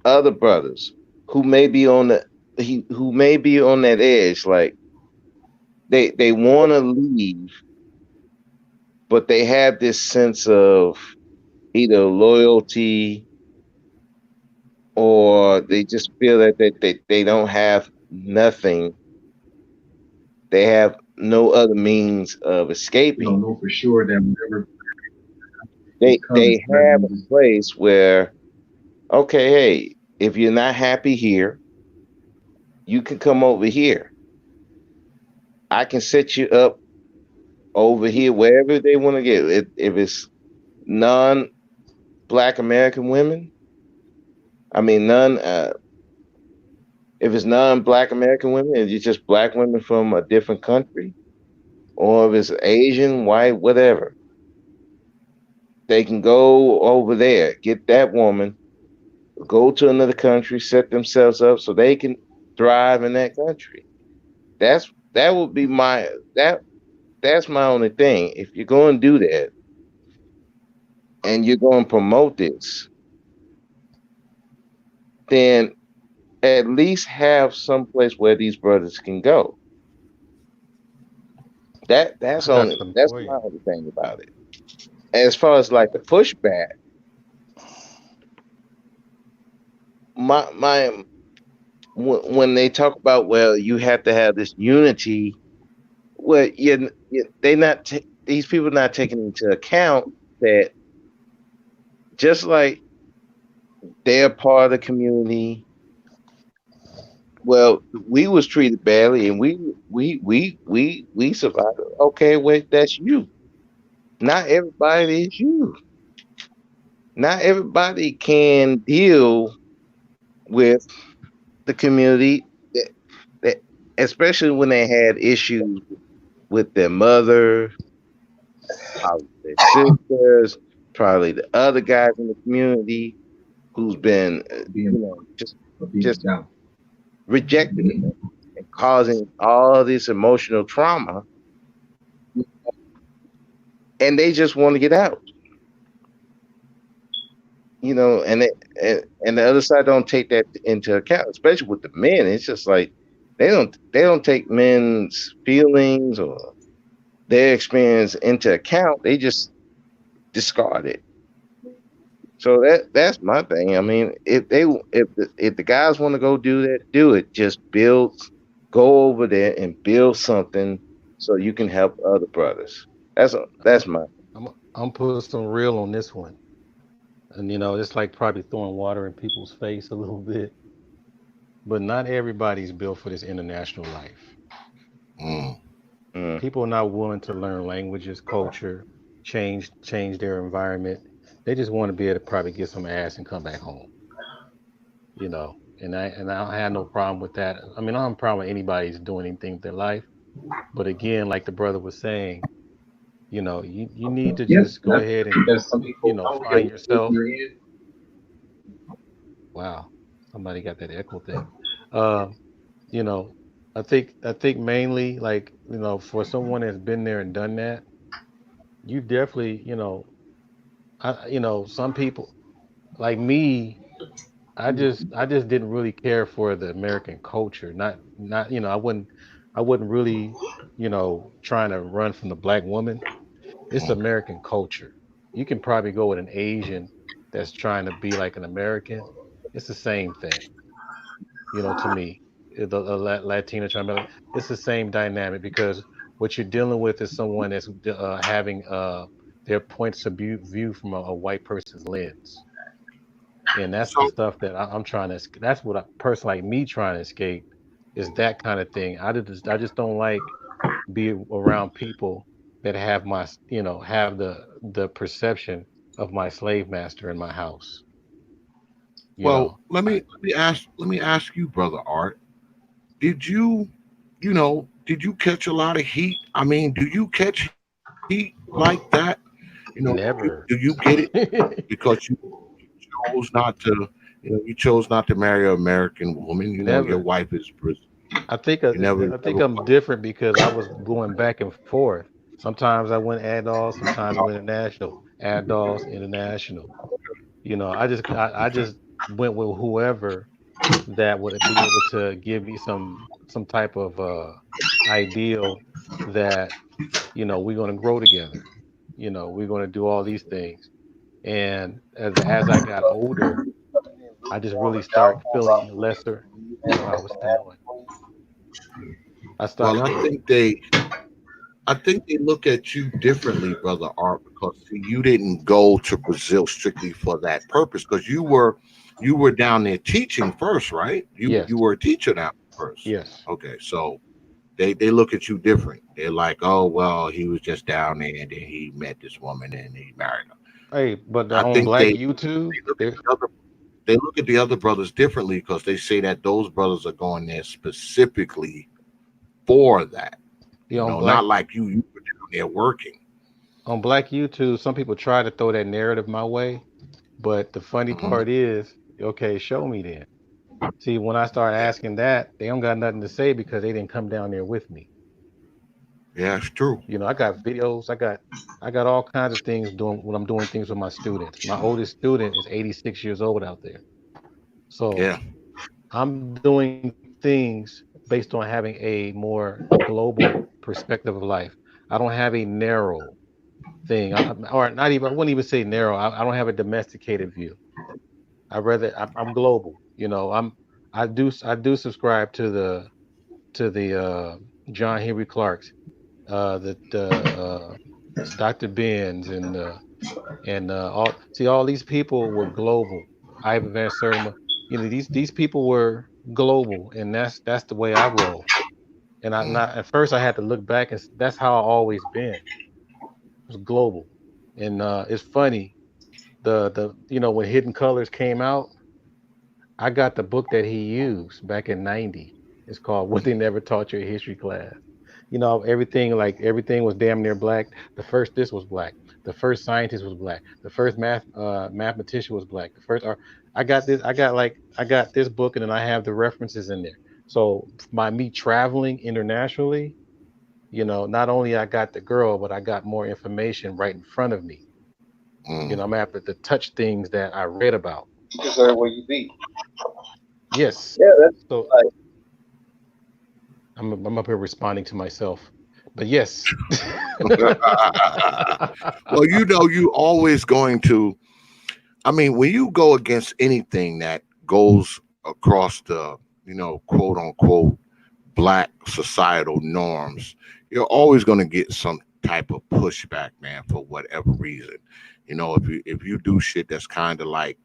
other brothers who may be on that edge, like they want to leave, but they have this sense of either loyalty, or they just feel that they don't have nothing. They have no other means of escaping. You don't know for sure that whatever they have a place where, okay, hey, if you're not happy here, you can come over here. I can set you up over here, wherever they want to get. If it's non-Black American women, if it's non-Black American women, if it's just Black women from a different country, or if it's Asian, white, whatever, they can go over there, get that woman, go to another country, set themselves up so they can thrive in that country. That would be that's my only thing. If you're going to do that and you're going to promote this, then at least have some place where these brothers can go. That's my only thing about it. As far as like the pushback, when they talk about, well, you have to have this unity, well, these people not taking into account that just like they're part of the community. Well, we was treated badly, and we survived. Okay, wait, that's you. Not everybody is you. Not everybody can deal with the community, that, especially when they had issues with their mother, probably their sisters, probably the other guys in the community who's been, just rejected and causing all this emotional trauma, and they just want to get out. And the other side don't take that into account, especially with the men. It's just like they don't take men's feelings or their experience into account. They just discard it. So that's my thing. I mean, if the guys want to go do that, do it. Just go over there and build something so you can help other brothers. That's my. I'm putting some real on this one. And it's like probably throwing water in people's face a little bit. But not everybody's built for this international life. People are not willing to learn languages, culture, change their environment. They just want to be able to probably get some ass and come back home. And I don't have no problem with that. I mean, I don't have a problem with anybody's doing anything with their life. But again, like the brother was saying, you need to just go ahead and find yourself. Wow, somebody got that echo thing. I think mainly, like, for someone that's been there and done that, you definitely, some people like me, I just didn't really care for the American culture. Not I wasn't really, trying to run from the black woman. It's American culture. You can probably go with an Asian that's trying to be like an American. It's the same thing, to me. The Latina trying to be, it's the same dynamic, because what you're dealing with is someone that's having their points of view from a white person's lens. And that's the stuff that I'm trying to. That's what a person like me trying to escape, is that kind of thing. I just don't like being around people that have have the perception of my slave master in my house. Well, let me ask you, brother Art. Did you catch a lot of heat? I mean, do you catch heat like that? Never. Do you get it because you chose not to? You chose not to marry an American woman. Your wife is Brazilian. I think I'm different because I was going back and forth. Sometimes I went adults, sometimes I went international. Adults, international. I just went with whoever that would be able to give me some type of ideal that we're going to grow together. We're going to do all these things. And as I got older, I just really start feeling lesser. Wow, what's that noise? I think they look at you differently, brother Art, because you didn't go to Brazil strictly for that purpose, because you were down there teaching first, right? You were a teacher down first. Yes. Okay, so they look at you different. They're like, oh well, he was just down there and then he met this woman and he married her. Hey, but on Black YouTube, they look at the other brothers differently, because they say that those brothers are going there specifically for that. Not like you were down there working. On Black YouTube, some people try to throw that narrative my way, but the funny part is, okay, show me then. See, when I start asking that, they don't got nothing to say because they didn't come down there with me. Yeah, it's true. I got videos, I got all kinds of things when I'm doing things with my students. My oldest student is 86 years old out there. So yeah, I'm doing things based on having a more global perspective of life. I don't have a narrow thing, or not even. I wouldn't even say narrow. I don't have a domesticated view. I'm global. I do subscribe to the John Henry Clark's, the Dr. Benz and And all these people were global. Ivan Van Sertima, these people were global, and that's the way I roll. And at first I had to look back, and that's how I always been. It was global. And it's funny, the when Hidden Colors came out, I got the book that he used back in '90. It's called What They Never Taught You in History Class. Everything was damn near black. The first this was black. The first scientist was black. The first mathematician was black. The first art. I got this book, and then I have the references in there. So by me traveling internationally, not only I got the girl, but I got more information right in front of me. I'm gonna have to touch things that I read about. Because where you be. Yes. Yeah, that's so. Like, I'm up here responding to myself, but yes. Well, you always going to. I mean, when you go against anything that goes across the, quote unquote, black societal norms, you're always going to get some type of pushback, man, for whatever reason. If you do shit that's kind of like,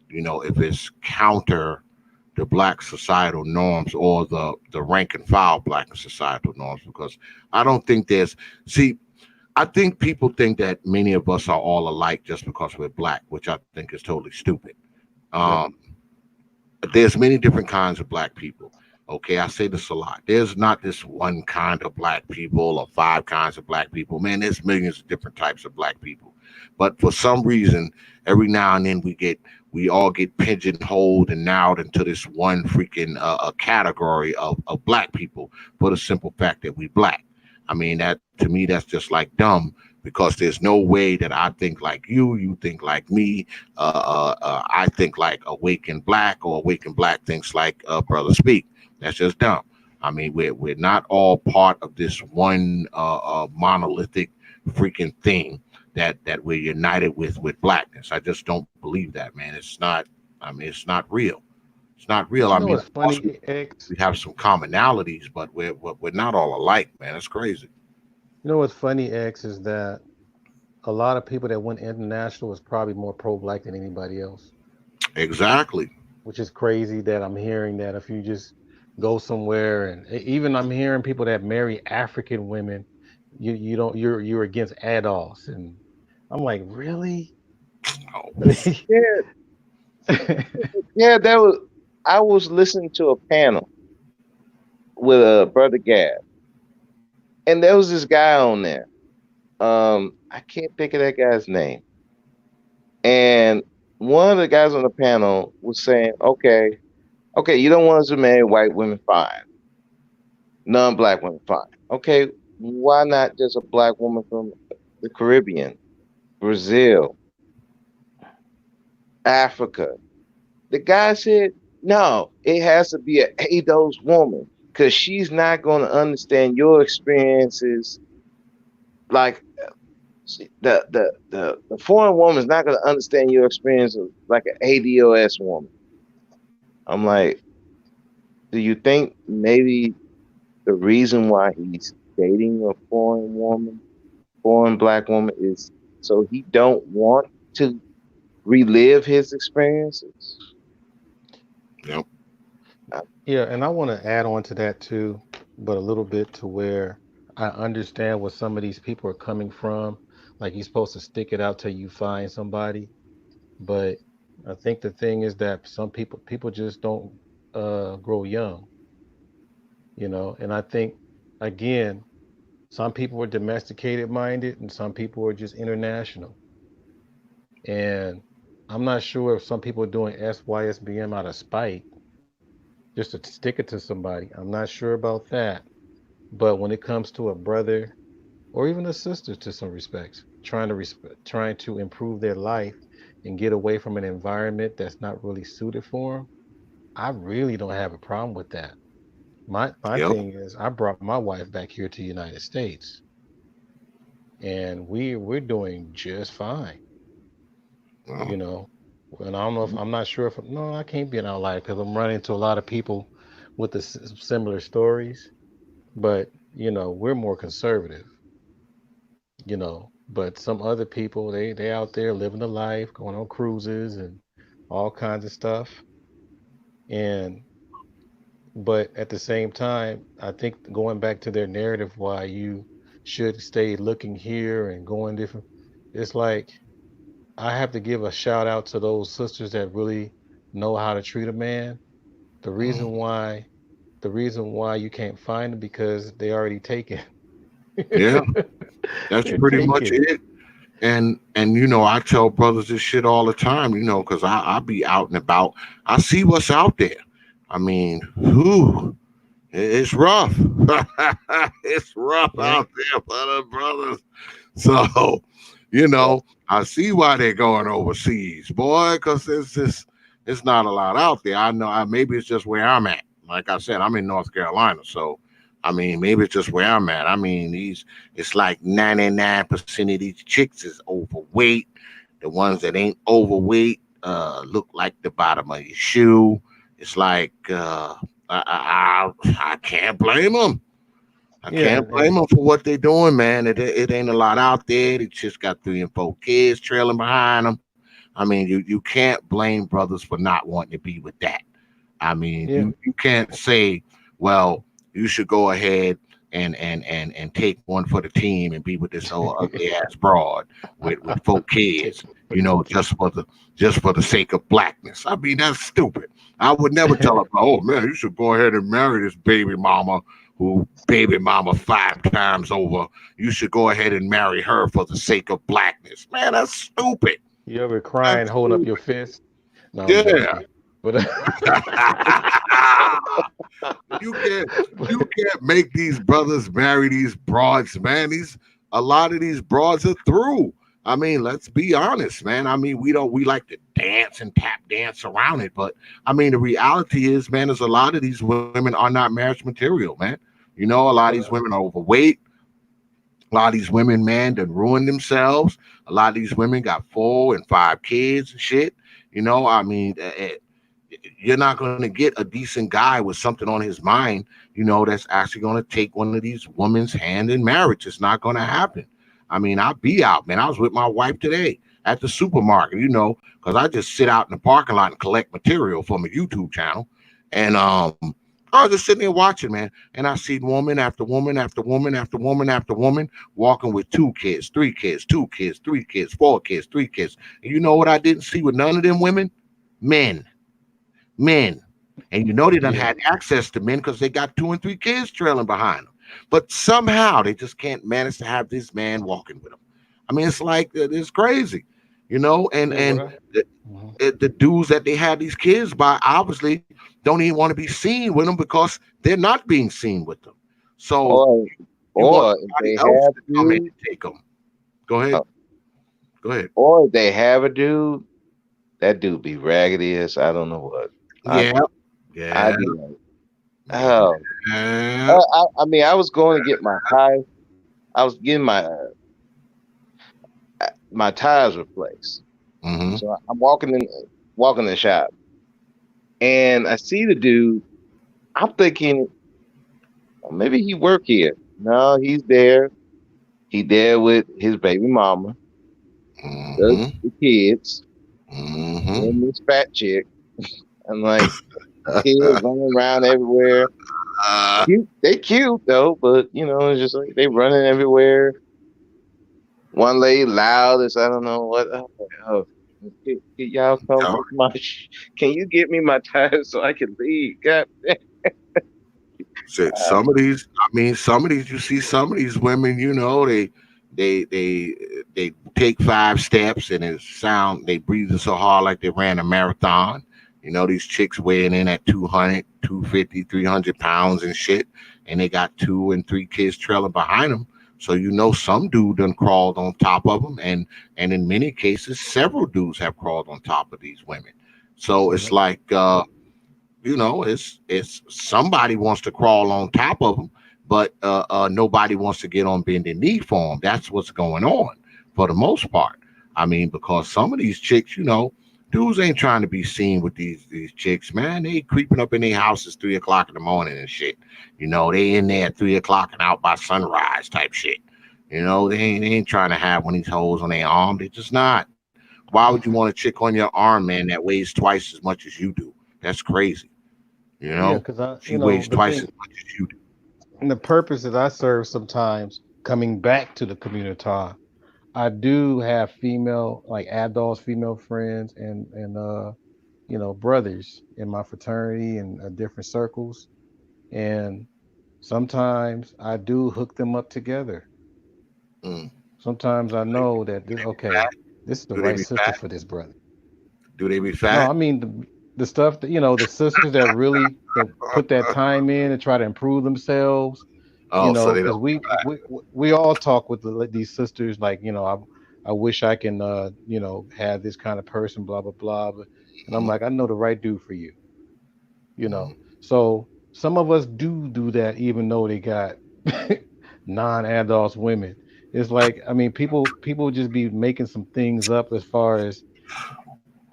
if it's counter the black societal norms or the rank and file black societal norms, because I don't think I think people think that many of us are all alike just because we're black, which I think is totally stupid. There's many different kinds of black people. Okay, I say this a lot. There's not this one kind of black people or 5 kinds of black people. Man, there's millions of different types of black people. But for some reason, every now and then we all get pigeonholed and narrowed into this one freaking category of black people for the simple fact that we black. I mean, that to me, that's just like dumb, because there's no way that I think like you think like me, I think like Awakened Black, or Awakened Black thinks like Brother Speak. That's just dumb. I mean, we're not all part of this one monolithic freaking thing that we're united with blackness. I just don't believe that, man. It's not. I mean, it's not real. It's not real. I mean, What's funny, X? We have some commonalities, but we're not all alike, man. It's crazy. What's funny, X, is that a lot of people that went international was probably more pro-black than anybody else. Exactly. Which is crazy that I'm hearing that if you just go somewhere, and even I'm hearing people that marry African women, you're against adults, and I'm like, really? Yeah, I was listening to a panel with Brother Gab, and there was this guy on there. I can't think of that guy's name. And one of the guys on the panel was saying, okay, you don't want us to marry white women, fine. Non-black women, fine. Okay, why not just a black woman from the Caribbean, Brazil, Africa? The guy said, no, it has to be an ADOS woman, because she's not going to understand your experiences. Like the foreign woman is not going to understand your experience like an ADOS woman. I'm like, do you think maybe the reason why he's dating a foreign black woman, is so he don't want to relive his experiences? Yep. Yeah, and I want to add on to that too, but a little bit, to where I understand where some of these people are coming from. Like, you're supposed to stick it out till you find somebody, but I think the thing is that some people just don't grow young, and I think, again, some people are domesticated minded and some people are just international. And I'm not sure if some people are doing SYSBM out of spite, just to stick it to somebody. I'm not sure about that. But when it comes to a brother or even a sister, to some respects, trying to improve their life and get away from an environment that's not really suited for them, I really don't have a problem with that. My thing is, I brought my wife back here to the United States, and we're doing just fine. And I'm not sure if no, I can't be an outlier because I'm running into a lot of people with the similar stories, but we're more conservative. But some other people, they out there living the life, going on cruises and all kinds of stuff. And but at the same time, I think going back to their narrative why you should stay looking here and going different, it's like I have to give a shout out to those sisters that really know how to treat a man. The reason why you can't find them because they already taken. Yeah, that's They're pretty much taken. it. And you know, I tell brothers this shit all the time, you know, because I be out and about. I see what's out there. I mean, whew, it's rough. It's rough Yeah. out there for the brothers. So, you know, I see why they're going overseas, boy, because it's not a lot out there. I know maybe it's just where I'm at. Like I said, I'm in North Carolina, so I mean, maybe it's just where I'm at. I mean, it's like 99% of these chicks is overweight. The ones that ain't overweight look like the bottom of your shoe. It's like I can't blame them. I can't blame them for what they're doing, man. It ain't a lot out there. They just got 3 and 4 kids trailing behind them. I mean, you can't blame brothers for not wanting to be with that. I mean, you can't say, well, you should go ahead and take one for the team and be with this old ugly ass broad with 4 kids, you know, just for the sake of blackness. I mean, that's stupid. I would never tell her, oh man, you should go ahead and marry this baby mama who baby mama 5 times over. You should go ahead and marry her for the sake of blackness. Man, that's stupid. You ever crying, holding up your fist? No, I'm Yeah. joking. But you can't make these brothers marry these broads, man. A lot of these broads are through. I mean, let's be honest, man. I mean, we like to dance and tap dance around it, but I mean, the reality is, man, there's a lot of these women are not marriage material, man. You know, a lot of these women are overweight. A lot of these women, man, done ruined themselves. A lot of these women got 4 and 5 kids and shit. You know, I mean, you're not going to get a decent guy with something on his mind, you know, that's actually going to take one of these women's hand in marriage. It's not going to happen. I mean, I'll be out, man. I was with my wife today at the supermarket, you know, because I just sit out in the parking lot and collect material for my YouTube channel. And I was just sitting there watching, man. And I see woman after woman after woman after woman after woman walking with 2 kids, 3 kids, 2 kids, 3 kids, 4 kids, 3 kids. And you know what I didn't see with none of them women? Men. And you know they done had access to men because they got 2 and 3 kids trailing behind them. But somehow they just can't manage to have this man walking with them. I mean, it's like, it's crazy, you know, and the dudes that they had these kids by obviously don't even want to be seen with them because they're not being seen with them. So or if they have to come in and take them. Go ahead. Go ahead. Or if they have a dude, that dude be raggedy as I don't know what. Yeah. I'd be like, oh. I mean, I was going to get my tires. I was getting my tires replaced. Mm-hmm. So I'm walking in the shop, and I see the dude. I'm thinking, well, maybe he work here. No, he's there. He there with his baby mama, the kids, and this fat chick. I'm like, kids running around everywhere. They cute though, but you know, it's just like they running everywhere. One lady loud as I don't know what. Oh, can y'all come with my? Can you get me my tires so I can leave? God. Some of these, you see some of these women, you know, they take 5 steps and they breathing so hard like they ran a marathon. You know, these chicks weighing in at 200, 250, 300 pounds and shit. And they got 2 and 3 kids trailing behind them. So, you know, some dude done crawled on top of them. And in many cases, several dudes have crawled on top of these women. So it's like, you know, it's somebody wants to crawl on top of them, but nobody wants to get on bended knee for them. That's what's going on for the most part. I mean, because some of these chicks, you know, dudes ain't trying to be seen with these chicks, man. They creeping up in their houses 3 o'clock in the morning and shit. You know, they in there at 3 o'clock and out by sunrise type shit. You know, they ain't trying to have one of these hoes on their arm. They're just not. Why would you want a chick on your arm, man, that weighs twice as much as you do? That's crazy. You Yeah, know, because she weighs the twice thing as much as you do. and the purpose that I serve sometimes coming back to the community, I do have female like adults, female friends, and brothers in my fraternity and different circles, and sometimes I do hook them up together. Mm. Sometimes I know that okay, this is the Do they right be sister fat? for this brother. Do they be No, fat? I mean the stuff that the sisters that really that put that time in and try to improve themselves. Oh, so they Because don't. we all talk with these sisters like I wish I can have this kind of person, blah blah blah. And I'm Mhm, like, I know the right dude for you. You know, mhm. so some of us do that even though they got non-adults women. It's like, I mean, people just be making some things up as far as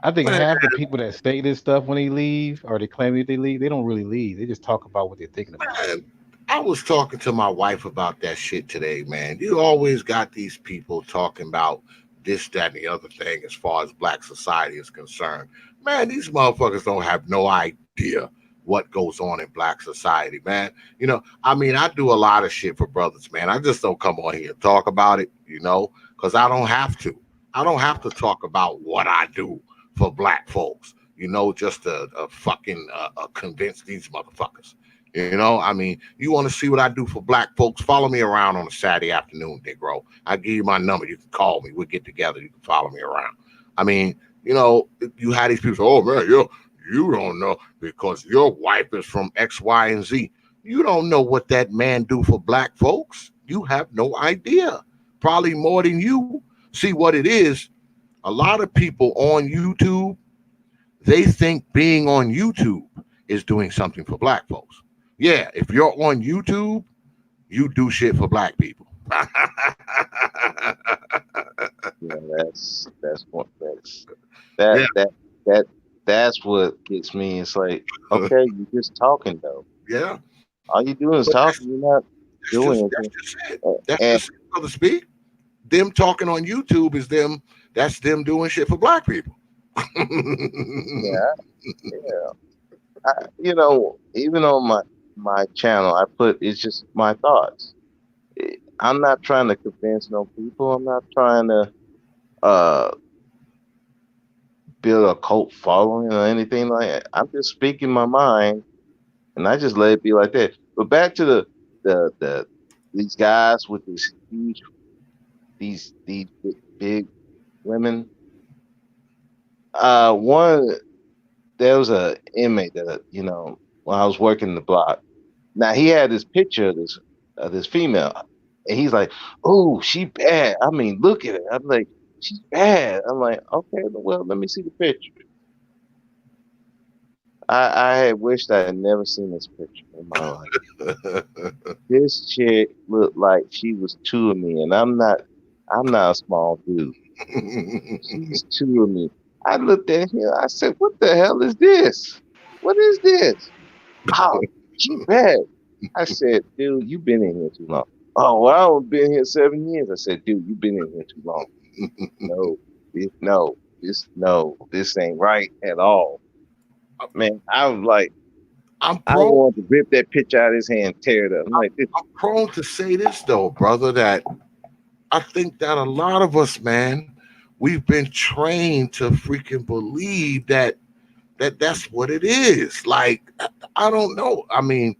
I think Man, half the people that say this stuff when they leave or they claim that they leave, they don't really leave. They just talk about what they're thinking about. man, I was talking to my wife about that shit today, man. You always got these people talking about this, that, and the other thing as far as black society is concerned. Man, these motherfuckers don't have no idea what goes on in black society, man. You know, I mean, I do a lot of shit for brothers, man. I just don't come on here and talk about it, because I don't have to. I don't have to talk about what I do for black folks, just to fucking convince these motherfuckers. I mean, you want to see what I do for black folks? Follow me around on a Saturday afternoon, Negro. I give you my number. You can call me. We'll get together. You can follow me around. I mean, you had these people say, oh man, you don't know because your wife is from X, Y, and Z. You don't know what that man do for black folks. You have no idea. Probably more than you. See what it is. A lot of people on YouTube, they think being on YouTube is doing something for black folks. Yeah, if you're on YouTube, you do shit for black people. Yeah, that's what Yeah, that's what gets me. It's like, okay, you're just talking though. yeah. All you doing is But talking. You're not doing that's anything. just it. That's And just it, so to speak. Them talking on YouTube is them. That's them doing shit for black people. yeah, yeah. Even on my channel, I put it's just my thoughts. I'm not trying to convince no people. I'm not trying to uh build a cult following or anything like that. I'm just speaking my mind, and I just let it be like that. But back to the these guys with these huge these big women. One there was a inmate that when I was working the block. Now he had this picture of this female, and he's like, "Oh, she bad. I mean, look at it." I'm like, "She's bad." I'm like, "Okay, well, let me see the picture." I had wished I had never seen this picture in my life. This chick looked like she was two of me, and I'm not a small dude. She's two of me. I looked at him. I said, "What the hell is this? What is this?" Oh, she bad. I said, "Dude, you've been in here too long." "Oh, well, I've been here 7 years." I said, "Dude, you've been in here too long. No, this ain't right at all." Man, I was like, I'm I prone. wanted to rip that picture out of his hand, tear it up. I'm like, I'm prone to say this though, brother, that I think that a lot of us, man, we've been trained to freaking believe that's what it is. Like, I don't know. I mean,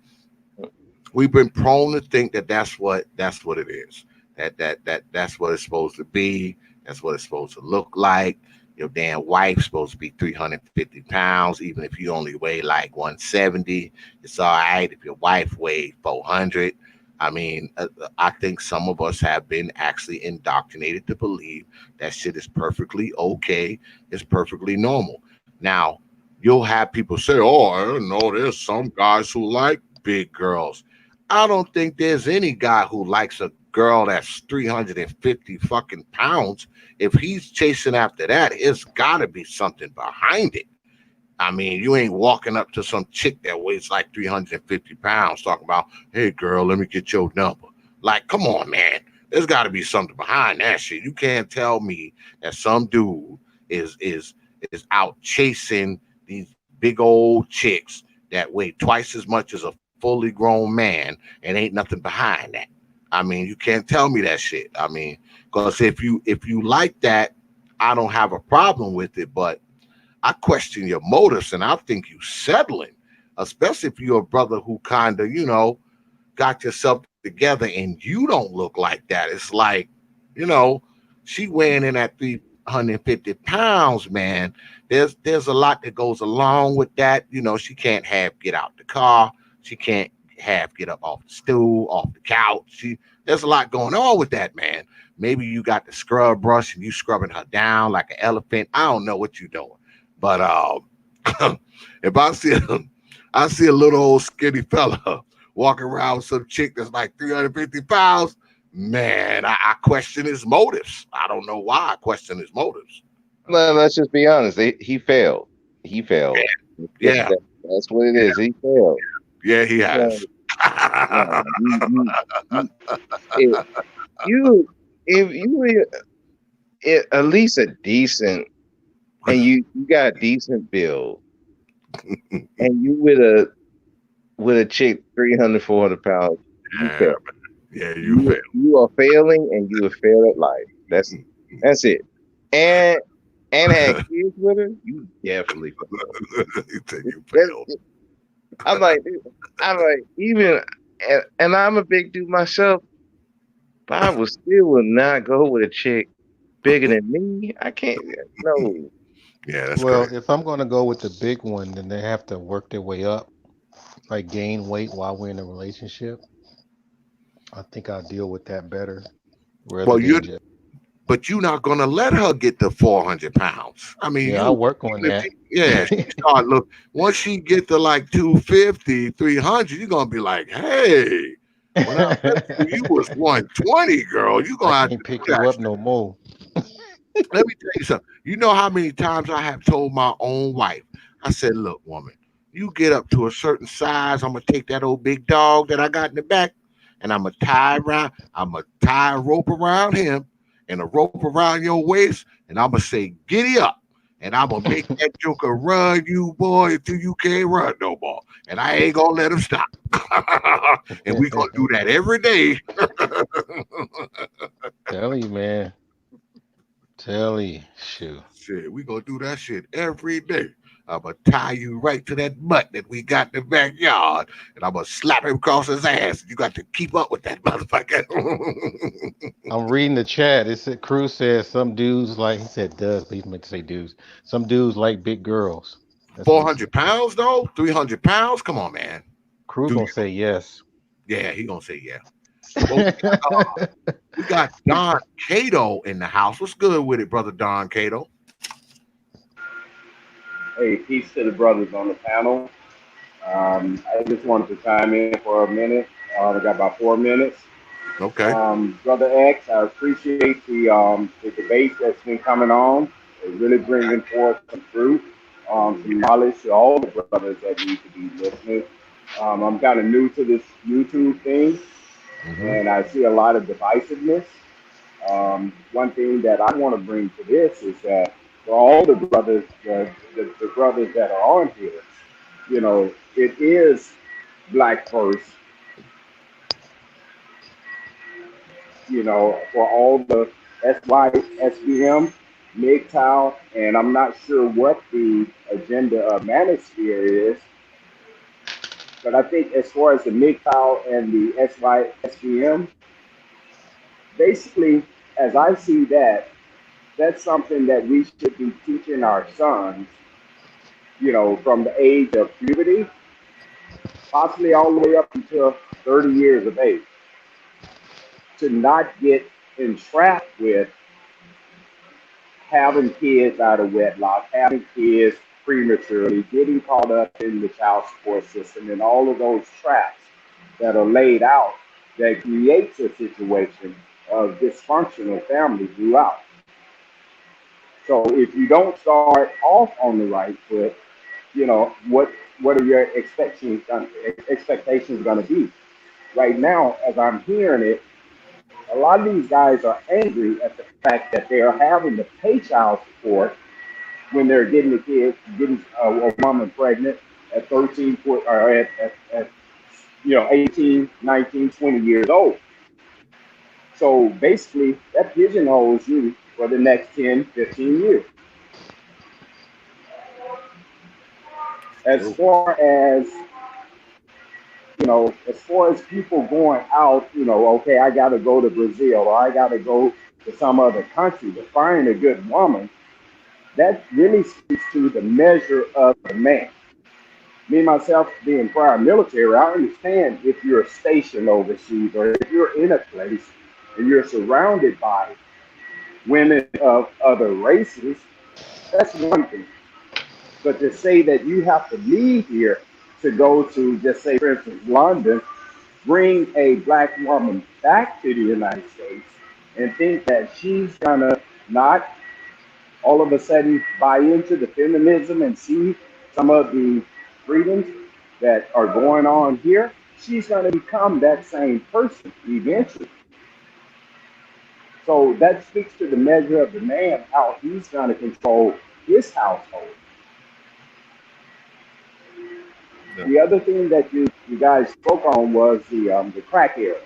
we've been prone to think that that's what it is. That's what it's supposed to be. That's what it's supposed to look like. Your damn wife's supposed to be 350 pounds, even if you only weigh like 170. It's all right if your wife weighs 400. I mean, I think some of us have been actually indoctrinated to believe that shit is perfectly okay. It's perfectly normal. Now, you'll have people say, "Oh, I don't know. There's some guys who like big girls." I don't think there's any guy who likes a girl that's 350 fucking pounds. If he's chasing after that, it's got to be something behind it. I mean, you ain't walking up to some chick that weighs like 350 pounds talking about, "Hey, girl, let me get your number." Like, come on, man. There's got to be something behind that shit. You can't tell me that some dude is out chasing these big old chicks that weigh twice as much as a fully grown man, and ain't nothing behind that. I mean, you can't tell me that shit. I mean, because if you like that, I don't have a problem with it, but I question your motives, and I think you settling, especially if you're a brother who kind of, you know, got yourself together and you don't look like that. It's like, you know, she weighing in at 350 pounds, man. There's a lot that goes along with that. You know, she can't have get out the car. She can't have get up off the stool, off the couch. There's a lot going on with that, man. Maybe you got the scrub brush and you scrubbing her down like an elephant. I don't know what you're doing. But if I see a little old skinny fella walking around with some chick that's like 350 pounds, man, I question his motives. I don't know why I question his motives. Well, let's just be honest. He failed. He failed. Yeah. That's what it is. He failed. Yeah, he has. If you were at least a decent, and you got a decent build, and you with a chick 300, 400 pounds, you fail. Yeah, you fail. You are failing, and you have failed at life. That's it. And had kids with her, you definitely failed. I'm like, even, and I'm a big dude myself, but I would not go with a chick bigger than me. I can't. No. Yeah, that's well. correct. If I'm going to go with the big one, then they have to work their way up, like gain weight while we're in a relationship. I think I'll deal with that better. Well, but you're not gonna let her get to 400 pounds. I mean, I'll work on that. She start look once she get to like 250, 300, you're gonna be like, hey, when I met you was 120, girl. You gonna have to pick you up no more. Let me tell you something. You know how many times I have told my own wife, I said, look, woman, you get up to a certain size, I'm gonna take that old big dog that I got in the back, and I'm gonna tie a rope around him and a rope around your waist, and I'm gonna say, giddy up, and I'm gonna make that joker run you, boy, until you can't run no more, and I ain't gonna let him stop. And we gonna do that every day. Tell you, man. Tell you, shoot. Shit, we gonna do that shit every day. I'm gonna tie you right to that butt that we got in the backyard, and I'm gonna slap him across his ass. You got to keep up with that motherfucker. I'm reading the chat. It said Cruz says some dudes like, he said does, but he meant to say dudes. Some dudes like big girls. 400 pounds though, 300 pounds. Come on, man. Cruz gonna say yes. Yeah, he gonna say yeah. Well, we got Don Cato in the house. What's good with it, brother Don Cato? Hey, peace to the brothers on the panel. I just wanted to chime in for a minute. I got about 4 minutes. Okay. Brother X, I appreciate the debate that's been coming on. It's really bringing forth some truth, some knowledge to all the brothers that need to be listening. I'm kind of new to this YouTube thing, and I see a lot of divisiveness. One thing that I want to bring to this is that for all the brothers, the brothers that are on here, you know, it is black first. You know, for all the SYBM, MGTOW, and I'm not sure what the agenda of Manosphere is, but I think as far as the MGTOW and the SYBM, basically, as I see that, that's something that we should be teaching our sons, you know, from the age of puberty, possibly all the way up until 30 years of age, to not get entrapped with having kids out of wedlock, having kids prematurely, getting caught up in the child support system and all of those traps that are laid out that creates a situation of dysfunctional family throughout. So if you don't start off on the right foot, you know, what are your expectations going to be? Right now, as I'm hearing it, a lot of these guys are angry at the fact that they are having to pay child support when they're getting a kid, getting a woman pregnant at 13 or at 18, 19, 20 years old. So basically, that pigeonholes you for the next 10, 15 years. As far as as far as people going out, okay, I got to go to Brazil or I got to go to some other country to find a good woman, that really speaks to the measure of the man. Me, myself, being prior military, I understand if you're stationed overseas or if you're in a place and you're surrounded by women of other races, that's one thing. But to say that you have to leave here to go to, just say, for instance, London, bring a black woman back to the United States and think that she's gonna not all of a sudden buy into the feminism and see some of the freedoms that are going on here, she's gonna become that same person eventually. So that speaks to the measure of the man, how he's gonna control his household. The other thing that you guys spoke on was the crack era.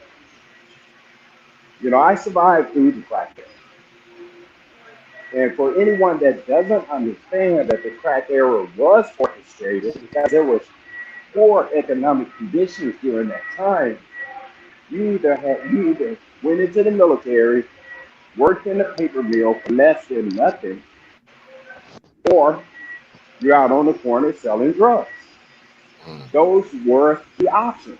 I survived through the crack era. And for anyone that doesn't understand that the crack era was orchestrated because there was poor economic conditions during that time, you either went into the military, worked in a paper mill for less than nothing, or you're out on the corner selling drugs. Those were the options.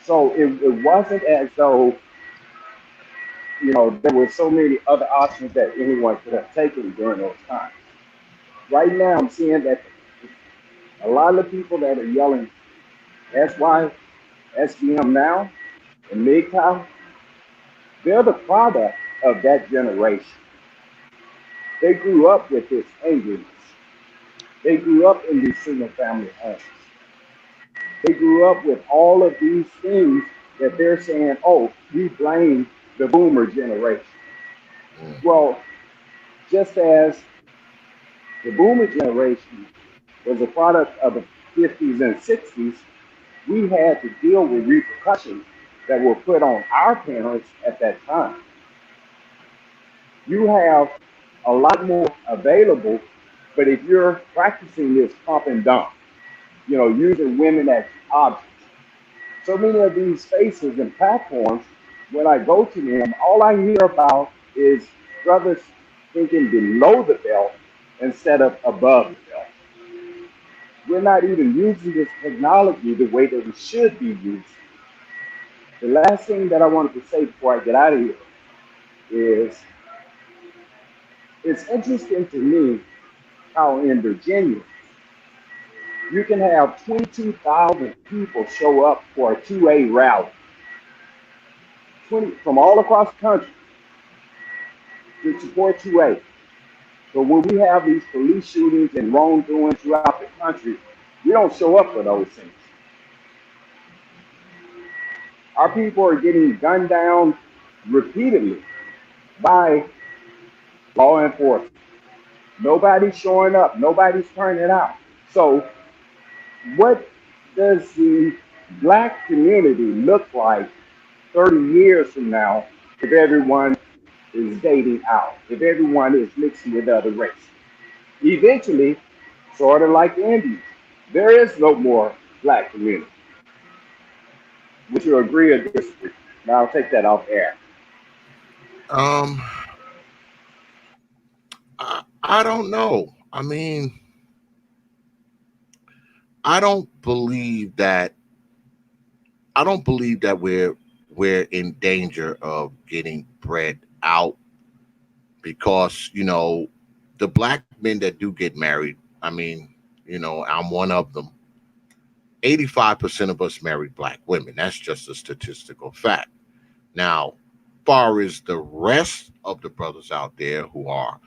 So it wasn't as though, there were so many other options that anyone could have taken during those times. Right now, I'm seeing that a lot of the people that are yelling SY, SYBM now, and MGTOW, they're the product of that generation. They grew up with this angriness. They grew up in these single family homes. They grew up with all of these things that they're saying, oh, we blame the boomer generation. Well, just as the boomer generation was a product of the 50s and 60s, we had to deal with repercussions that were put on our parents at that time. You have a lot more available, but if you're practicing this pump and dump, using women as objects, so many of these spaces and platforms, when I go to them, all I hear about is brothers thinking below the belt instead of above the belt. We're not even using this technology the way that we should be using. The last thing that I wanted to say before I get out of here is it's interesting to me how in Virginia, you can have 22,000 people show up for a 2A rally, from all across the country to support 2A. So when we have these police shootings and wrongdoing throughout the country, we don't show up for those things. Our people are getting gunned down repeatedly by law enforcement. Nobody's showing up. Nobody's turning out. So what does the black community look like 30 years from now if everyone is dating out, if everyone is mixing with other races? Eventually, sort of like the Indians, there is no more black community. Would you agree or disagree? Now I'll take that off air. I don't know. I mean, I don't believe that we're in danger of getting bred out because, the black men that do get married, I mean, I'm one of them. 85% of us marry black women. That's just a statistical fact. Now, far as the rest of the brothers out there who are,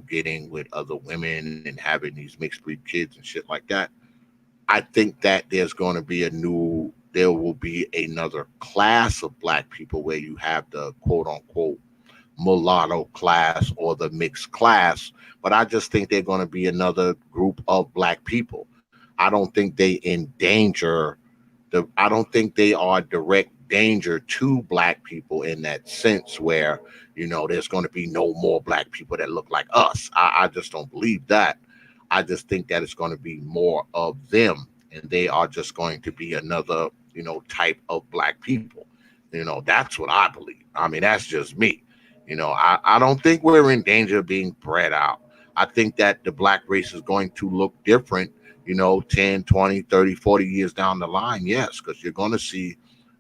getting with other women and having these mixed breed kids and shit like that, I think that there's going to be a new there will be another class of black people where you have the quote unquote mulatto class or the mixed class. But I just think they're going to be another group of black people. I don't think they endanger I don't think they are direct danger to black people in that sense where, there's going to be no more black people that look like us. I just don't believe that. I just think that it's going to be more of them, and they are just going to be another, type of black people. That's what I believe. I mean, that's just me. I don't think we're in danger of being bred out. I think that the black race is going to look different, 10, 20, 30, 40 years down the line. Yes, because you're going to see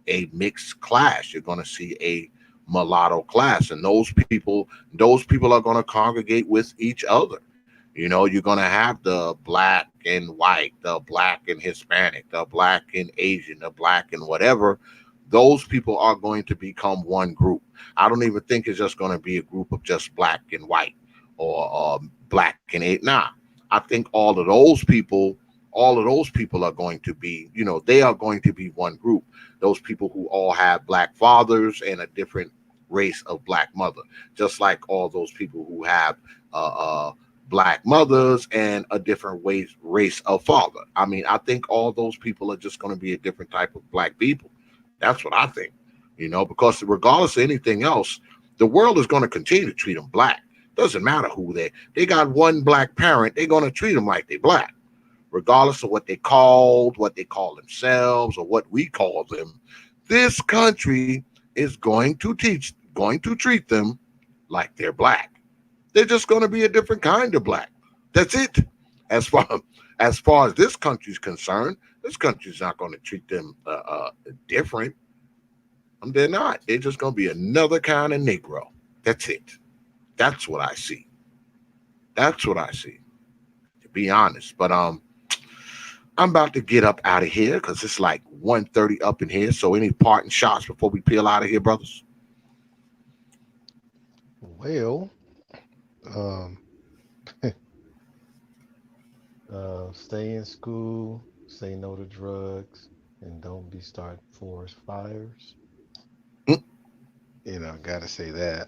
a mixed class. You're going to see a mulatto class. And those people are going to congregate with each other. You're going to have the black and white, the black and Hispanic, the black and Asian, the black and whatever. Those people are going to become one group. I don't even think it's just going to be a group of just black and white or black and eight. Nah, I think all of those people are going to be, they are going to be one group. Those people who all have black fathers and a different race of black mother, just like all those people who have black mothers and a different race of father. I mean, I think all those people are just going to be a different type of black people. That's what I think, because regardless of anything else, the world is going to continue to treat them black. Doesn't matter who they got one black parent, they're going to treat them like they black, regardless of what they call themselves or what we call them. This country is going to treat them like they're black. They're just going to be a different kind of black. That's it. As far as this country's concerned, this country's not going to treat them different. They're not. They're just going to be another kind of Negro. That's it. That's what I see. To be honest. But I'm about to get up out of here because it's like 1:30 up in here. So any parting shots before we peel out of here, brothers? Well, stay in school, say no to drugs, and don't be starting forest fires. Gotta say that.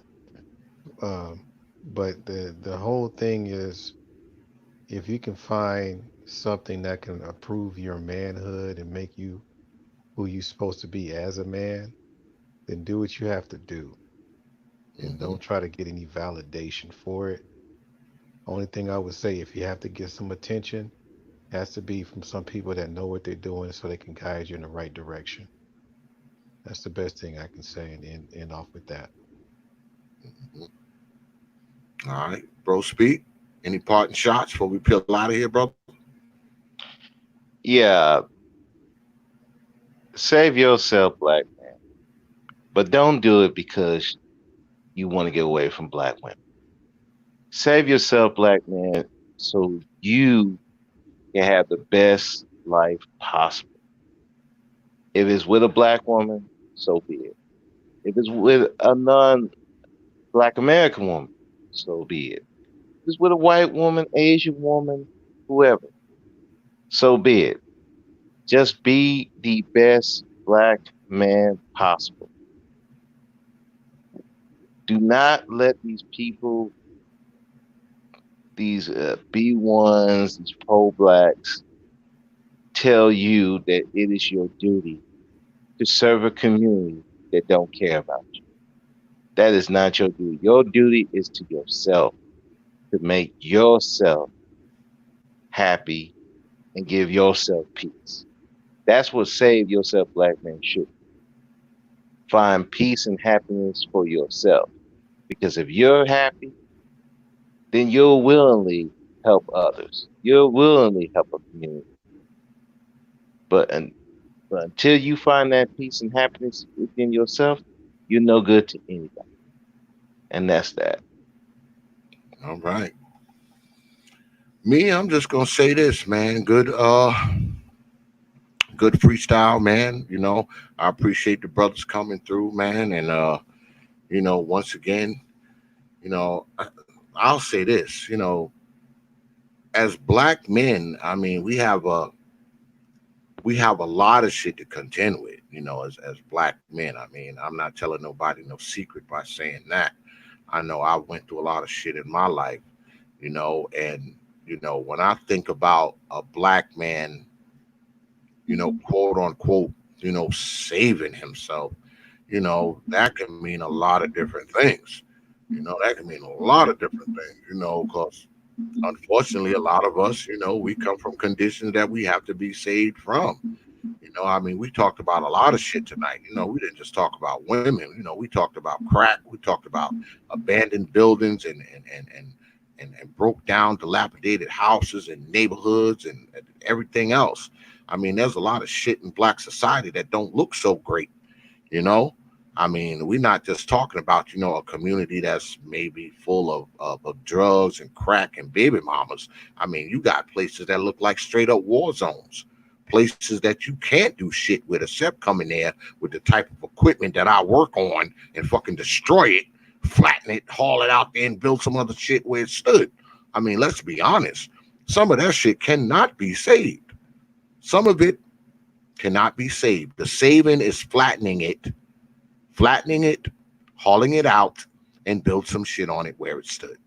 But the whole thing is, if you can find something that can approve your manhood and make you who you're supposed to be as a man, then do what you have to do. And don't try to get any validation for it. Only thing I would say, if you have to get some attention, it has to be from some people that know what they're doing so they can guide you in the right direction. That's the best thing I can say, and end off with that. All right, bro, speak. Any parting shots before we peel out of here, bro? Yeah. Save yourself, black man. But don't do it because you want to get away from black women. Save yourself, black man, so you can have the best life possible. If it's with a black woman, so be it. If it's with a non-black American woman, so be it. If it's with a white woman, Asian woman, whoever, so be it. Just be the best black man possible. Do not let these people, these B1s, these pro-blacks, tell you that it is your duty to serve a community that don't care about you. That is not your duty. Your duty is to yourself, to make yourself happy and give yourself peace. That's what Save Yourself, Black Man should do. Find peace and happiness for yourself. Because if you're happy, then you'll willingly help others. You'll willingly help a community. But until you find that peace and happiness within yourself, you're no good to anybody. And that's that. All right. Me, I'm just gonna say this, man. Good freestyle, man. I appreciate the brothers coming through, man. And once again, I'll say this, as black men, I mean, we have we have a lot of shit to contend with, you know, as black men. I mean, I'm not telling nobody no secret by saying that. I know I went through a lot of shit in my life, you know, and, you know, when I think about a black man, you know, quote unquote, you know, saving himself, you know, that can mean a lot of different things. You know, that can mean a lot of different things, you know, because unfortunately, a lot of us, you know, we come from conditions that we have to be saved from. You know, I mean, we talked about a lot of shit tonight. You know, we didn't just talk about women. You know, we talked about crack. We talked about abandoned buildings and broke down, dilapidated houses and neighborhoods and everything else. I mean, there's a lot of shit in black society that don't look so great. You know, I mean, we're not just talking about, you know, a community that's maybe full of drugs and crack and baby mamas. I mean, you got places that look like straight up war zones, places that you can't do shit with except come in there with the type of equipment that I work on and fucking destroy it, flatten it, haul it out there and build some other shit where it stood. I mean, let's be honest. Some of that shit cannot be saved. Some of it cannot be saved. The saving is flattening it, hauling it out, and build some shit on it where it stood.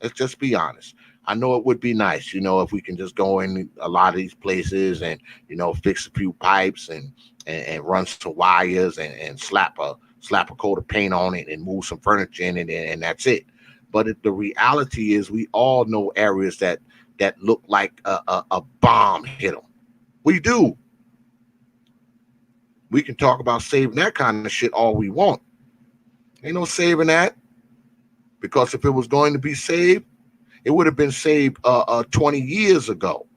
Let's just be honest. I know it would be nice, you know, if we can just go in a lot of these places and, you know, fix a few pipes and run some wires and slap a coat of paint on it and move some furniture in it, and that's it. But the reality is, we all know areas that look like a bomb hit them. We do. We can talk about saving that kind of shit all we want. Ain't no saving that, because if it was going to be saved, it would have been saved 20 years ago,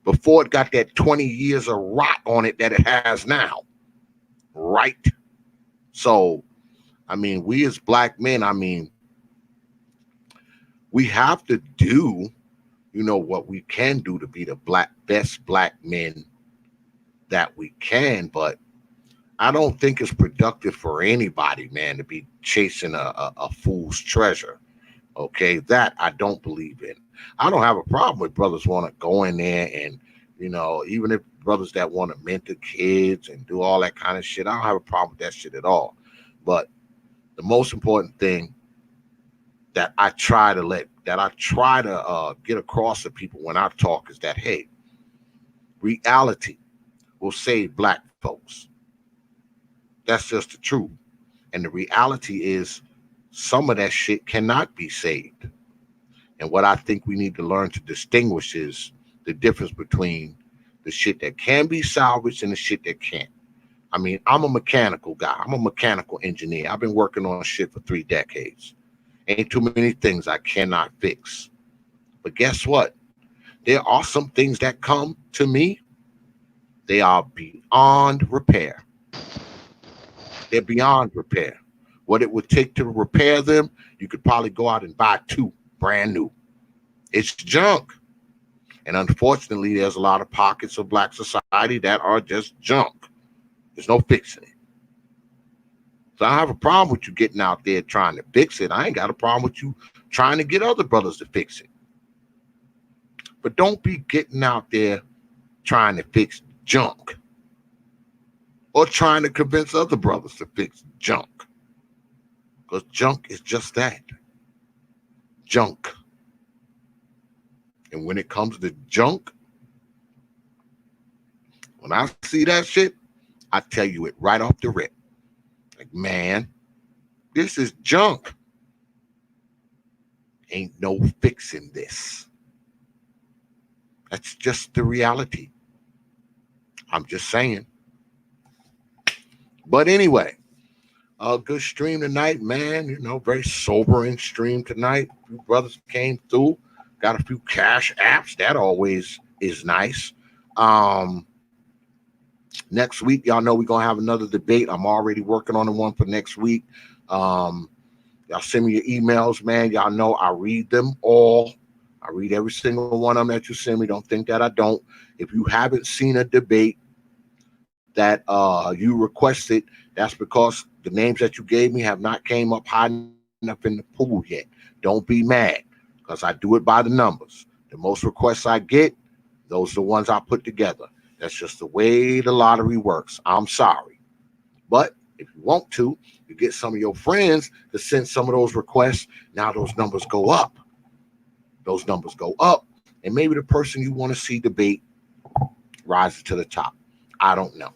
before it got that 20 years of rot on it that it has now. Right? So, I mean, we as black men, I mean, we have to do, you know, what we can do to be the best black men that we can, but I don't think it's productive for anybody, man, to be chasing a fool's treasure. Okay, that I don't believe in. I don't have a problem with brothers want to go in there and, you know, even if brothers that want to mentor kids and do all that kind of shit, I don't have a problem with that shit at all. But the most important thing that I try to get across to people when I talk is that, hey, reality will save black folks. That's just the truth. And the reality is, some of that shit cannot be saved. And what I think we need to learn to distinguish is the difference between the shit that can be salvaged and the shit that can't. I mean, I'm a mechanical guy. I'm a mechanical engineer. I've been working on shit for 3 decades. Ain't too many things I cannot fix. But guess what? There are some things that come to me. They are beyond repair. They're beyond repair. What it would take to repair them, you could probably go out and buy 2 brand new. It's junk. And unfortunately, there's a lot of pockets of black society that are just junk. There's no fixing it. So I have a problem with you getting out there trying to fix it. I ain't got a problem with you trying to get other brothers to fix it. But don't be getting out there trying to fix junk, or trying to convince other brothers to fix junk. Because junk is just that. Junk. And when it comes to junk, when I see that shit, I tell you it right off the rip. Like, man, this is junk. Ain't no fixing this. That's just the reality. I'm just saying. But anyway, a good stream tonight, man. You know, very sobering stream tonight. A few brothers came through, got a few cash apps. That always is nice. Next week, y'all know we're gonna have another debate. I'm already working on the one for next week. Y'all send me your emails, man. Y'all know I read them all. I read every single one of them that you send me. Don't think that I don't. If you haven't seen a debate that you requested, that's because the names that you gave me have not came up high enough in the pool yet. Don't be mad, because I do it by the numbers. The most requests I get, those are the ones I put together. That's just the way the lottery works. I'm sorry. But if you want to, you get some of your friends to send some of those requests. Now those numbers go up. Those numbers go up. And maybe the person you want to see debate rises to the top. I don't know.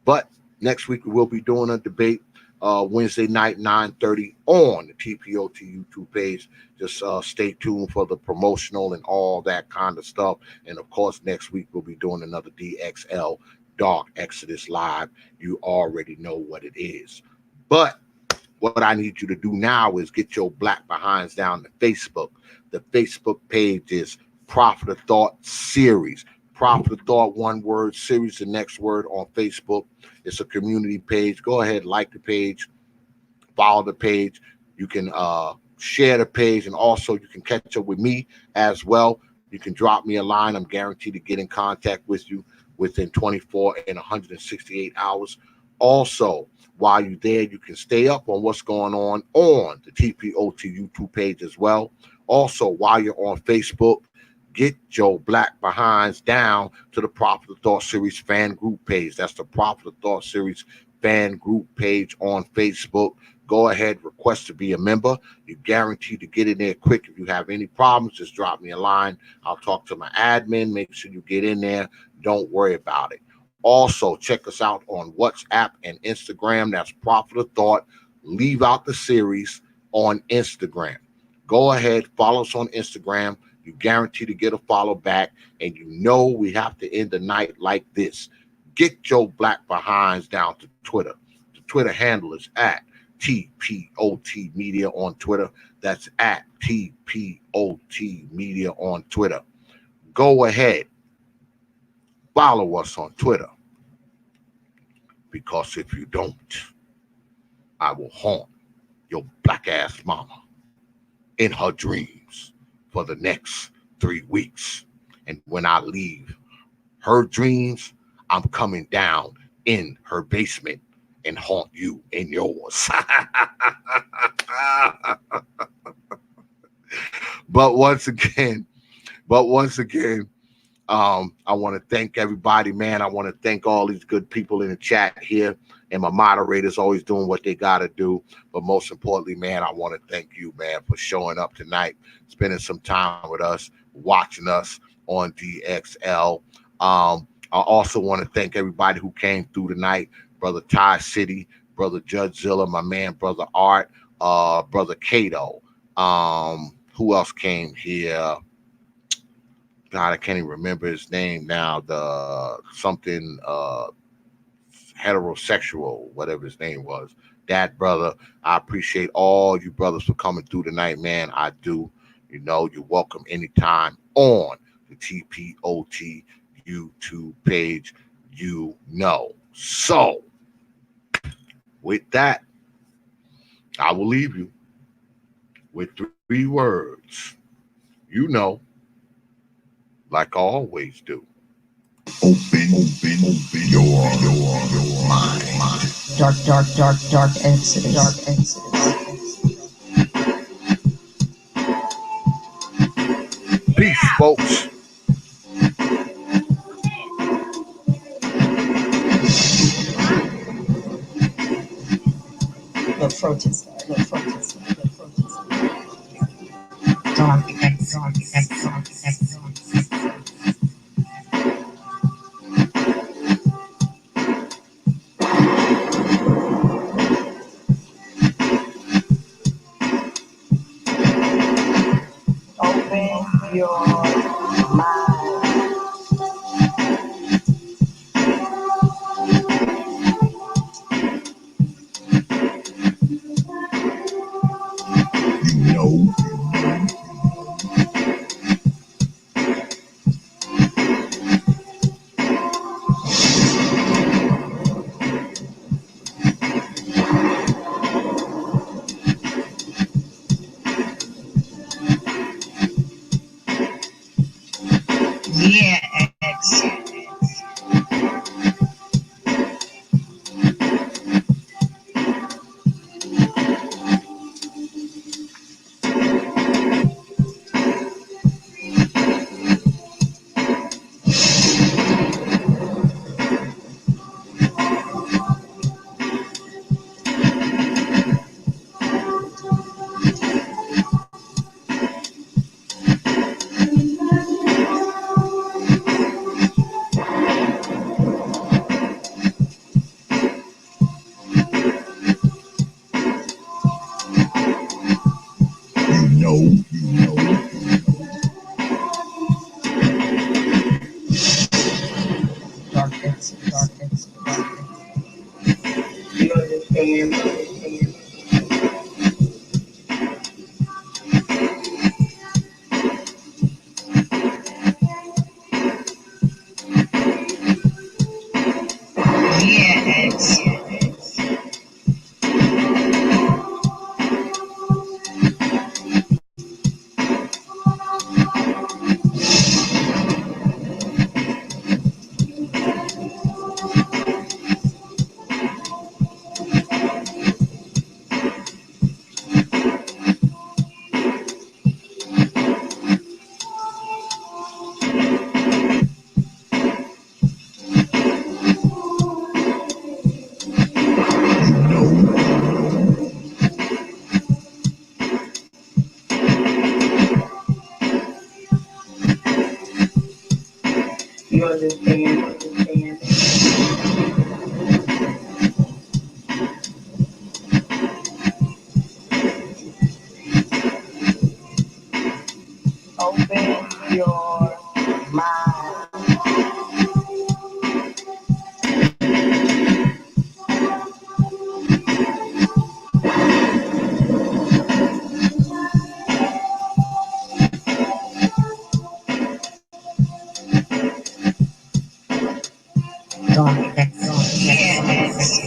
But next week we will be doing a debate Wednesday night, 9:30 on the TPOT YouTube page. Just stay tuned for the promotional and all that kind of stuff. And of course, next week we'll be doing another D.X.L. Dark Exodus Live. You already know what it is. But what I need you to do now is get your black behinds down to Facebook. The Facebook page is Prophet of Thought Series. Prophet of Thought, one word, series, the next word on Facebook. It's a community page. Go ahead, like the page, follow the page. You can share the page, and also you can catch up with me as well. You can drop me a line. I'm guaranteed to get in contact with you within 24 and 168 hours. Also, while you're there, you can stay up on what's going on the TPOT YouTube page as well. Also, while you're on Facebook, get your black behinds down to the Prophet of Thought Series fan group page. That's the Prophet of Thought Series fan group page on Facebook. Go ahead, request to be a member. You're guaranteed to get in there quick. If you have any problems, just drop me a line. I'll talk to my admin. Make sure you get in there. Don't worry about it. Also, check us out on WhatsApp and Instagram. That's Prophet of Thought. Leave out the series on Instagram. Go ahead, follow us on Instagram. You guarantee to get a follow back, and you know we have to end the night like this. Get your black behinds down to Twitter. The Twitter handle is at TPOT Media on Twitter. That's at TPOT Media on Twitter. Go ahead, follow us on Twitter, because if you don't, I will haunt your black ass mama in her dreams for the next 3 weeks. And when I leave her dreams, I'm coming down in her basement and haunt you in yours. But once again, I want to thank everybody, man. I want to thank all these good people in the chat here, and my moderators always doing what they got to do. But most importantly, man, I want to thank you, man, for showing up tonight, spending some time with us, watching us on D.X.L. I also want to thank everybody who came through tonight, Brother Ty City, Brother Jud Zilla, my man, Brother Art, Brother Cato. Who else came here? God, I can't even remember his name now. The something heterosexual, whatever his name was. That brother, I appreciate all you brothers for coming through tonight, man. I do. You know, you're welcome anytime on the TPOT YouTube page. You know. So, with that, I will leave you with 3 words. You know, like I always do. Open your mind. Dark Exodus. Peace, folks. The protest. Dark Exodus. Open your mind. You know. Yeah, X. Dark exit, dark exit, dark exit. You understand? Yeah, X. You understand? Open your mind. Dark exit. Yeah, X.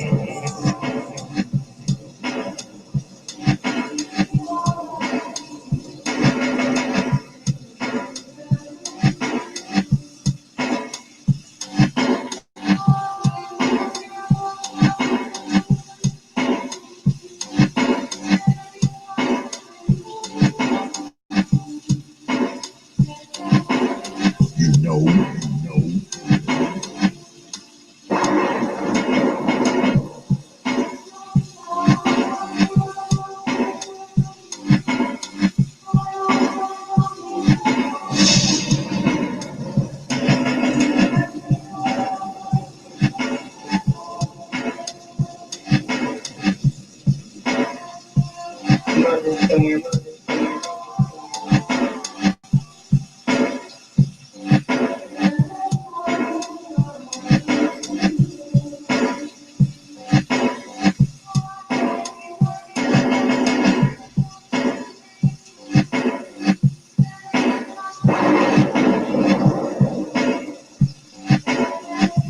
You understand?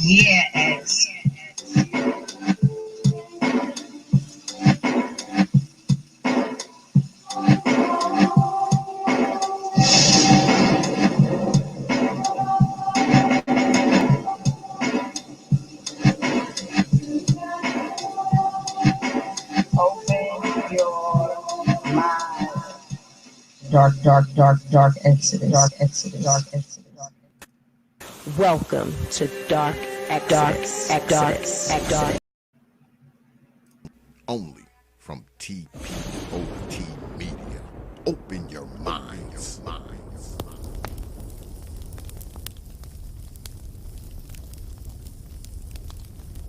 Yeah, X. Open your mind. Dark, dark, dark, dark exodus. Dark exodus. Dark exodus. Dark exodus. Welcome to Dark Exodus. Only from TPOT Media. Open your minds.